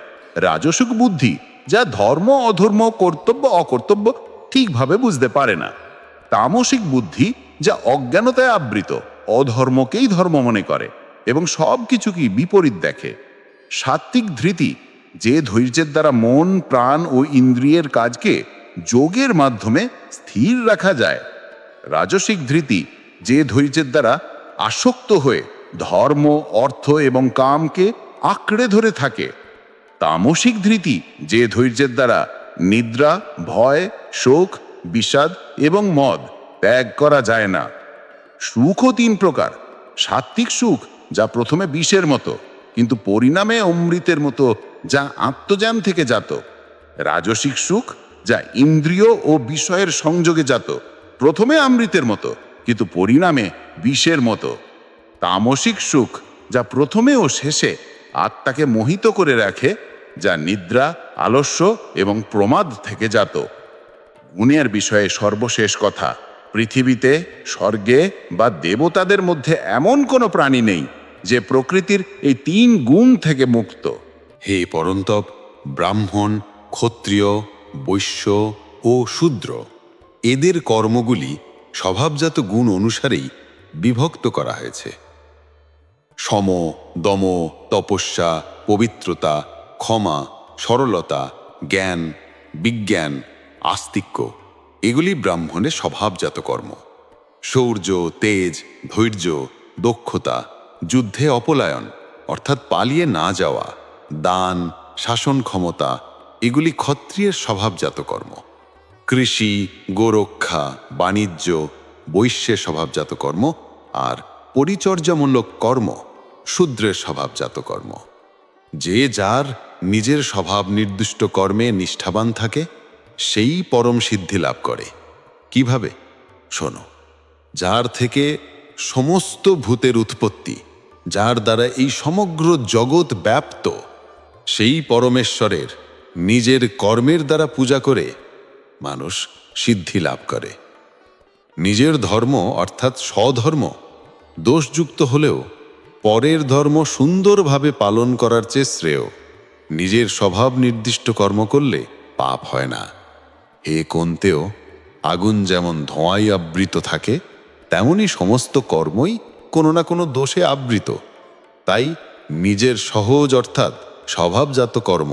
রাজসিক বুদ্ধি যা ধর্ম অধর্ম, কর্তব্য অকর্তব্য ঠিকভাবে বুঝতে পারে না। তামসিক বুদ্ধি যা অজ্ঞানতায় আবৃত, অধর্মকেই ধর্ম মনে করে এবং সব কিছুকেই বিপরীত দেখে। সাত্ত্বিক ধৃতি যে ধৈর্যের দ্বারা মন, প্রাণ ও ইন্দ্রিয়ের কাজকে যোগের মাধ্যমে স্থির রাখা যায়। রাজসিক ধৃতি যে ধৈর্যের দ্বারা আসক্ত হয়ে ধর্ম, অর্থ এবং কামকে আঁকড়ে ধরে থাকে। তামসিক ধৃতি যে ধৈর্যের দ্বারা নিদ্রা, ভয়, শোক, বিষাদ এবং মদ ত্যাগ করা যায় না। সুখও 3 প্রকার। সাত্ত্বিক সুখ যা প্রথমে বিষের মতো কিন্তু পরিণামে অমৃতের মতো, যা আত্মজ্ঞান থেকে জাত। রাজসিক সুখ যা ইন্দ্রিয় ও বিষয়ের সংযোগে জাত, প্রথমে অমৃতের মতো কিন্তু পরিণামে বিষের মতো। তামসিক সুখ যা প্রথমে ও শেষে আত্মাকে মোহিত করে রাখে, যা নিদ্রা, আলস্য এবং প্রমাদ থেকে জাত। গুণের বিষয়ে সর্বশেষ কথা, পৃথিবীতে, স্বর্গে বা দেবতাদের মধ্যে এমন কোনো প্রাণী নেই যে প্রকৃতির এই 3 গুণ থেকে মুক্ত। হে পরন্তপ, ব্রাহ্মণ, ক্ষত্রিয়, বৈশ্য ও শূদ্র এদের কর্মগুলি স্বভাবজাত গুণ অনুসারেই বিভক্ত করা হয়েছে। সম, দম, তপস্যা, পবিত্রতা, ক্ষমা, সরলতা, জ্ঞান, বিজ্ঞান, আস্তিক্য এগুলি ব্রাহ্মণের স্বভাবজাত কর্ম। শৌর্য, তেজ, ধৈর্য, দক্ষতা, যুদ্ধে অপলায়ন অর্থাৎ পালিয়ে না যাওয়া, দান, শাসন ক্ষমতা এগুলি ক্ষত্রিয়ের স্বভাবজাত কর্ম। কৃষি, গোরক্ষা, বাণিজ্য বৈশ্যের স্বভাবজাত কর্ম, আর পরিচর্যামূলক কর্ম শূদ্রের স্বভাবজাত কর্ম। যে যার নিজের স্বভাব নির্দিষ্ট কর্মে নিষ্ঠাবান থাকে সেই পরম সিদ্ধি লাভ করে। কিভাবে? শোনো, যার থেকে সমস্ত ভূতের উৎপত্তি, যার দ্বারা এই সমগ্র জগৎ ব্যাপ্ত, সেই পরমেশ্বরের নিজের কর্মের দ্বারা পূজা করে মানুষ সিদ্ধি লাভ করে। নিজের ধর্ম অর্থাৎ স্বধর্ম দোষযুক্ত হলেও পরের ধর্ম সুন্দরভাবে পালন করার চেয়ে শ্রেয়। নিজের স্বভাব নির্দিষ্ট কর্ম করলে পাপ হয় না। হে কোন্তেও, আগুন যেমন ধোঁয়ায় আবৃত থাকে, তেমনি সমস্ত কর্মই কোনো না কোনো দোষে আবৃত। তাই নিজের সহজ অর্থাৎ স্বভাবজাত কর্ম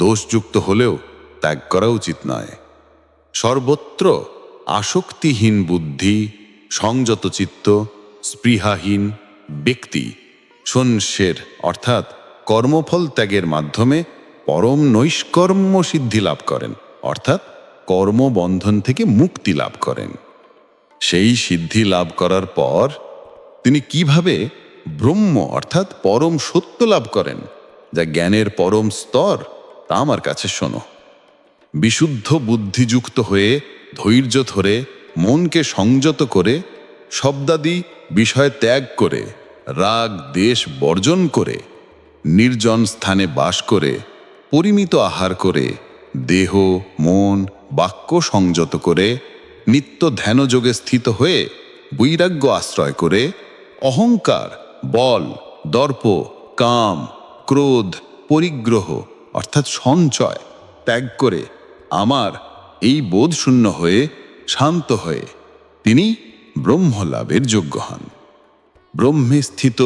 দোষযুক্ত হলেও ত্যাগ করা উচিত নয়। সর্বত্র আসক্তিহীন বুদ্ধি, সংযত চিত্ত, স্পৃহাহীন ব্যক্তি সন্ন্যাসের অর্থাৎ কর্মফল ত্যাগের মাধ্যমে পরম নৈষ্কর্ম্য সিদ্ধি লাভ করেন, অর্থাৎ কর্মবন্ধন থেকে মুক্তি লাভ করেন। সেই সিদ্ধি লাভ করার পর তিনি কিভাবে ব্রহ্ম অর্থাৎ পরম সত্য লাভ করেন, যা জ্ঞানের পরম স্তর, তা আমার কাছে শোনো। বিশুদ্ধ বুদ্ধিযুক্ত হয়ে ধৈর্য ধরে মনকে সংযত করে শব্দাদি বিষয় ত্যাগ করে রাগ দেশ বর্জন করে নির্জন স্থানে বাস করে পরিমিত আহার করে দেহ মন বাক্য সংযত করে নিত্য ধ্যানযোগে স্থিত হয়ে বৈরাগ্য আশ্রয় করে অহংকার, বল, দর্প, কাম, ক্রোধ, পরিগ্রহ অর্থাৎ সঞ্চয় ত্যাগ করে আমার এই বোধশূন্য হয়ে শান্ত হয়ে তিনি ব্রহ্মলাভের যোগ্য হন। ব্রহ্মে স্থিত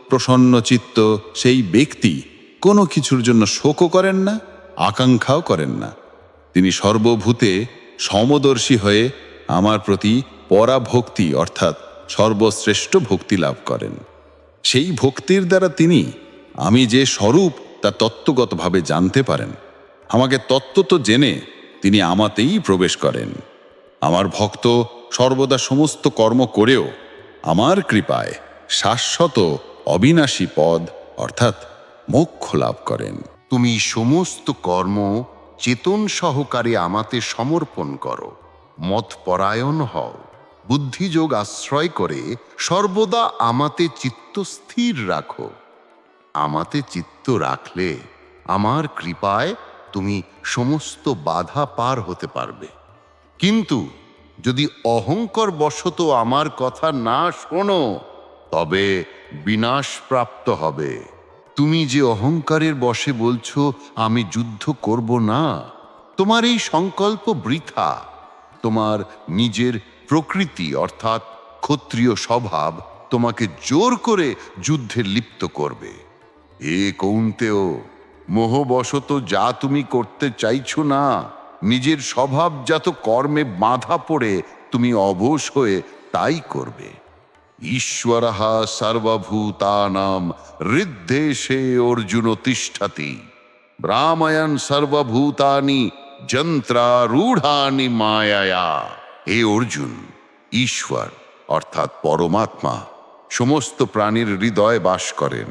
প্রসন্নচিত্ত সেই ব্যক্তি কোনো কিছুর জন্য শোকও করেন না, আকাঙ্ক্ষাও করেন না। তিনি সর্বভূতে সমদর্শী হয়ে আমার প্রতি পরাভক্তি অর্থাৎ সর্বশ্রেষ্ঠ ভক্তি লাভ করেন। সেই ভক্তির দ্বারা তিনি আমি যে স্বরূপ তা তত্ত্বগতভাবে জানতে পারেন। আমাকে তত্ত্বত জেনে তিনি আমাতেই প্রবেশ করেন। আমার ভক্ত সর্বদা সমস্ত কর্ম করেও আমার কৃপায় শাশ্বত অবিনাশী পদ অর্থাৎ মোক্ষ লাভ করেন। তুমি সমস্ত কর্ম চেতন সহকারে আমাতে সমর্পণ করো, মতপরায়ণ হও, বুদ্ধিযোগ আশ্রয় করে সর্বদা আমাতে চিত্ত স্থির রাখো। আমাতে চিত্ত রাখলে আমার কৃপায় তুমি সমস্ত বাধা পার হতে পারবে। কিন্তু যদি অহংকার বশত আমার কথা না শোনো, তবে বিনাশ প্রাপ্ত হবে। তুমি যে অহংকারের বশে বলছো আমি যুদ্ধ করব না, তোমার এই সংকল্প বৃথা। তোমার নিজের প্রকৃতি অর্থাৎ ক্ষত্রিয় স্বভাব তোমাকে জোর করে যুদ্ধে লিপ্ত করবে। এ কৌন্তেয়, মোহবশত যা তুমি করতে চাইছো না, নিজের স্বভাবজাত কর্মে বাধা পড়ে তুমি অবশ হয়ে তাই করবে। ঈশ্বরঃ সর্বভূতানাং হৃদ্দেশে অর্জুন তিষ্ঠতি, ভ্রাময়ন সর্বভূতানি যন্ত্রারূঢ়ানি মায়ায়া। হে অর্জুন, ঈশ্বর অর্থাৎ পরমাত্মা সমস্ত প্রাণীর হৃদয়ে বাস করেন।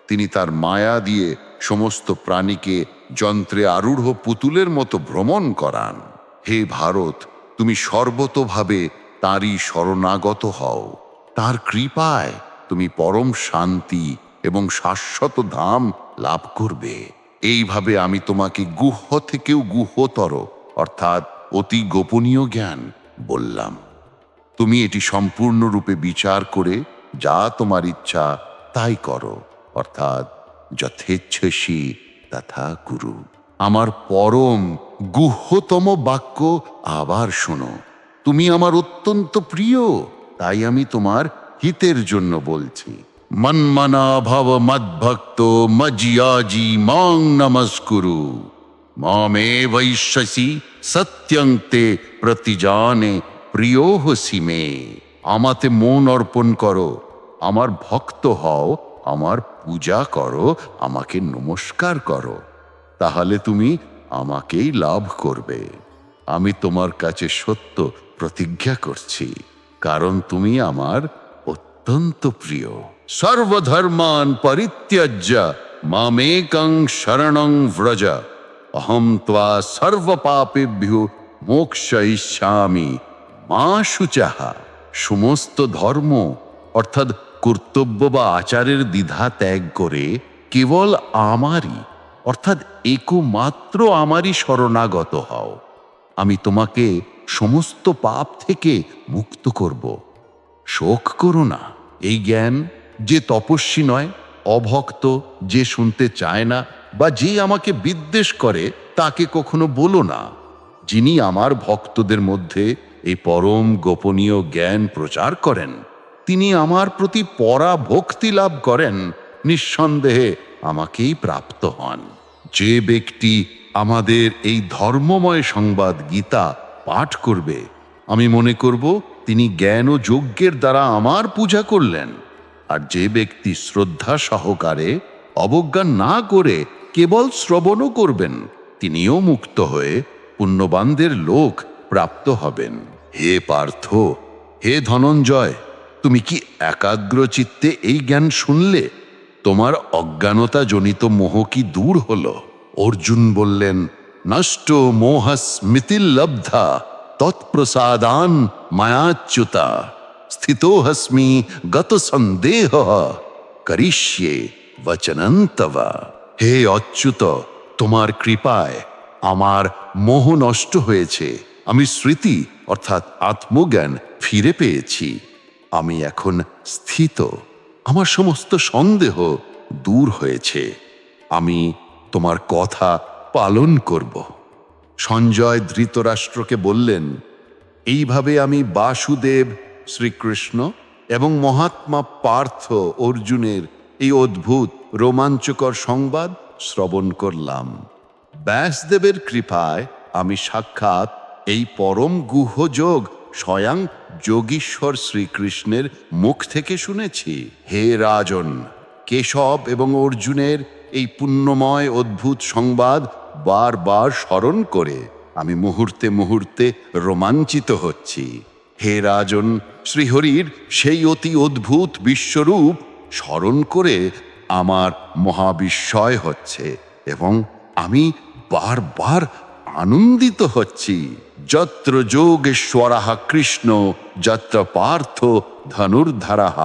তিনি তার মায়া দিয়ে সমস্ত প্রাণীকে যন্ত্রে আরূঢ় পুতুলের মতো ভ্রমণ করান। হে ভারত, তুমি সর্বতোভাবে তাঁরই শরণাগত হও। তার কৃপায় তুমি পরম শান্তি এবং শাশ্বত ধাম লাভ করবে। এইভাবে আমি তোমাকে গুহ্য থেকেও গুহ্যতর অর্থাৎ অতি গোপনীয় জ্ঞান বললাম। তুমি এটি সম্পূর্ণরূপে বিচার করে যা তোমার ইচ্ছা তাই করো, অর্থাৎ যথেচ্ছসি তথা কুরু। আমার পরম গুহ্যতম বাক্য আবার শোনো। তুমি আমার অত্যন্ত প্রিয়, তাই আমি তোমার হিতের জন্য বলছি। মন্মনা ভব মদ্ভক্ত মজ্জিয়াজি মাং নমস্কুরু, মামে বৈশ্যসি সত্যং তে প্রতিজানে প্রিয়োহসি মে। আমাতে মন অর্পণ করো, আমার ভক্ত হও, আমার পূজা করো, আমাকে নমস্কার করো, তাহলে তুমি আমাকেই লাভ করবে। আমি তোমার কাছে সত্য প্রতিজ্ঞা করছি, কারণ তুমি আমার অত্যন্ত প্রিয়। সর্বধর্মান পরিত্যজ্য মামেকং শরণং ব্রজ, অহম ত্বা সর্বপাপেভ্যো মোক্ষয়িষ্যামি মা শুচঃ। সমস্ত ধর্ম অর্থাৎ কর্তব্য বা আচারের দ্বিধা ত্যাগ করে কেবল আমারই অর্থাৎ একমাত্র আমারই শরণাগত হও। আমি তোমাকে সমস্ত পাপ থেকে মুক্ত করব। শোক করো না। এই জ্ঞান যে তপস্বী নয়, অভক্ত, যে শুনতে চায় না বা যে আমাকে বিদ্বেষ করে তাকে কখনো বলো না। যিনি আমার ভক্তদের মধ্যে এই পরম গোপনীয় জ্ঞান প্রচার করেন, তিনি আমার প্রতি পরা ভক্তি লাভ করেন, নিঃসন্দেহে আমাকেই প্রাপ্ত হন। যে ব্যক্তি আমাদের এই ধর্মময় সংবাদ গীতা পাঠ করবে, আমি মনে করব তিনি জ্ঞান ও যজ্ঞের দ্বারা আমার পূজা করলেন। আর যে ব্যক্তি শ্রদ্ধা সহকারে অবজ্ঞা না করে কেবল শ্রবণও করবেন, তিনিও মুক্ত হয়ে পুণ্যবানদের লোক প্রাপ্ত হবেন। হে পার্থ, হে ধনঞ্জয়, তুমি কি একাগ্র চিত্তে এই জ্ঞান শুনলে? তোমার অজ্ঞানতা জনিত মোহ কি দূর হলো? অর্জুন বললেন, নষ্ট মোহস্মৃতির্লব্ধা তৎপ্রসাদান মায়াচ্যুতা, স্থিতোহস্মি গত সন্দেহ করিষ্যে বচনং তব। হে অচ্যুত, তোমার কৃপায় আমার মোহ নষ্ট হয়েছে। আমি স্মৃতি অর্থাৎ আত্মজ্ঞান ফিরে পেয়েছি। আমি এখন স্থিত, আমার সমস্ত সন্দেহ দূর হয়েছে। আমি তোমার কথা পালন করব। সঞ্জয় ধৃতরাষ্ট্রকে বললেন, এইভাবে আমি বাসুদেব শ্রীকৃষ্ণ এবং মহাত্মা পার্থ অর্জুনের এই অদ্ভুত রোমাঞ্চকর সংবাদ শ্রবণ করলাম। ব্যাসদেবের কৃপায় আমি সাক্ষাৎ এই পরম গুহ্য যোগ স্বয়ং যোগীশ্বর শ্রীকৃষ্ণের মুখ থেকে শুনেছি। হে রাজন, কেশব এবং অর্জুনের এই পুণ্যময় অদ্ভুত সংবাদ বারবার স্মরণ করে আমি মুহূর্তে মুহূর্তে রোমাঞ্চিত হচ্ছি। হে রাজন, শ্রীহরির সেই অতি অদ্ভুত বিশ্বরূপ স্মরণ করে আমার মহাবিস্ময় হচ্ছে এবং আমি বারবার আনন্দিত হচ্ছি। যত্র যোগেশ্বরঃ কৃষ্ণ যত্র পার্থ ধনুর্ধরঃ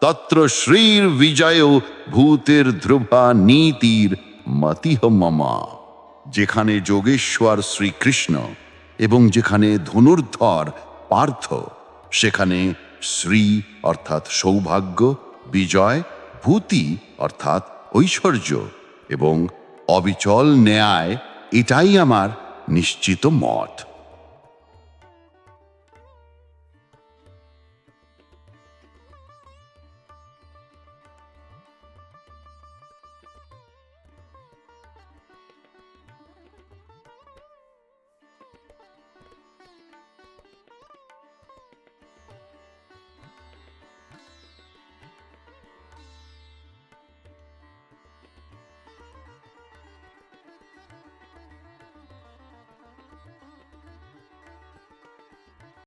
তত্র শ্রীর বিজয় ভূতের ধ্রুবা নীতির মতিহ মমা। যেখানে যোগেশ্বর শ্রীকৃষ্ণ এবং যেখানে ধনুর্ধর পার্থ, সেখানে শ্রী অর্থাৎ সৌভাগ্য, বিজয়, ভূতি অর্থাৎ ঐশ্বর্য এবং অবিচল ন্যায়, এটাই আমার নিশ্চিত মত।